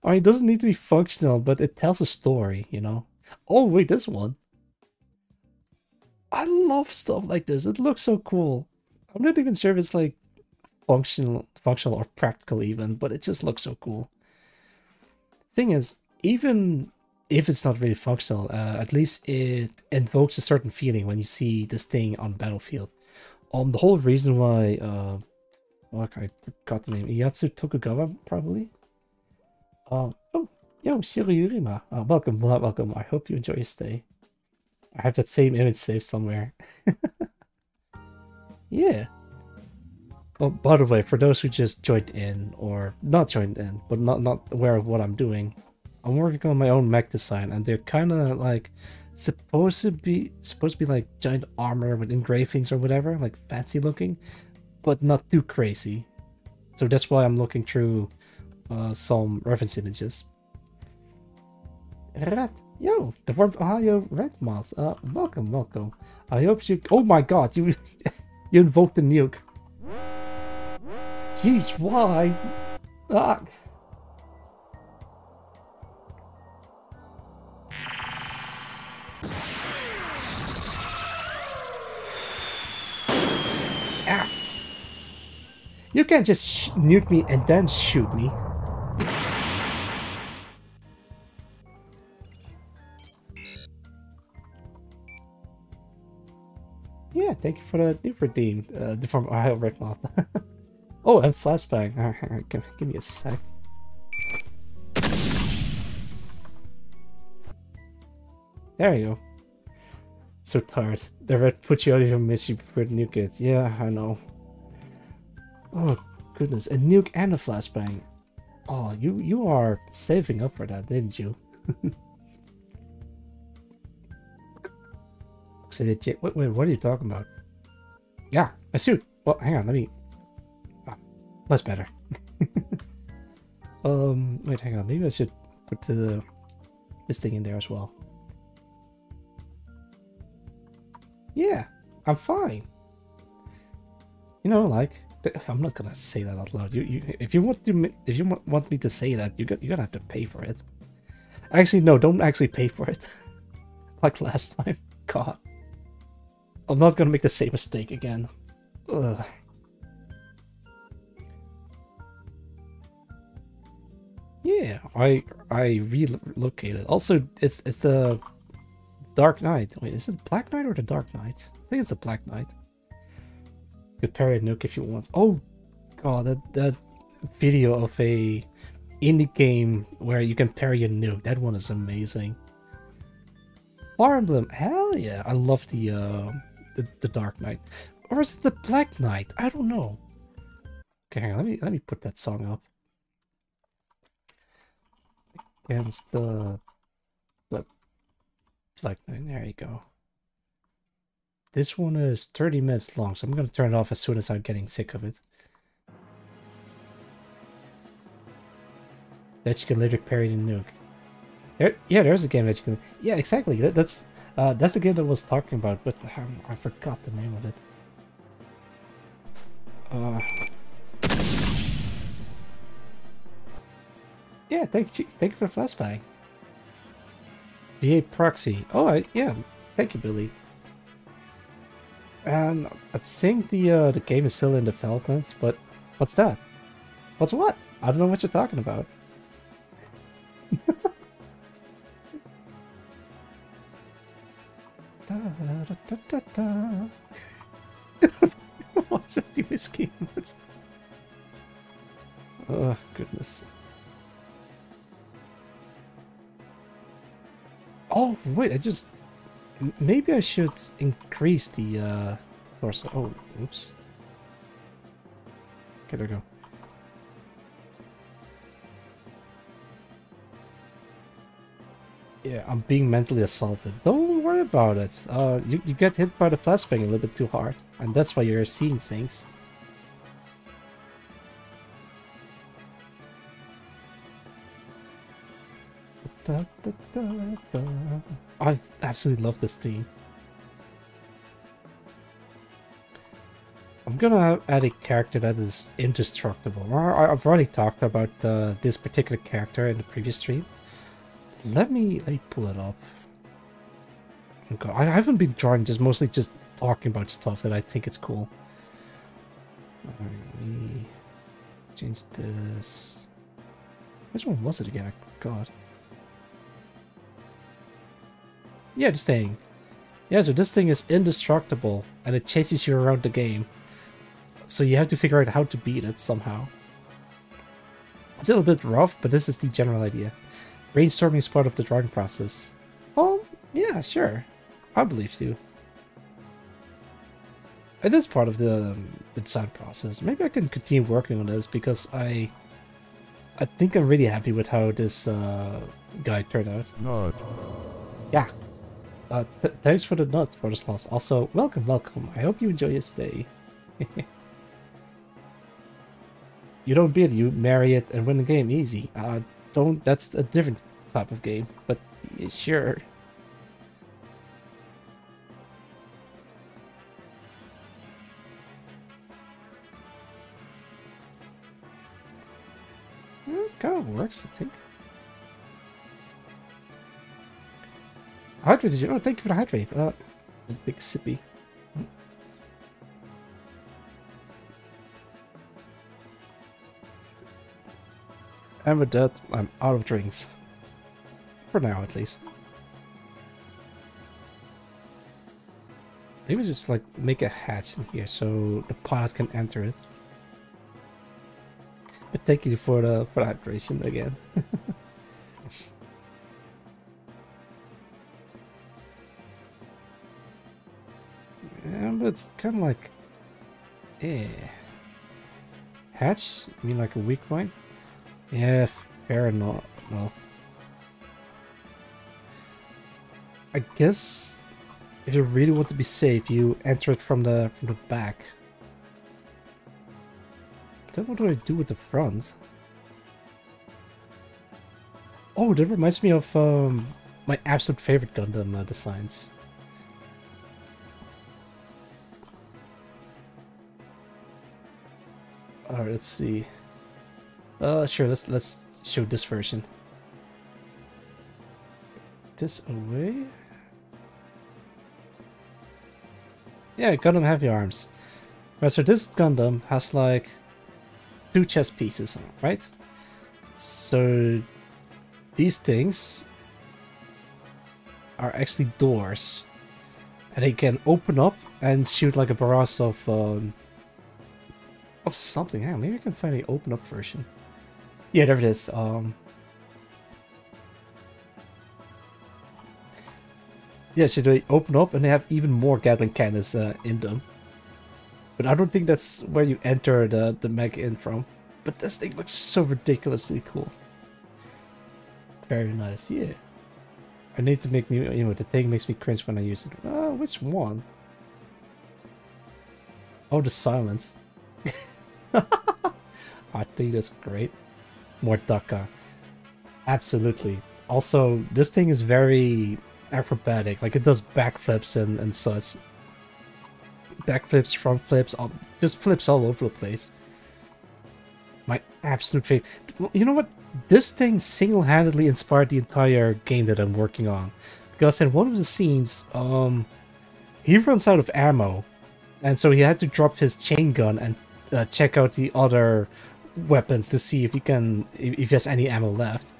I mean, it doesn't need to be functional, but it tells a story, you know? Oh, wait, this one. I love stuff like this. It looks so cool. I'm not even sure if it's like functional or practical even, but it just looks so cool. Thing is, even if it's not really functional, at least it invokes a certain feeling when you see this thing on battlefield. The whole reason why, fuck, I forgot the name. Ieyasu Tokugawa, probably? Oh, yo, Shiruyurima. Welcome, welcome. I hope you enjoy your stay. I have that same image saved somewhere. Yeah. Oh, by the way, for those who just joined in, or not joined in, but not aware of what I'm doing, I'm working on my own mech design, and they're kind of like supposed to be like giant armor with engravings or whatever, like fancy looking, but not too crazy. So that's why I'm looking through some reference images. Red, yo, the Warped Ohio Red Moth. Welcome, welcome. I hope you. Oh my God, you you invoked the nuke. Jeez, why? Ah. Ah. You can't just nuke me and then shoot me. Yeah, thank you for the new redeem. From Ohio Red Moth. Oh, and flashbang. Alright, give me a sec. There you go. So tired. The red put you out of your misery before the nuke it. Yeah, I know. Oh goodness, a nuke and a flashbang. Oh, you are saving up for that, didn't you? So wait, what are you talking about? Yeah, my suit. Well, hang on, let me. Oh, that's better. Wait, hang on. Maybe I should put this thing in there as well. Yeah, I'm fine. You know, like I'm not gonna say that out loud. If you want me to say that, you're gonna have to pay for it. Actually, no, don't actually pay for it. Like last time. God, I'm not gonna make the same mistake again. Ugh. Yeah, I relocated. Also, it's the Dark Knight. Wait, is it Black Knight or the Dark Knight? I think it's a Black Knight. You could parry a nuke if you want. Oh god, that video of a indie game where you can parry a nuke. That one is amazing. Fire Emblem, hell yeah! I love the Dark Knight, or is it the Black Knight? I don't know. Okay, hang on, let me put that song up. Against the Black Knight. There you go. This one is 30 minutes long, so I'm gonna turn it off as soon as I'm getting sick of it. That you can later parry the nuke. Yeah, there's a game that you can. Yeah, exactly. That's the game that I was talking about, but I forgot the name of it. Yeah, thank you for the flashbang. VA proxy. Oh, yeah. Thank you, Billy. And I think the game is still in development, but what's that? What's what? I don't know what you're talking about. Da, da, da, da, da. What's with the whiskey? Oh, goodness. Oh, wait, maybe I should increase the torso. Oh, oops. Okay, there we go. Yeah, I'm being mentally assaulted. Don't worry about it. You get hit by the flashbang a little bit too hard, and that's why you're seeing things. Da, da, da, da. I absolutely love this theme. I'm gonna add a character that is indestructible. I've already talked about this particular character in the previous stream. Let me pull it up. Okay, I haven't been drawing, mostly just talking about stuff that I think it's cool. Let me change this. Which one was it again? I forgot. Yeah, this thing. Yeah, so this thing is indestructible, and it chases you around the game. So you have to figure out how to beat it somehow. It's a little bit rough, but this is the general idea. Brainstorming is part of the drawing process. Oh, yeah, sure. I believe you. It is part of the design process. Maybe I can continue working on this because I think I'm really happy with how this guide turned out. Nut. Yeah. Thanks for the nut for the slots. Also, welcome. I hope you enjoy your stay. You don't build, you marry it and win the game easy. That's a different type of game, but sure. Kind of works, I think. Hydrated you? Oh, thank you for the hydrate. Big sippy. And with that, I'm out of drinks. For now, at least. Maybe just like make a hatch in here so the pilot can enter it. But thank you for the hydration again. Yeah, but it's kind of like, hatch? You mean like a weak point? Yeah, fair enough. Well, I guess if you really want to be safe, you enter it from the back. Then what do I do with the front? Oh, that reminds me of my absolute favorite Gundam designs. Alright, let's see. Sure, let's show this version. This away. Yeah, Gundam Heavy Arms. Right, so this Gundam has like 2 chest pieces, right? So these things are actually doors, and they can open up and shoot like a barrage of something. Hang on, maybe I can find the open up version. Yeah, there it is. Yeah, so they open up and they have even more Gatling cannons in them. But I don't think that's where you enter the mech in from. But this thing looks so ridiculously cool. Very nice, yeah. I need to make me, the thing makes me cringe when I use it. Which one? Oh, the silence. I think that's great. More Daka. Absolutely. Also, this thing is very acrobatic. Like, it does backflips and such. Backflips, front flips, just flips all over the place. My absolute favorite. You know what? This thing single-handedly inspired the entire game that I'm working on. Because in one of the scenes, he runs out of ammo. And so he had to drop his chain gun and check out the other weapons to see if he has any ammo left.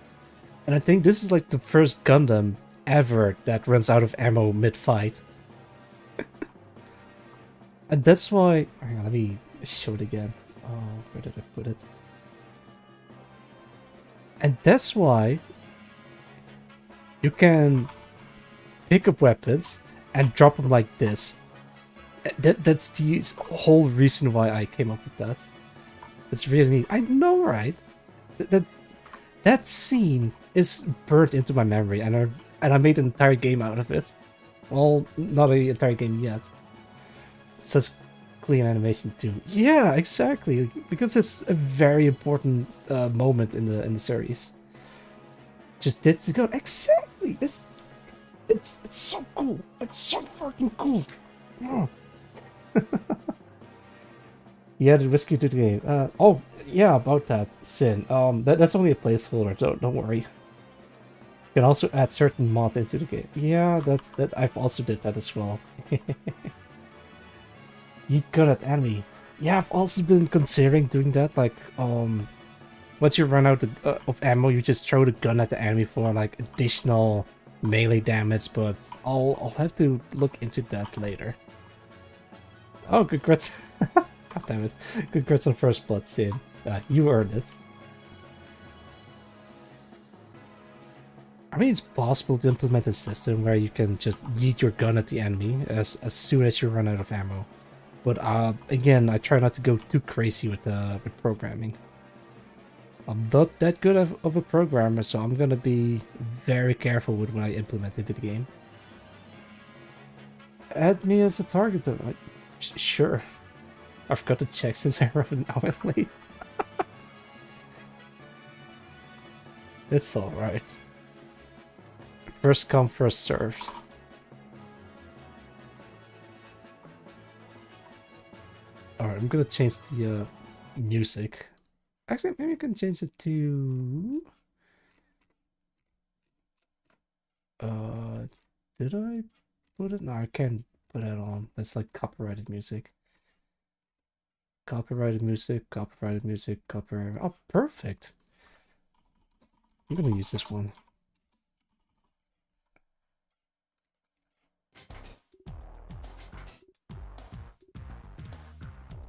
And I think this is like the first Gundam ever that runs out of ammo mid-fight. And that's why... Hang on, let me show it again. Oh, where did I put it? And that's why you can pick up weapons and drop them like this. That's the whole reason why I came up with that. It's really neat. I know, right? That scene is burnt into my memory, and I made an entire game out of it. Well, not an entire game yet. Such clean animation too. Yeah, exactly. Because it's a very important moment in the series. Just did to go exactly. It's so cool. It's so fucking cool. Oh. He added whiskey to the game. Oh yeah, about that, Sin. That's only a placeholder. Don't worry. You can also add certain mod into the game. Yeah, that I've also did that as well. You got at enemy. Yeah, I've also been considering doing that. Like, once you run out of ammo, you just throw the gun at the enemy for like additional melee damage. But I'll have to look into that later. Oh, congrats! God damn it! Congrats on first blood, Sin. You earned it. I mean, it's possible to implement a system where you can just yeet your gun at the enemy as soon as you run out of ammo. But again, I try not to go too crazy with programming. I'm not that good of a programmer, so I'm gonna be very careful with what I implement into the game. Add me as a target, sure. I forgot to check since I ran an hour late. It's alright. First come, first served. Alright, I'm gonna change the music. Actually, maybe I can change it to... did I put it? No, I can't put it on. That's like copyrighted music. Copyrighted music, copyrighted music, copyrighted... Oh, perfect! I'm gonna use this one.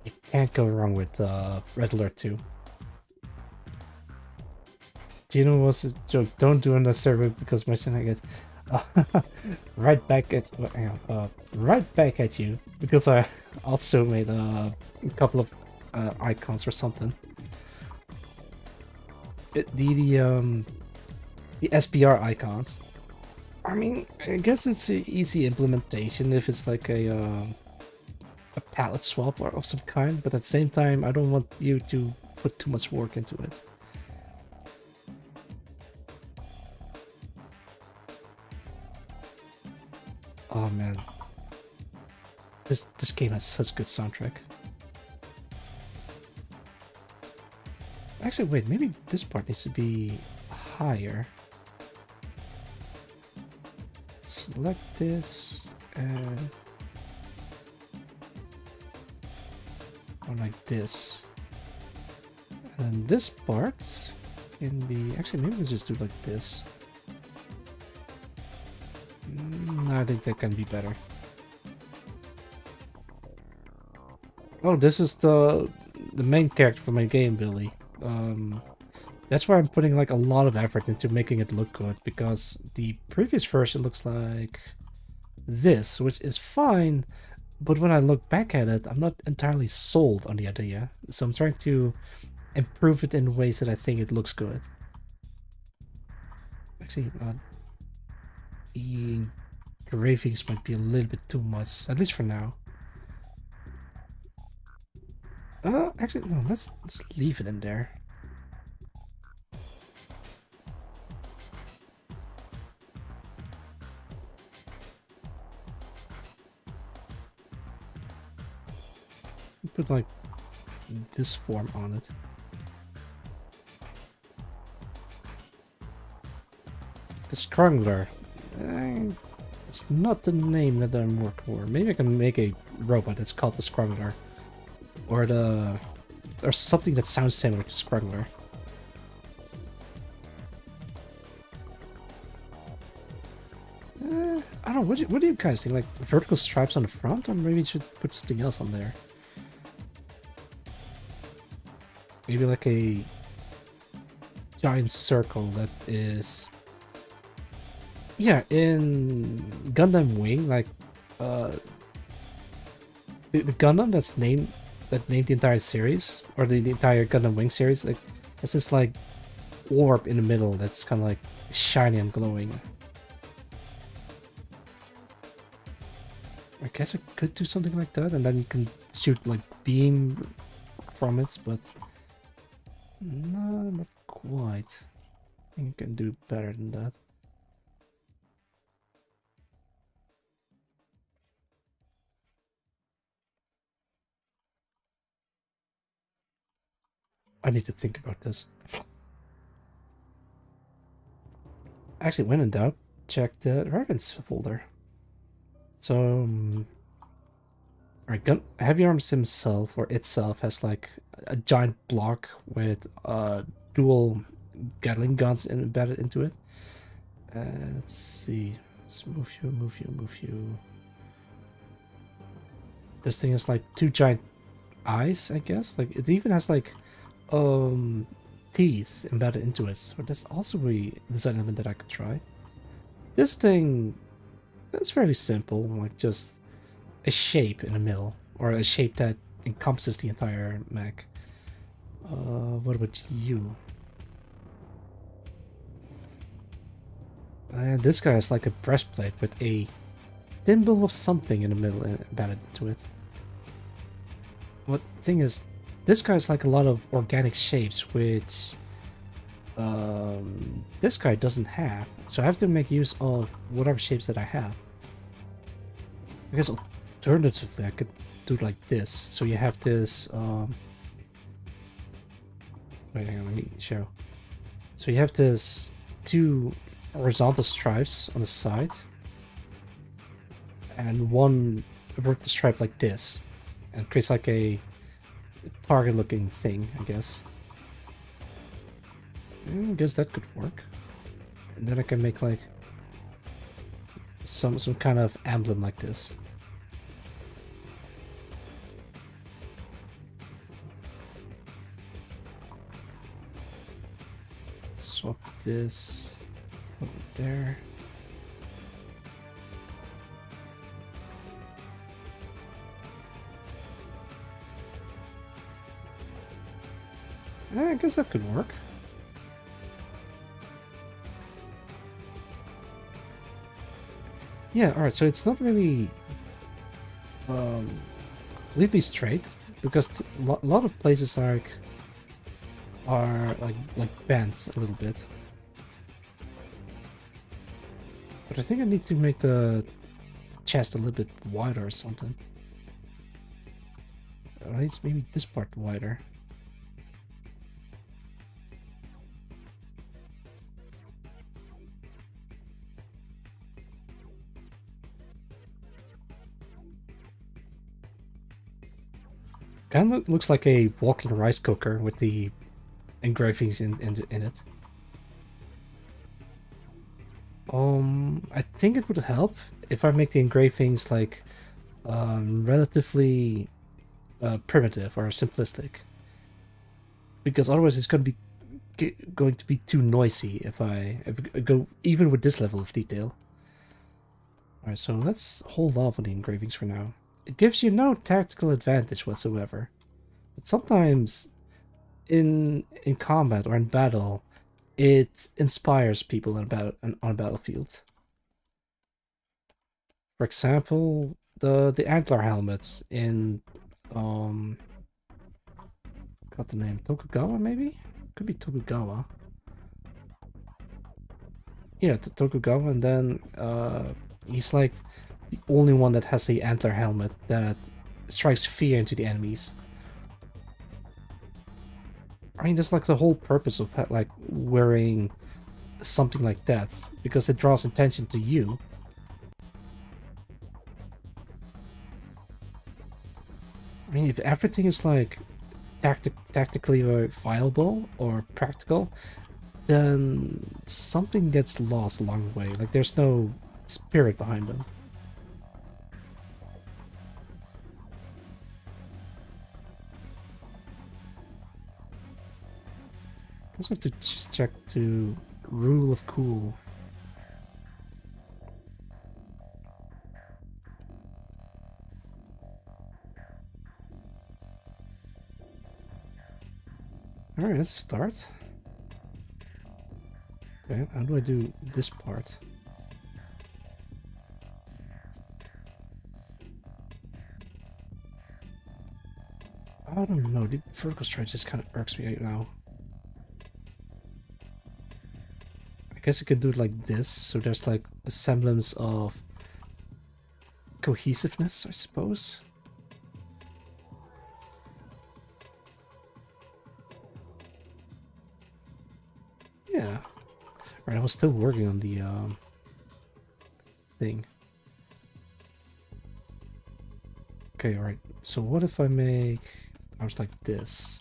You can't go wrong with Red Alert 2. Do you know what's a joke? Don't do on the server because my son I get right back at right back at you because I also made a couple of icons or something. The SPR icons. I mean, I guess it's an easy implementation if it's like a palette swap or of some kind, but at the same time, I don't want you to put too much work into it. Oh man, this game has such good soundtrack. Actually, wait, maybe this part needs to be higher. Select this and or like this, and this part can be actually maybe we'll just do like this. I think that can be better. Oh, this is the main character for my game, Billy. That's why I'm putting like a lot of effort into making it look good, because the previous version looks like this, which is fine, but when I look back at it, I'm not entirely sold on the idea. So I'm trying to improve it in ways that I think it looks good. Actually, the engravings might be a little bit too much, at least for now. Actually, no, let's leave it in there. Put like this form on it. The Strangler. It's not the name that I'm working for. Maybe I can make a robot that's called the Strangler. Or something that sounds similar to Strangler. I don't know, what do you guys think? Like vertical stripes on the front, or maybe you should put something else on there? Maybe like a giant circle that is... Yeah, in Gundam Wing, like the Gundam that's named the entire series, or the entire Gundam Wing series, like it's this like orb in the middle that's kind of like shiny and glowing. I guess I could do something like that, and then you can shoot like beam from it, but no, not quite. I think you can do better than that. I need to think about this. Actually, when in doubt, check the reference folder. So, alright, Heavy Arms himself, or itself, has like a giant block with dual Gatling guns embedded into it. Let's see. Let's move you. This thing has like two giant eyes, I guess. Like it even has like teeth embedded into it. So that's also a design element that I could try. This thing is fairly simple, like just a shape in the middle, or a shape that encompasses the entire mech. What about you? And this guy has like a breastplate with a symbol of something in the middle embedded into it. What thing is, this guy has like a lot of organic shapes, which this guy doesn't have. So I have to make use of whatever shapes that I have. I guess alternatively, I could do it like this. So you have this. Wait, hang on, let me show. So you have this two horizontal stripes on the side, and one vertical stripe like this, and creates like a target-looking thing, I guess. I guess that could work. And then I can make like some kind of emblem like this. Swap this over there. I guess that could work. Yeah, alright, so it's not really completely straight, because a lot of places are like bent a little bit. But I think I need to make the chest a little bit wider or something. Or at least maybe this part wider. Kind of looks like a walking rice cooker with the engravings in it. I think it would help if I make the engravings like relatively primitive or simplistic, because otherwise it's going to be too noisy if I go even with this level of detail. All right, so let's hold off on the engravings for now. It gives you no tactical advantage whatsoever, but sometimes in combat or in battle, it inspires people on a battlefield. For example, the antler helmet in got the name Tokugawa, maybe? Could be Tokugawa. Yeah, Tokugawa, and then he's like the only one that has the antler helmet that strikes fear into the enemies. I mean, that's like the whole purpose of like wearing something like that, because it draws attention to you. I mean, if everything is like tactically viable or practical, then something gets lost along the way. Like there's no spirit behind them. I also have to just check to rule of cool. Alright, let's start. Okay, how do I do this part? I don't know, the vertical strike just kind of irks me right now. I guess I could do it like this, so there's like a semblance of cohesiveness, I suppose. Yeah. Right, I was still working on the thing. Okay, alright. So what if I make arms like this?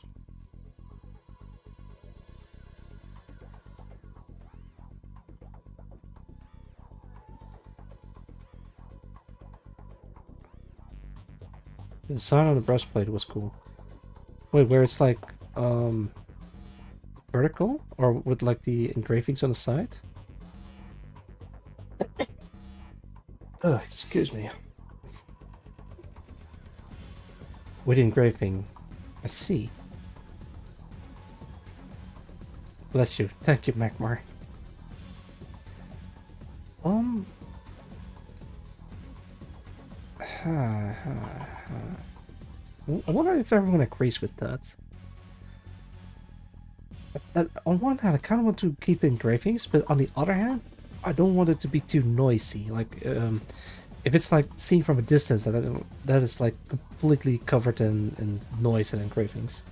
The sign on the breastplate was cool. Wait, where it's like vertical, or with like the engravings on the side? Oh, excuse me. With engraving. I see. Bless you. Thank you, Magmar. Um. I wonder if everyone agrees with that. On one hand, I kind of want to keep the engravings, but on the other hand, I don't want it to be too noisy. Like, if it's like seen from a distance, that is like completely covered in noise and engravings.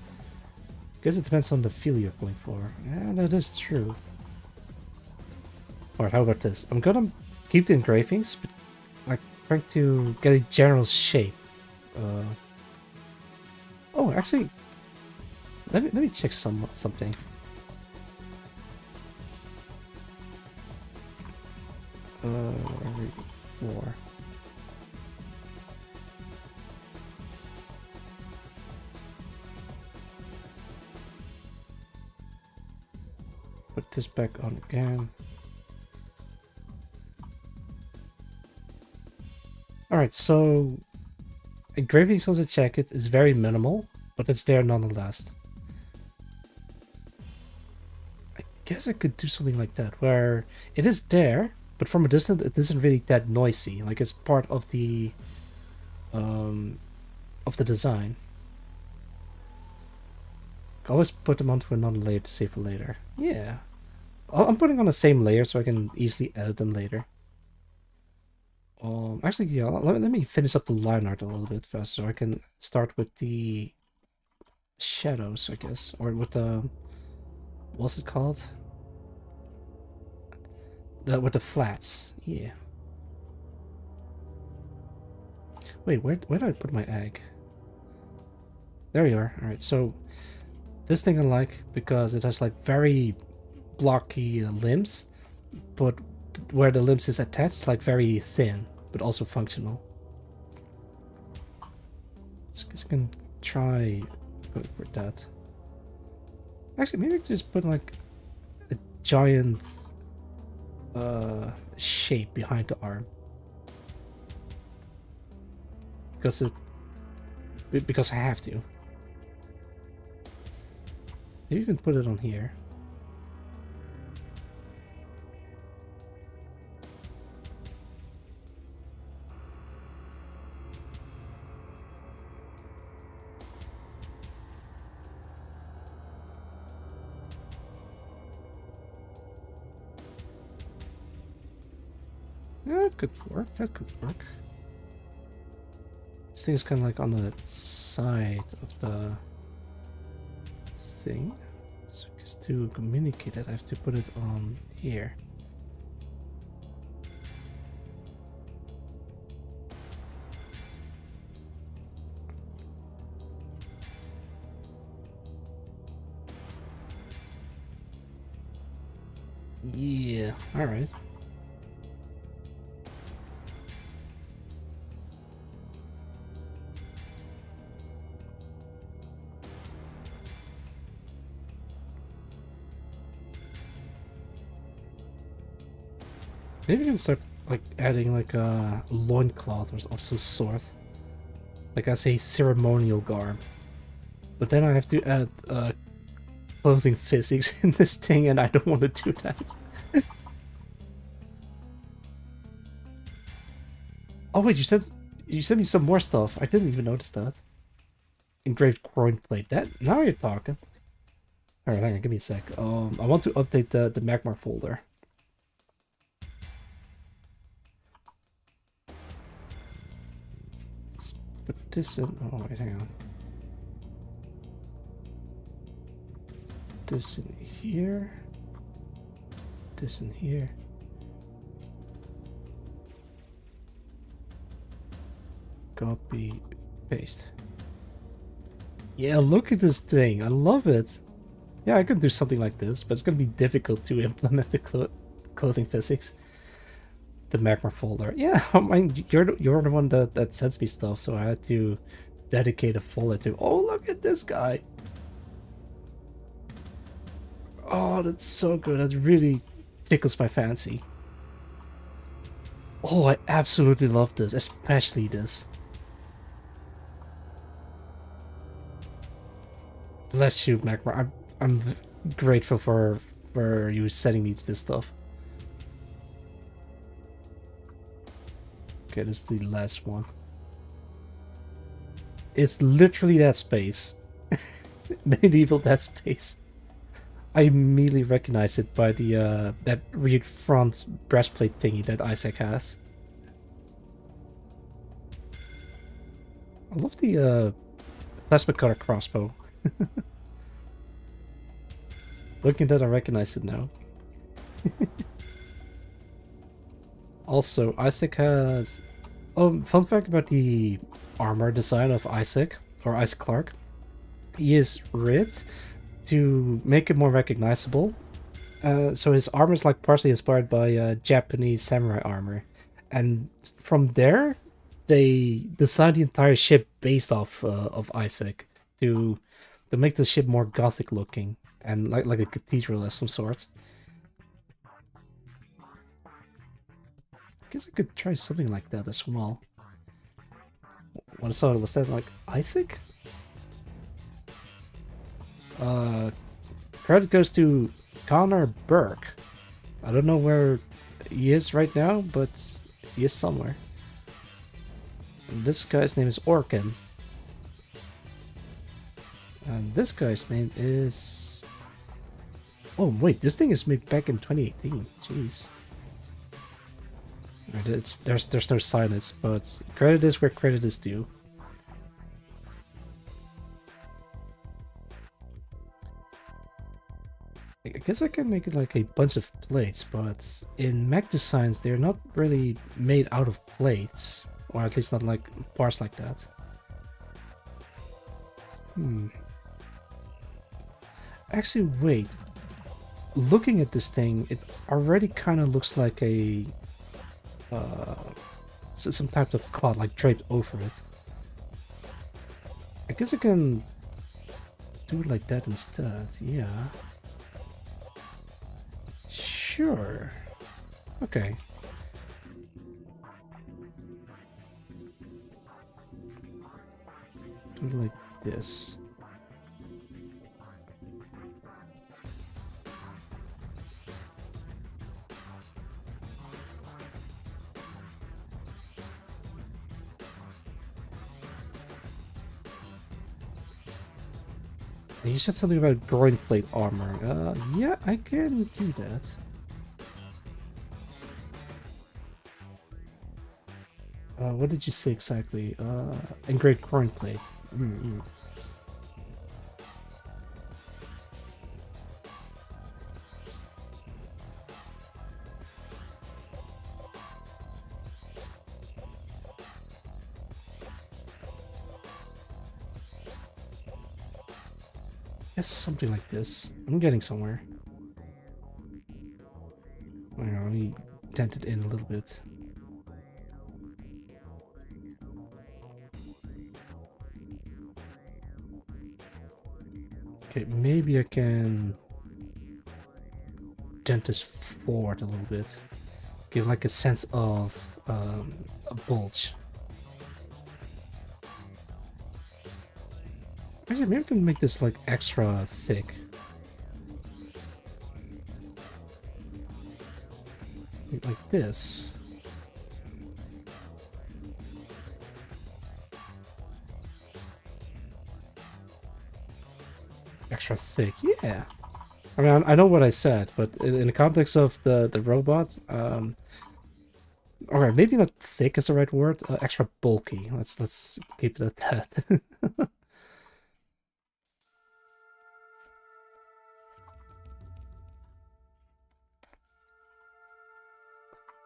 Guess it depends on the feel you're going for. Yeah, that is true. Alright, how about this? I'm gonna keep the engravings, but like trying to get a general shape. Oh, actually, let me check something. Floor. Put this back on again. Alright, so engravings on the jacket is very minimal, but it's there nonetheless. I guess I could do something like that, where it is there, but from a distance it isn't really that noisy. Like it's part of the design. Always put them onto another layer to save for later. Yeah. I'm putting on the same layer so I can easily edit them later. Actually, yeah, let me finish up the line art a little bit faster so I can start with the shadows, I guess. Or with the... what's it called? With the flats. Yeah. Wait, where did I put my egg? There you are. Alright, so this thing I like because it has like very blocky limbs, but where the limbs is attached, it's like very thin, but also functional. So I guess I can try for that. Actually, maybe I could just put like a giant shape behind the arm. Because I have to. Maybe even put it on here. Yeah, that could work. That could work. This thing is kind of like on the side of the thing. So just to communicate it, I have to put it on here. Yeah, alright. Maybe we can start like adding like a loincloth of some sort. Like as a ceremonial garb. But then I have to add clothing physics in this thing and I don't want to do that. Oh wait, you sent me some more stuff. I didn't even notice that. Engraved groin plate. That now you're talking. Alright, hang on, give me a sec. I want to update the Magmar folder. Let's put this in. Oh wait, hang on. This in here. This in here. Copy, paste. Yeah, look at this thing. I love it. Yeah, I could do something like this, but it's going to be difficult to implement the clothing physics. The Magmar folder. Yeah, I mean, you're the one that sends me stuff, so I had to dedicate a folder to. Oh, look at this guy. Oh, that's so good. That really tickles my fancy. Oh, I absolutely love this, especially this. Bless you, Magmar. I'm grateful for you sending me this stuff. Okay, this is the last one. It's literally that space. Medieval Dead Space. I immediately recognize it by the that weird front breastplate thingy that Isaac has. I love the plasma cutter crossbow. Looking at that, I recognize it now. Also, Isaac has... Oh, fun fact about the armor design of Isaac, or Isaac Clarke. He is ribbed to make it more recognizable. So his armor is like partially inspired by Japanese samurai armor. And from there, they designed the entire ship based off of Isaac to make the ship more gothic looking and like a cathedral of some sort. I guess I could try something like that as well. What I saw, was that like Isaac? Credit goes to Connor Burke. I don't know where he is right now, but he is somewhere. And this guy's name is Orkin. And this guy's name is... Oh wait, this thing is made back in 2018. Jeez. There's no silence, but credit is where credit is due. I guess I can make it like a bunch of plates, but in mech designs they're not really made out of plates, or at least not like parts like that. Actually, wait. Looking at this thing, it already kind of looks like a some type of cloth like draped over it. I guess I can do it like that instead. Yeah. Sure. Okay. Do it like this. You said something about groin plate armor. Yeah, I can do that. What did you say exactly? Engraved groin plate. Yes, something like this. I'm getting somewhere. Hang on, let me dent it in a little bit. Okay, maybe I can dent this forward a little bit. Give like a sense of a bulge. Actually, maybe I can make this like extra thick. Like this. Extra thick, yeah. I mean, I know what I said, but in the context of the robot, alright, maybe not thick is the right word. Extra bulky. Let's keep it at that.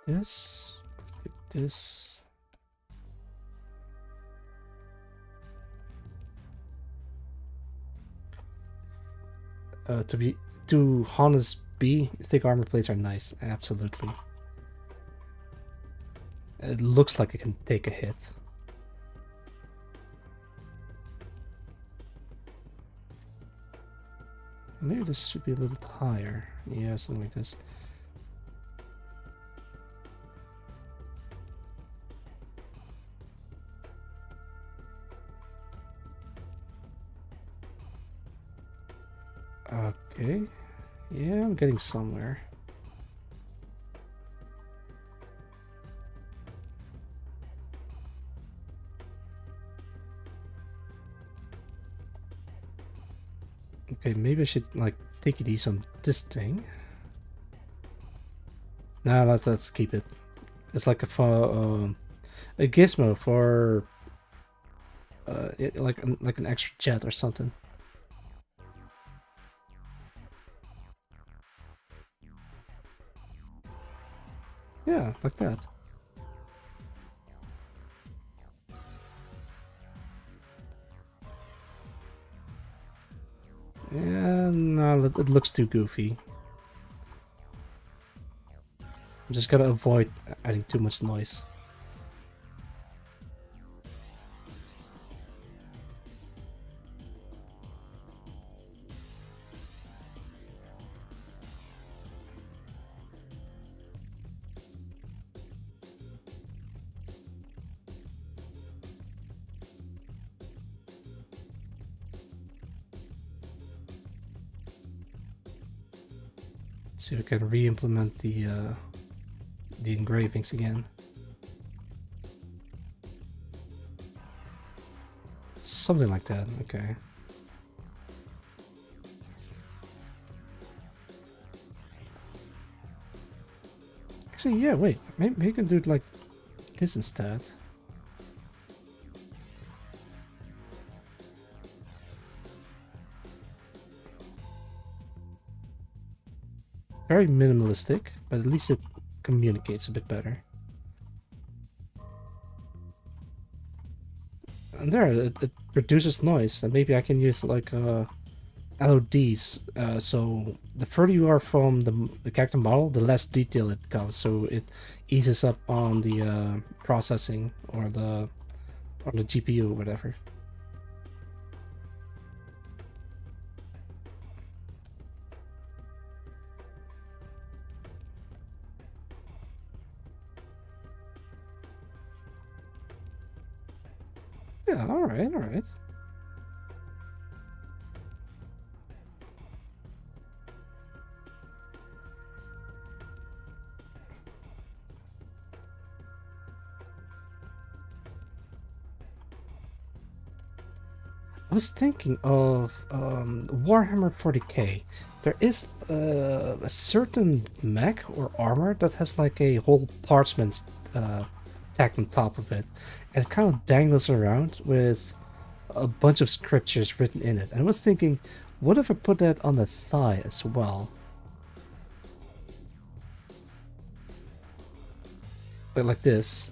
This, this. To honest be, thick armor plates are nice, absolutely. It looks like it can take a hit. Maybe this should be a little bit higher. Yeah, something like this. Okay. Yeah, I'm getting somewhere. Okay, maybe I should like take it easy on this thing. Nah, let's keep it. It's like a gizmo for like an extra jet or something. Yeah, like that. Yeah, no, it looks too goofy. I'm just gotta avoid adding too much noise. See if we can re-implement the engravings again. Something like that, okay. Actually, yeah, wait. Maybe you can do it like this instead. Very minimalistic, but at least it communicates a bit better. And there, it reduces noise, and maybe I can use like LODs. So the further you are from the character model, the less detail it comes. So it eases up on the processing or the GPU or whatever. Yeah, all right, all right. I was thinking of Warhammer 40k. There is a certain mech or armor that has like a whole parchment tacked on top of it, and it kind of dangles around with a bunch of scriptures written in it. And I was thinking, what if I put that on the thigh as well? Like this.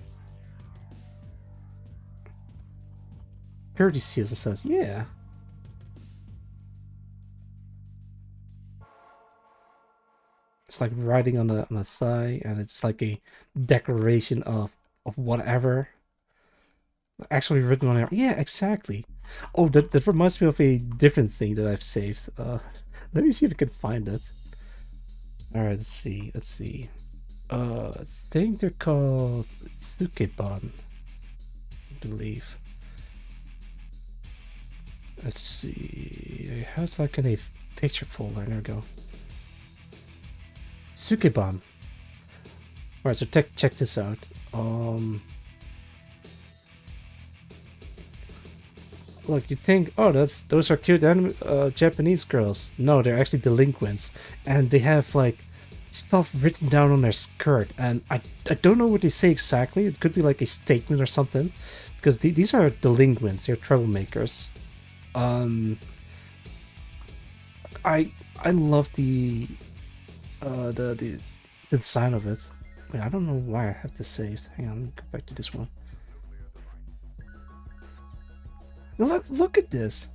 Purity Seals, it says, yeah. It's like riding on the thigh, and it's like a declaration of whatever. Actually written on it. Yeah, exactly. Oh, that reminds me of a different thing that I've saved. Let me see if I can find it. Alright, let's see. Let's see. I think they're called Sukeban, I believe. Let's see. I have like in a picture folder. There we go. Sukeban. Alright, so check this out. Look, you think, oh, those are cute Japanese girls. No, they're actually delinquents, and they have like stuff written down on their skirt, and I don't know what they say exactly. It could be like a statement or something, because these are delinquents. They're troublemakers. I love the design of it. Wait, I don't know why I have this saved. Hang on, let me go back to this one. Look at this.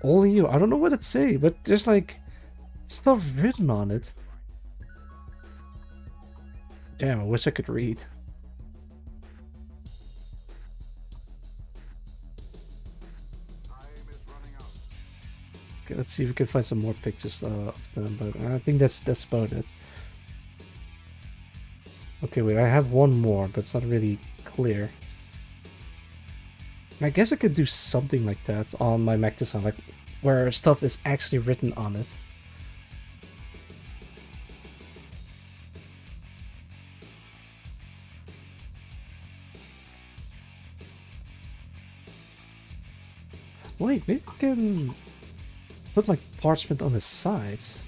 Only you. I don't know what it say, but there's like stuff written on it. Damn, I wish I could read. Okay, let's see if we can find some more pictures of them, but I think that's about it. Okay, wait, I have one more, but it's not really clear. I guess I could do something like that on my mech design, like where stuff is actually written on it. Wait, maybe I can put like parchment on the sides.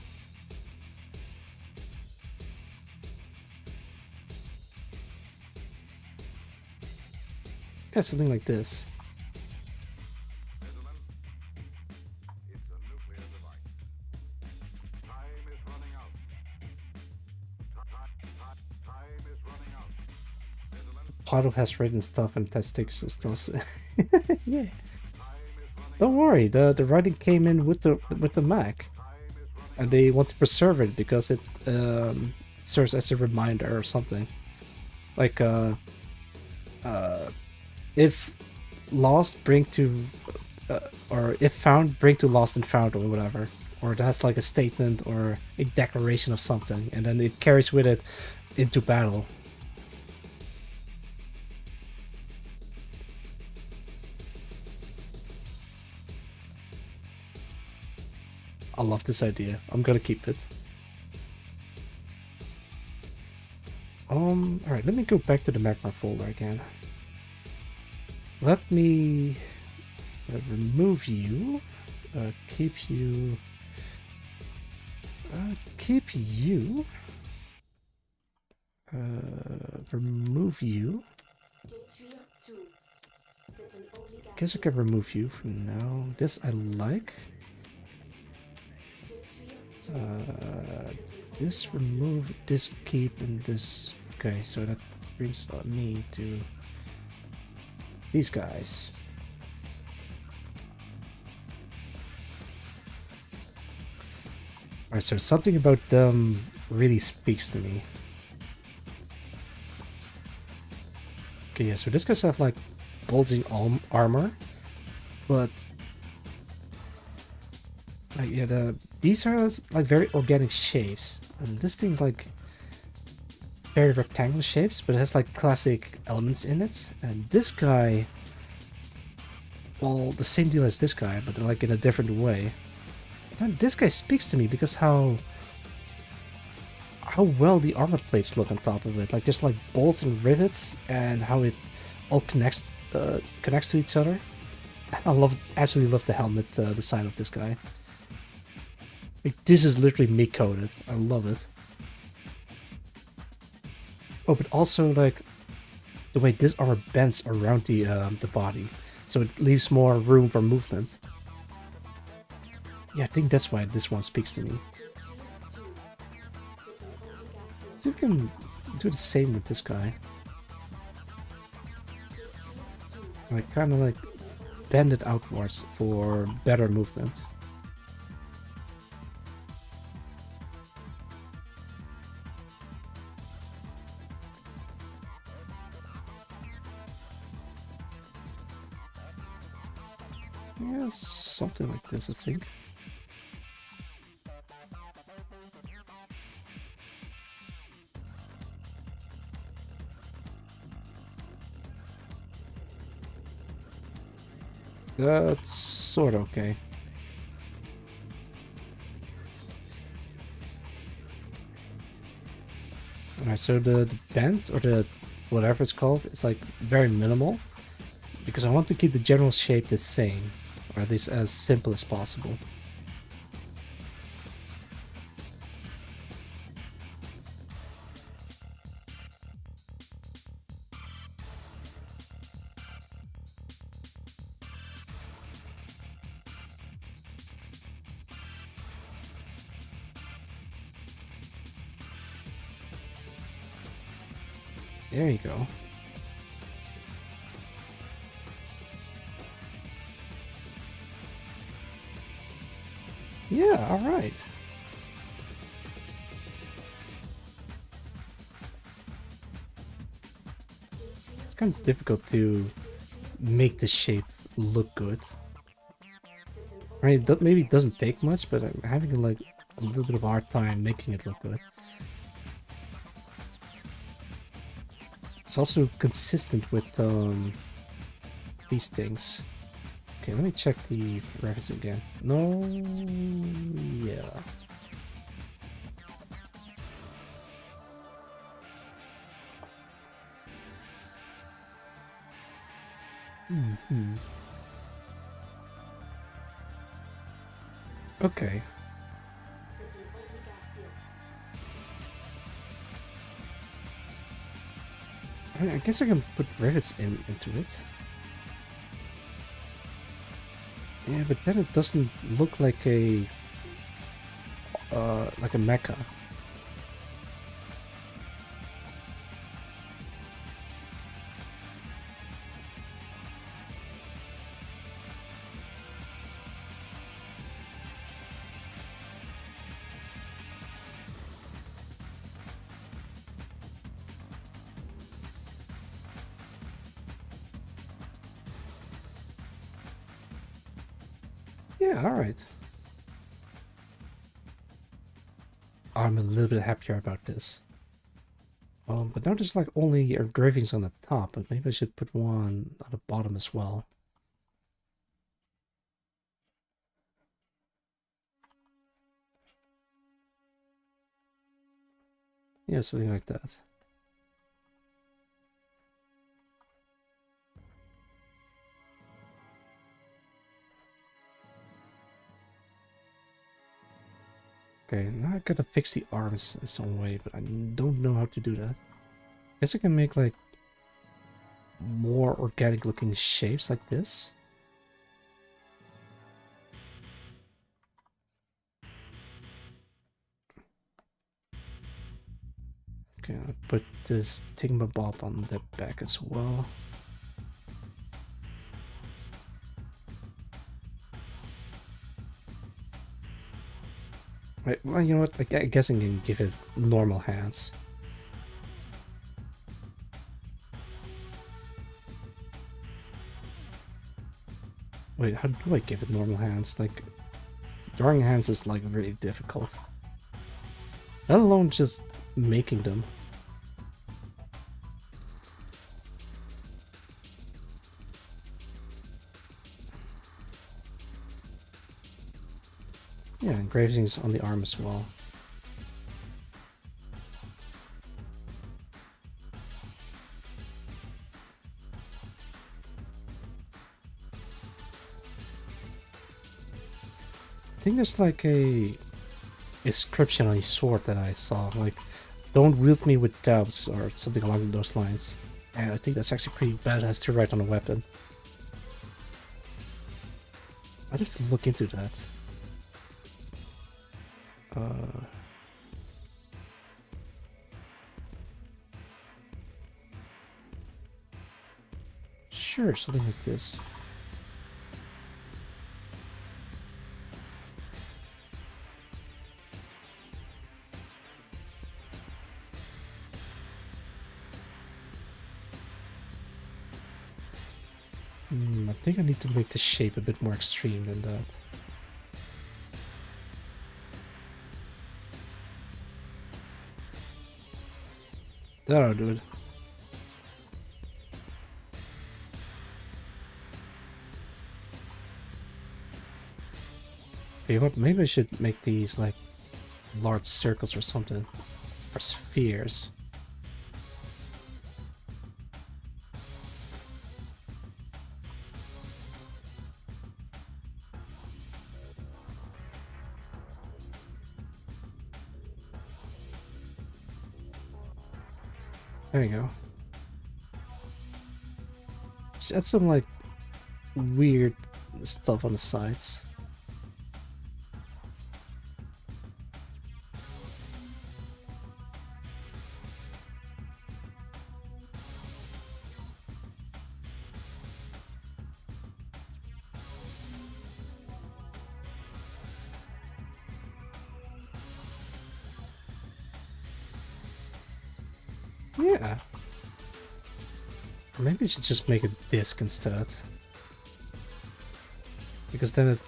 Yeah, something like this. Paddle has written stuff and test stickers and stuff. Yeah. Don't worry, the writing came in with the Mac, and they want to preserve it because it serves as a reminder or something. Like if lost, bring to or if found, bring to lost and found or whatever. Or it has like a statement or a declaration of something, and then it carries with it into battle. I love this idea. I'm gonna keep it. Alright, let me go back to the Magmar folder again. Let me remove you. Keep you. Keep you. Remove you. Guess I can remove you for now. This I like. This remove, this keep, and this. Okay, so that brings me to these guys. Alright, so something about them really speaks to me. Okay, yeah, so this guys have like bulging armor, but like yeah, these are like very organic shapes, and this thing's like very rectangular shapes, but it has like classic elements in it. And this guy, well, the same deal as this guy, but like in a different way. And this guy speaks to me because how well the armor plates look on top of it. Like there's like bolts and rivets, and how it all connects to each other. I absolutely love the helmet design of this guy. Like, this is literally me coded. I love it. Oh, but also like the way this armor bends around the body, so it leaves more room for movement. Yeah, I think that's why this one speaks to me. Let's see if we can do the same with this guy. Like kind of like bend it outwards for better movement. Yeah, something like this, I think. That's sort of okay. Alright, so the bend, or the whatever it's called, it's like very minimal. Because I want to keep the general shape the same, or at least as simple as possible. There you go. Yeah, alright. It's kind of difficult to make the shape look good. Right, maybe it doesn't take much, but I'm having like a little bit of a hard time making it look good. It's also consistent with these things. Okay, let me check the reference again. No, yeah. Hmm. Okay. I guess I can put rivets into it. Yeah, but then it doesn't look like a mecha. Yeah, alright. I'm a little bit happier about this. But now there's like only engravings on the top, but maybe I should put one on the bottom as well. Yeah, something like that. Okay, now I gotta fix the arms in some way, but I don't know how to do that. Guess I can make like more organic looking shapes like this. Okay, I'll put this Thingamabob on the back as well. Right, well, you know what? I guess I can give it normal hands. Wait, how do I give it normal hands? Like, drawing hands is like really difficult. Let alone just making them. Yeah, engravings on the arm as well. I think there's like a inscription on his sword that I saw, like, don't wield me with doubts or something along those lines. And I think that's actually pretty badass to write on a weapon. I'd have to look into that. Sure, something like this. I think I need to make the shape a bit more extreme than that. That'll do it. You know what, maybe I should make these like large circles or something. Or spheres. There you go. Just add some like weird stuff on the sides. Yeah. Or maybe I should just make a disc instead. Because then it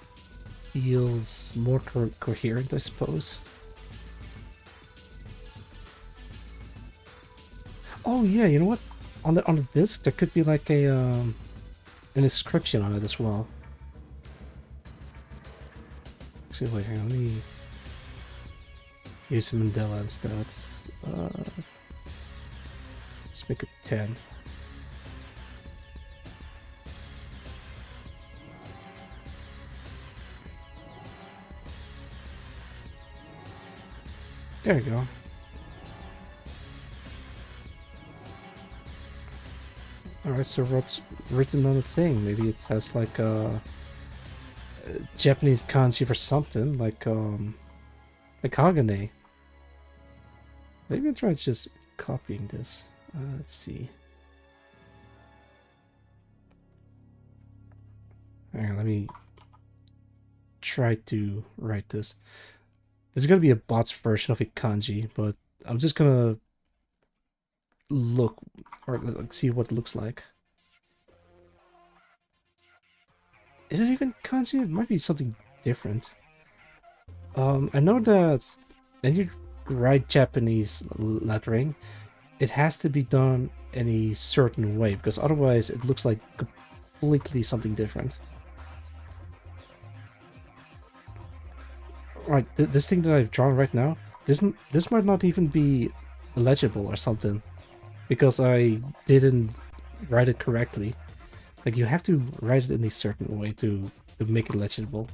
feels more coherent, I suppose. Oh yeah, you know what? On the disc there could be like a an inscription on it as well. Actually, wait, hang on, let me use Mandela instead. Let's make it 10. There you go. Alright, so what's written on the thing? Maybe it has like a Japanese kanji for something, like Hagane. Maybe I'll try just copying this. Let's see. Hang on, let me try to write this. There's gonna be a bot's version of a kanji, but I'm just gonna look or like see what it looks like. Is it even kanji? It might be something different. I know that when you write Japanese lettering, it has to be done in a certain way because otherwise it looks like completely something different. Right, this thing that I've drawn right now, this might not even be legible or something, because I didn't write it correctly. Like, you have to write it in a certain way to make it legible.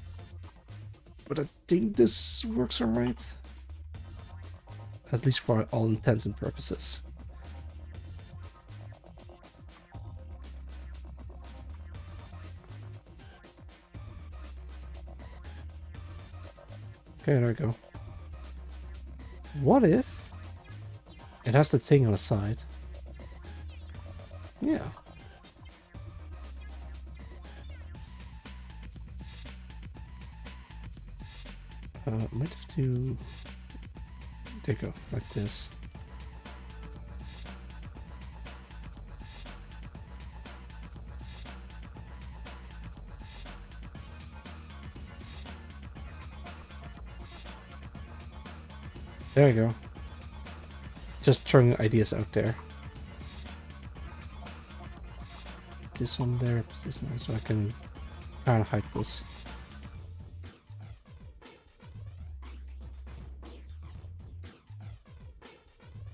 But I think this works alright. At least for all intents and purposes. Okay, there we go. What if it has the thing on the side? Yeah. Might have to... There you go, like this. There you go. Just throwing ideas out there. This on there, this on there, so I can kind of hide this.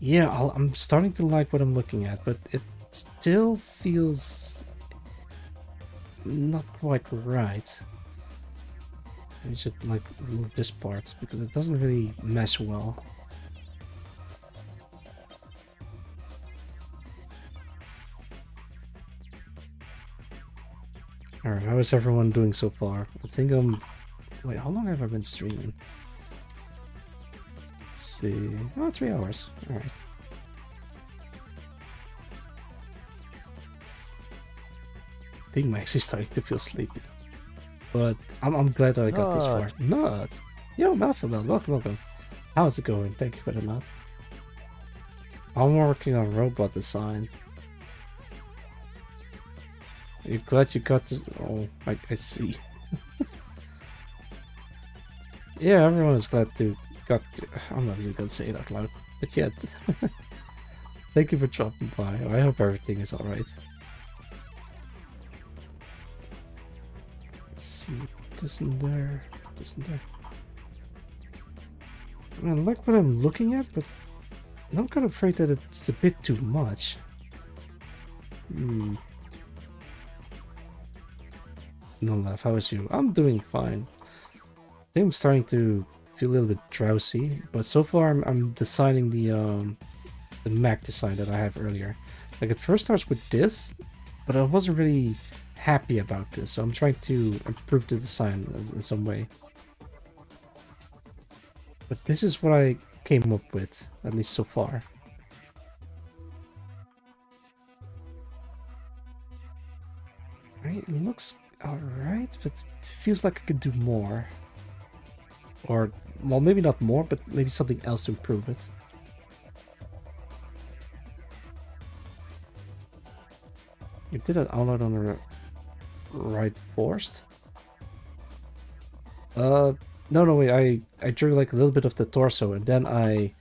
Yeah, I'm starting to like what I'm looking at, but it still feels not quite right. I should like remove this part because it doesn't really mesh well. Alright, how is everyone doing so far? I think I'm... Wait, how long have I been streaming? Let's see... Oh, 3 hours. Alright. I think I'm actually starting to feel sleepy. But I'm glad that I got this far. Nut! Yo, Malfamel, welcome. How's it going? Thank you for the nut. I'm working on robot design. You're glad you got this? Oh, I see. Yeah, everyone is glad to I'm not even gonna say it out loud, but yet. Thank you for dropping by. I hope everything is alright. Let's see, put this in there, put this in there. I like what I'm looking at, but I'm kind of afraid that it's a bit too much. No laugh, how is you? I'm doing fine. I think I'm starting to feel a little bit drowsy, but so far I'm designing the Mac design that I have earlier. Like, it first starts with this, but I wasn't really happy about this, so I'm trying to improve the design in some way. But this is what I came up with, at least so far. Right, it looks alright, but it feels like I could do more. Or, well, maybe not more, but maybe something else to improve it. You did an outline on the right forced? No, wait, I drew like a little bit of the torso, and then I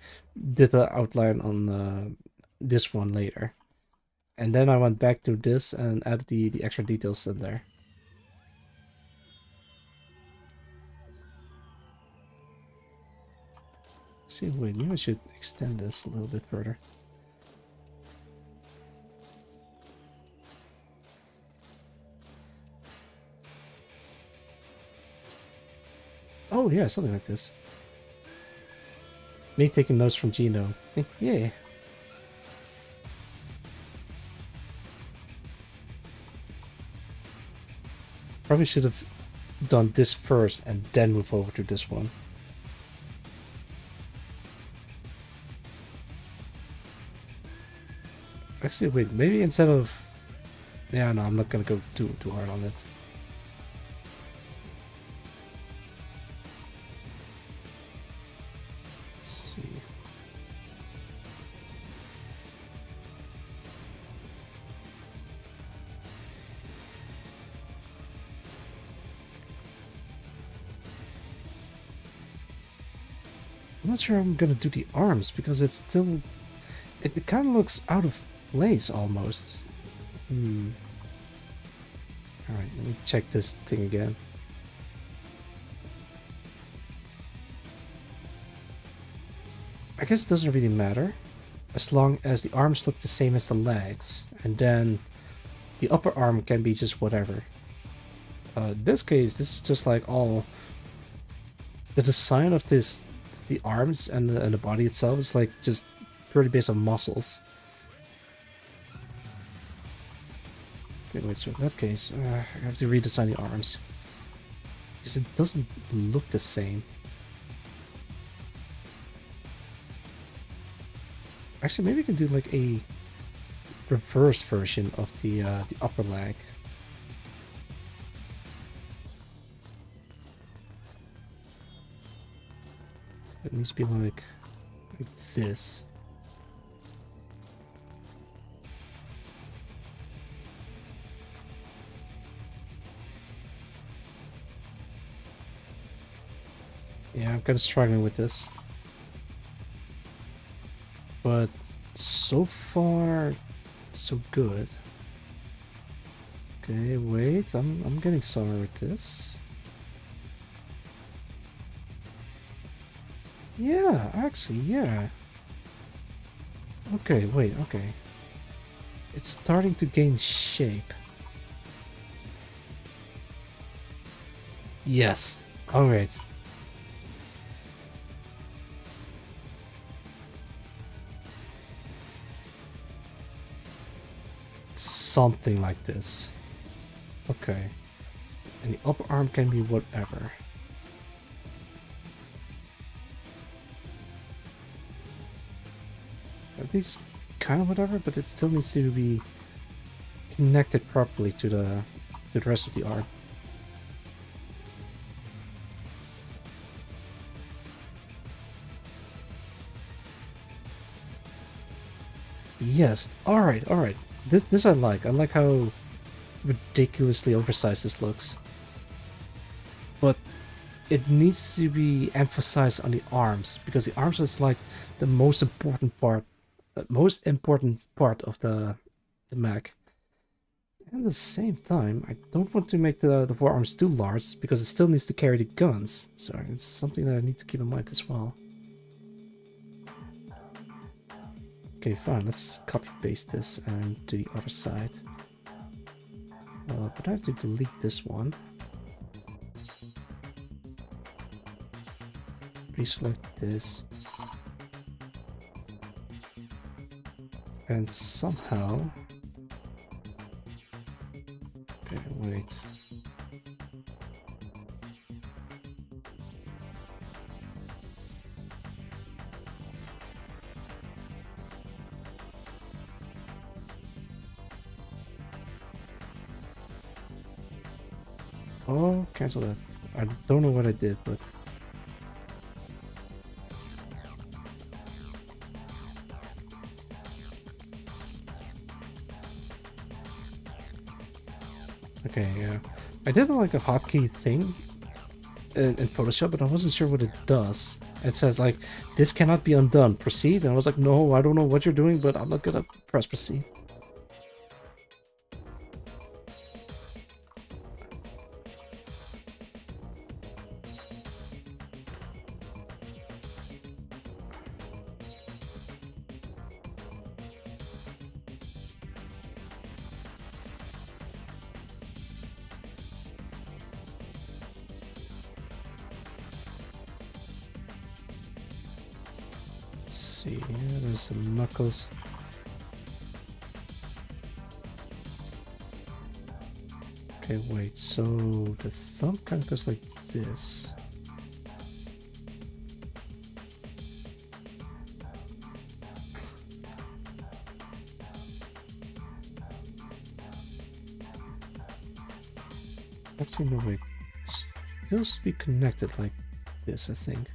did the outline on this one later. And then I went back to this and added the extra details in there. See, wait, maybe I should extend this a little bit further. Oh yeah, something like this. Me taking notes from Gino. Yeah. Probably should have done this first and then move over to this one. Actually, wait, maybe instead of... Yeah, no, I'm not gonna go too hard on it. Let's see. I'm not sure I'm gonna do the arms because it's still... It kind of looks out of place almost. Alright, let me check this thing again. I guess it doesn't really matter as long as the arms look the same as the legs, and then the upper arm can be just whatever. In this case, this is just like all... The design of this, the arms and the body itself is like just purely based on muscles. Okay, wait, so in that case, I have to redesign the arms. Because it doesn't look the same. Actually, maybe we can do like a reverse version of the upper leg. It needs to be like this. Yeah, I'm kind of struggling with this. But so far, so good. Okay, wait, I'm getting somewhere with this. Yeah, actually, yeah. Okay, wait, okay. It's starting to gain shape. Yes. Alright. Something like this. Okay. And the upper arm can be whatever. At least kind of whatever, but it still needs to be connected properly to the rest of the arm. Yes. Alright, alright. This I like. I like how ridiculously oversized this looks. But it needs to be emphasized on the arms, because the arms is like the most important part of the mech. And at the same time, I don't want to make the forearms too large, because it still needs to carry the guns. So it's something that I need to keep in mind as well. Okay, fine, let's copy paste this and to the other side. But I have to delete this one. Reselect this. And somehow... Okay, wait. Oh, cancel that. I don't know what I did, but... Okay, yeah. I did like a hotkey thing in Photoshop, but I wasn't sure what it does. It says like, this cannot be undone, proceed, and I was like, no, I don't know what you're doing, but I'm not gonna press proceed. see, yeah, there's some knuckles. Okay, wait, so the thumb kind of goes like this. Actually, no, wait. It's supposed to be connected like this, I think.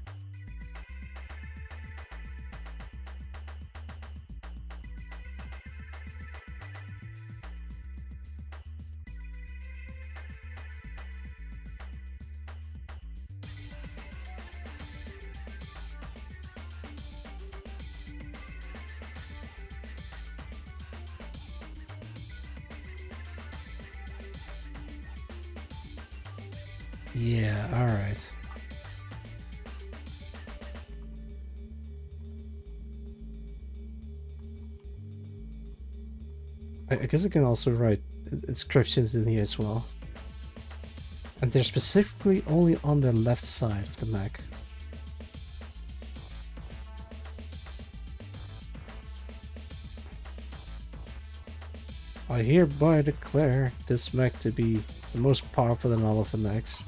Yeah, alright. I guess I can also write inscriptions in here as well. And they're specifically only on the left side of the Mac. I hereby declare this Mac to be the most powerful in all of the Macs.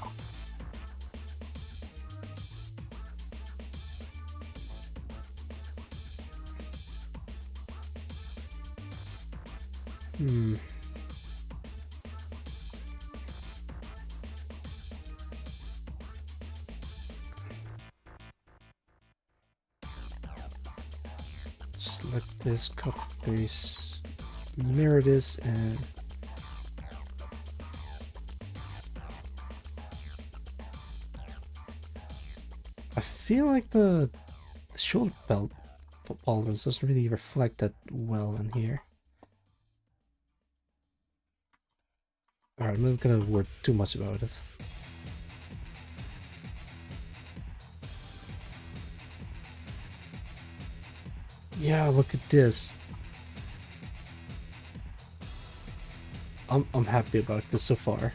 Select this, copy paste, mirror this, and I feel like the shoulder belt tolerance doesn't really reflect that well in here. Alright, I'm not gonna worry too much about it. Yeah, look at this. I'm happy about this so far.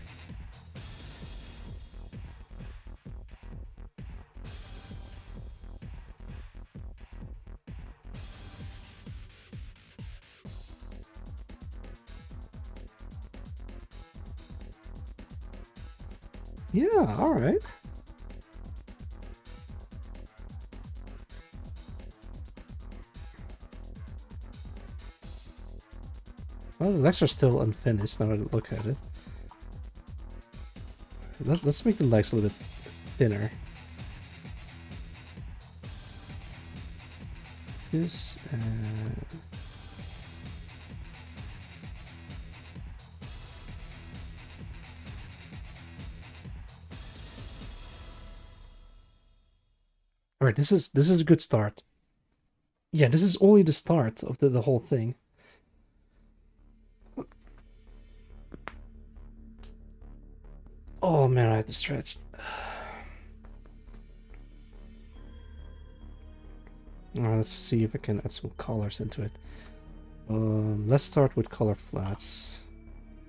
Yeah, alright. Well, the legs are still unfinished now that I look at it. Let's make the legs a little bit thinner. This Alright, this is a good start. Yeah, this is only the start of the whole thing. Oh man, I have to stretch. Let's see if I can add some colors into it. Let's start with color flats.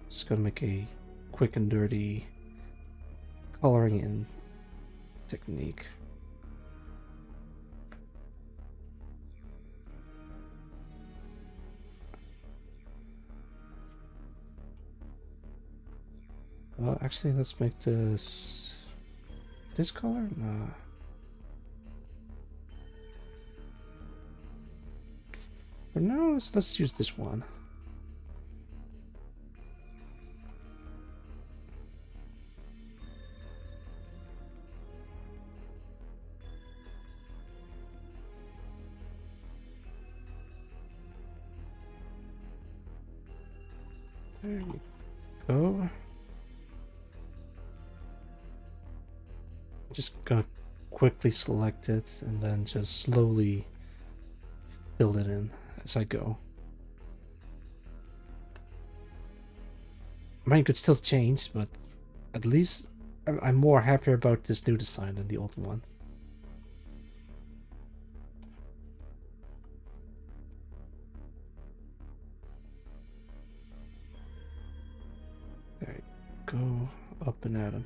Just gonna make a quick and dirty coloring in technique. Actually, let's make this color. Nah. For now, let's use this one. There you go. Just gonna quickly select it and then just slowly fill it in as I go. Mine could still change, but at least I'm more happier about this new design than the old one. There you go, up and at him.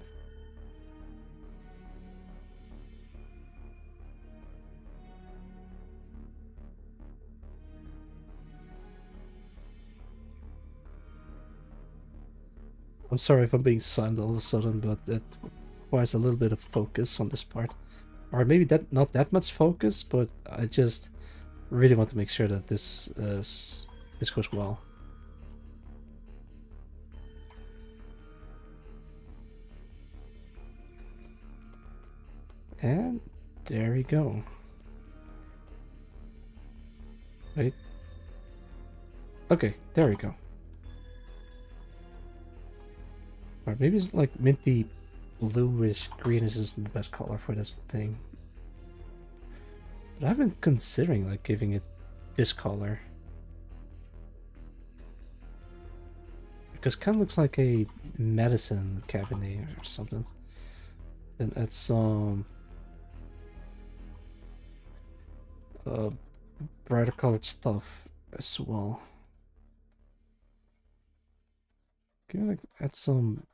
I'm sorry if I'm being silent all of a sudden, but it requires a little bit of focus on this part. Or maybe that not that much focus, but I just really want to make sure that this goes well. And there we go. Wait. Okay, there we go. Or maybe it's like minty bluish greenish is the best color for this thing. But I've been considering like giving it this color. Because it kind of looks like a medicine cabinet or something. Then add some brighter colored stuff as well. Can you like add some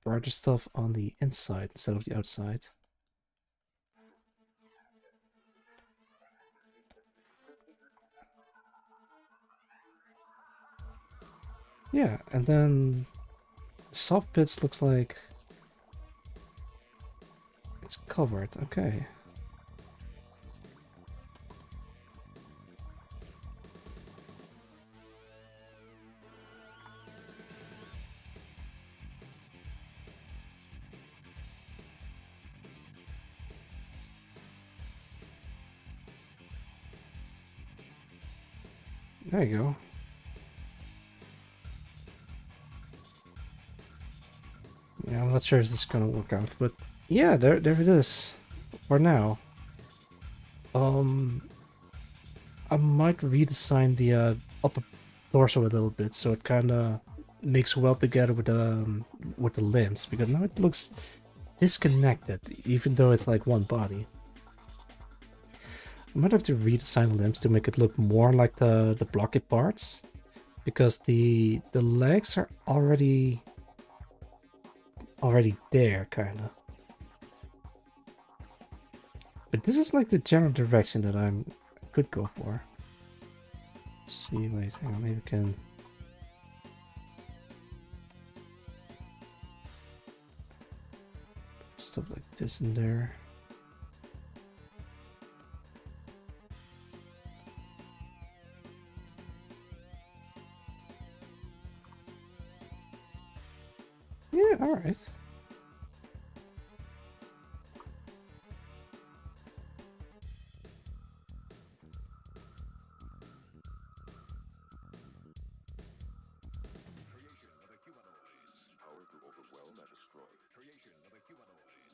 brighter stuff on the inside instead of the outside? Yeah, and then soft bits looks like it's covered. Okay. There you go. Yeah, I'm not sure if this is gonna work out, but yeah, there it is. For now. I might redesign the upper torso a little bit so it kinda makes well together with the limbs, because now it looks disconnected, even though it's like one body. I might have to redesign limbs to make it look more like the blocky parts, because the legs are already there, kinda. But this is like the general direction that I could go for. Let's see, wait, hang on, maybe we can. Put stuff like this in there. Yeah, alright.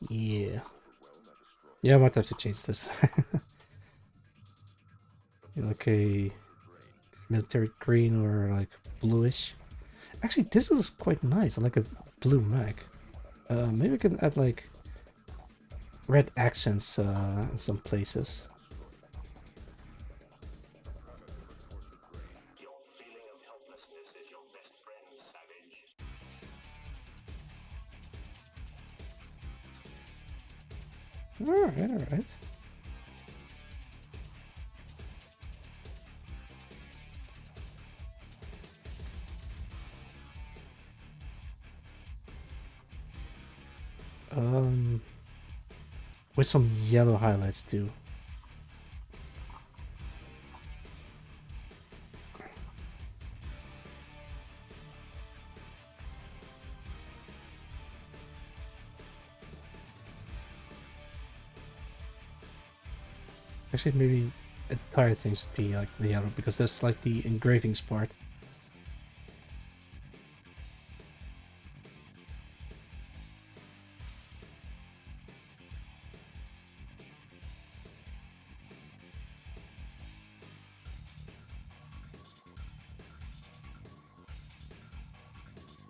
Yeah. Yeah, I might have to change this. Like a military green or like bluish. Actually, this is quite nice. I like a blue mech. Maybe we can add like red accents in some places. Alright, alright. With some yellow highlights too. Actually, maybe entire thing should be like the yellow, because that's like the engravings part.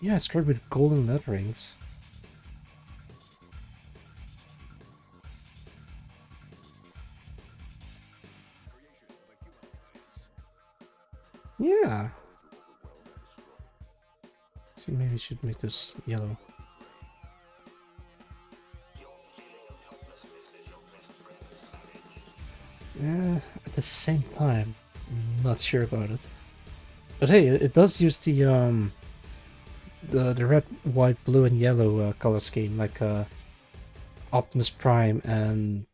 Yeah, it's great with golden letterings. Yeah. See, maybe we should make this yellow. Yeah, at the same time, I'm not sure about it. But hey, it does use the the red, white, blue, and yellow color scheme, like Optimus Prime and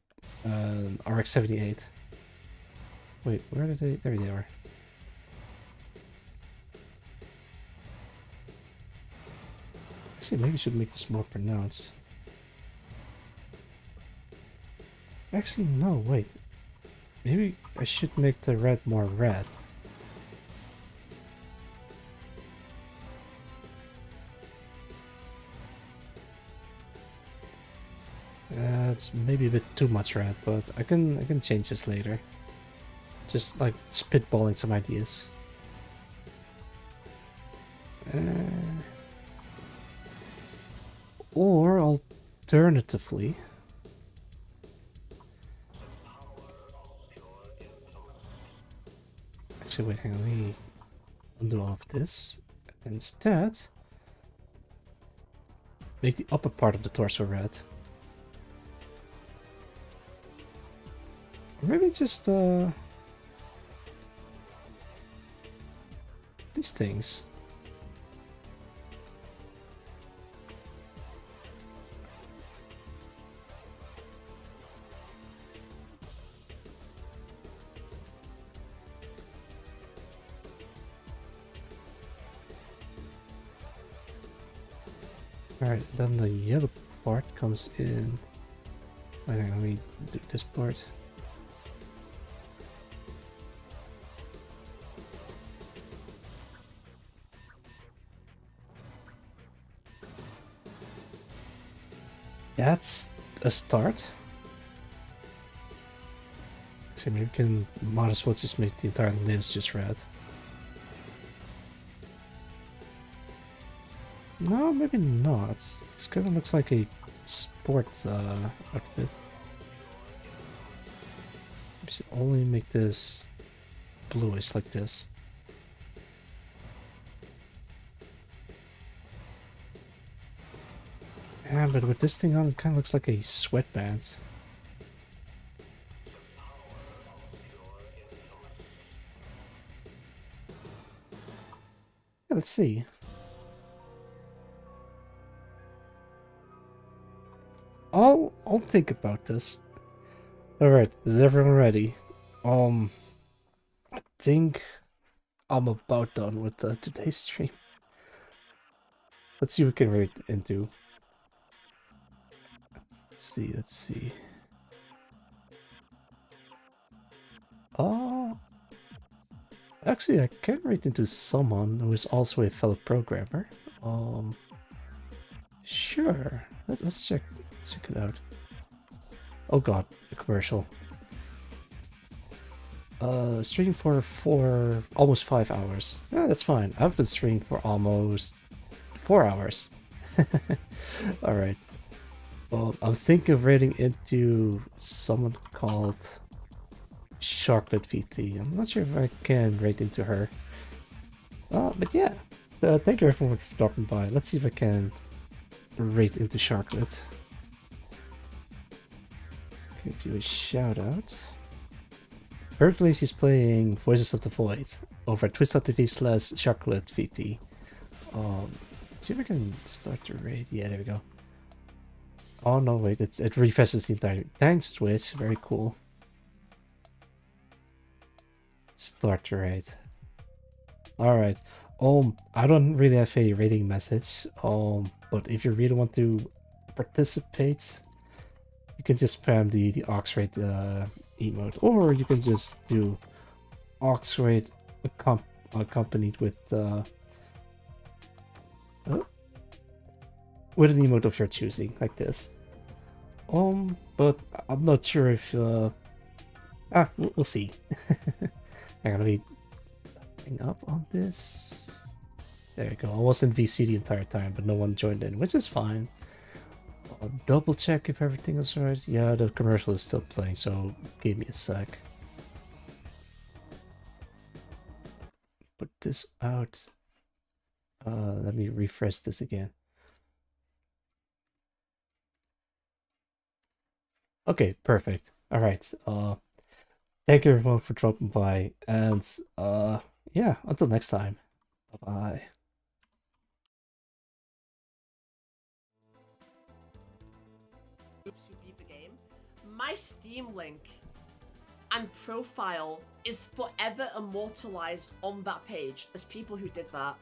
RX-78. Wait, where did they? There they are. Actually, maybe I should make this more pronounced. Actually, no, wait. Maybe I should make the red more red. It's maybe a bit too much red, but I can change this later. Just like spitballing some ideas. Or alternatively, actually, wait, hang on, let me undo all of this. Instead, make the upper part of the torso red. Or maybe just these things. Alright, then the yellow part comes in. I think let me do this part. That's a start. So maybe we can might as well just make the entire limbs just red. No, maybe not. This kind of looks like a sport outfit. We should only make this bluish like this. Yeah, but with this thing on, it kind of looks like a sweatband. Yeah, let's see. I'll think about this. Alright, is everyone ready? I think I'm about done with today's stream. Let's see what we can rate into. Let's see. Oh, actually, I can rate into someone who is also a fellow programmer. Sure. Let's check it out. Oh god, a commercial. Streaming for almost 5 hours. Yeah, that's fine. I've been streaming for almost 4 hours. Alright. Well, I'm thinking of rating into someone called Sharklet VT. I'm not sure if I can rate into her. But yeah. Thank you everyone for dropping by. Let's see if I can rate into Sharklet. Give you a shout out. Currently she's playing Voices of the Void over at twitch.tv/SharkletVT. Let's see if I can start the raid. Yeah, there we go. Oh no, wait, it refreshes the entire. Thanks, Twitch. Very cool. Start the raid. Alright. I don't really have a rating message. But if you really want to participate, you can just spam the Oxraid emote, or you can just do Oxraid accompanied with an emote of your choosing, like this. But I'm not sure if we'll see. Hang on, let me hang up on this. There you go. I was in VC the entire time, but no one joined in, which is fine. I'll double check if everything is right. Yeah, the commercial is still playing, so give me a sec. Put this out. Let me refresh this again. Okay, perfect. All right. Thank you everyone for dropping by, and yeah, until next time. Bye bye. my Steam link and profile is forever immortalized on that page as people who did that.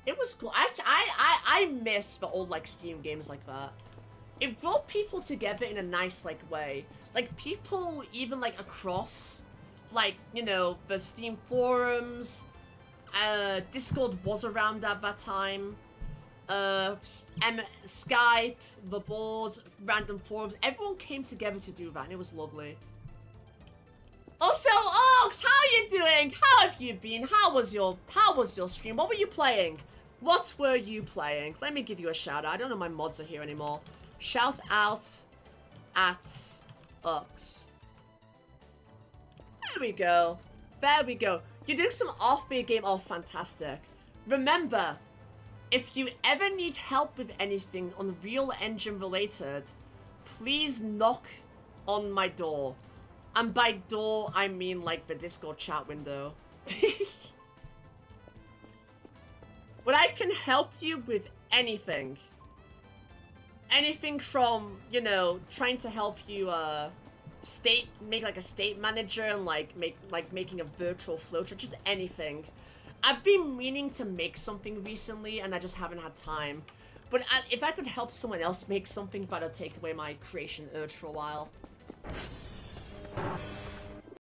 It was cool. I miss the old, like, Steam games like that. It brought people together in a nice, like, way. Like, people even, like, across, like, you know, the Steam forums, Discord was around at that time, Skype, the board, random forums, everyone came together to do that, and it was lovely. Also, Ox, how are you doing? How have you been? How was your stream? What were you playing? What were you playing? Let me give you a shout out. I don't know if my mods are here anymore. Shout out at Ox. There we go. There we go. You're doing some off for your game. Oh, fantastic. Remember, if you ever need help with anything Unreal Engine related, please knock on my door. And by door, I mean like the Discord chat window. But I can help you with anything. Anything from, you know, trying to help you make like a state manager and making a virtual flowchart, just anything. I've been meaning to make something recently and I just haven't had time. But if I could help someone else make something, that'd take away my creation urge for a while.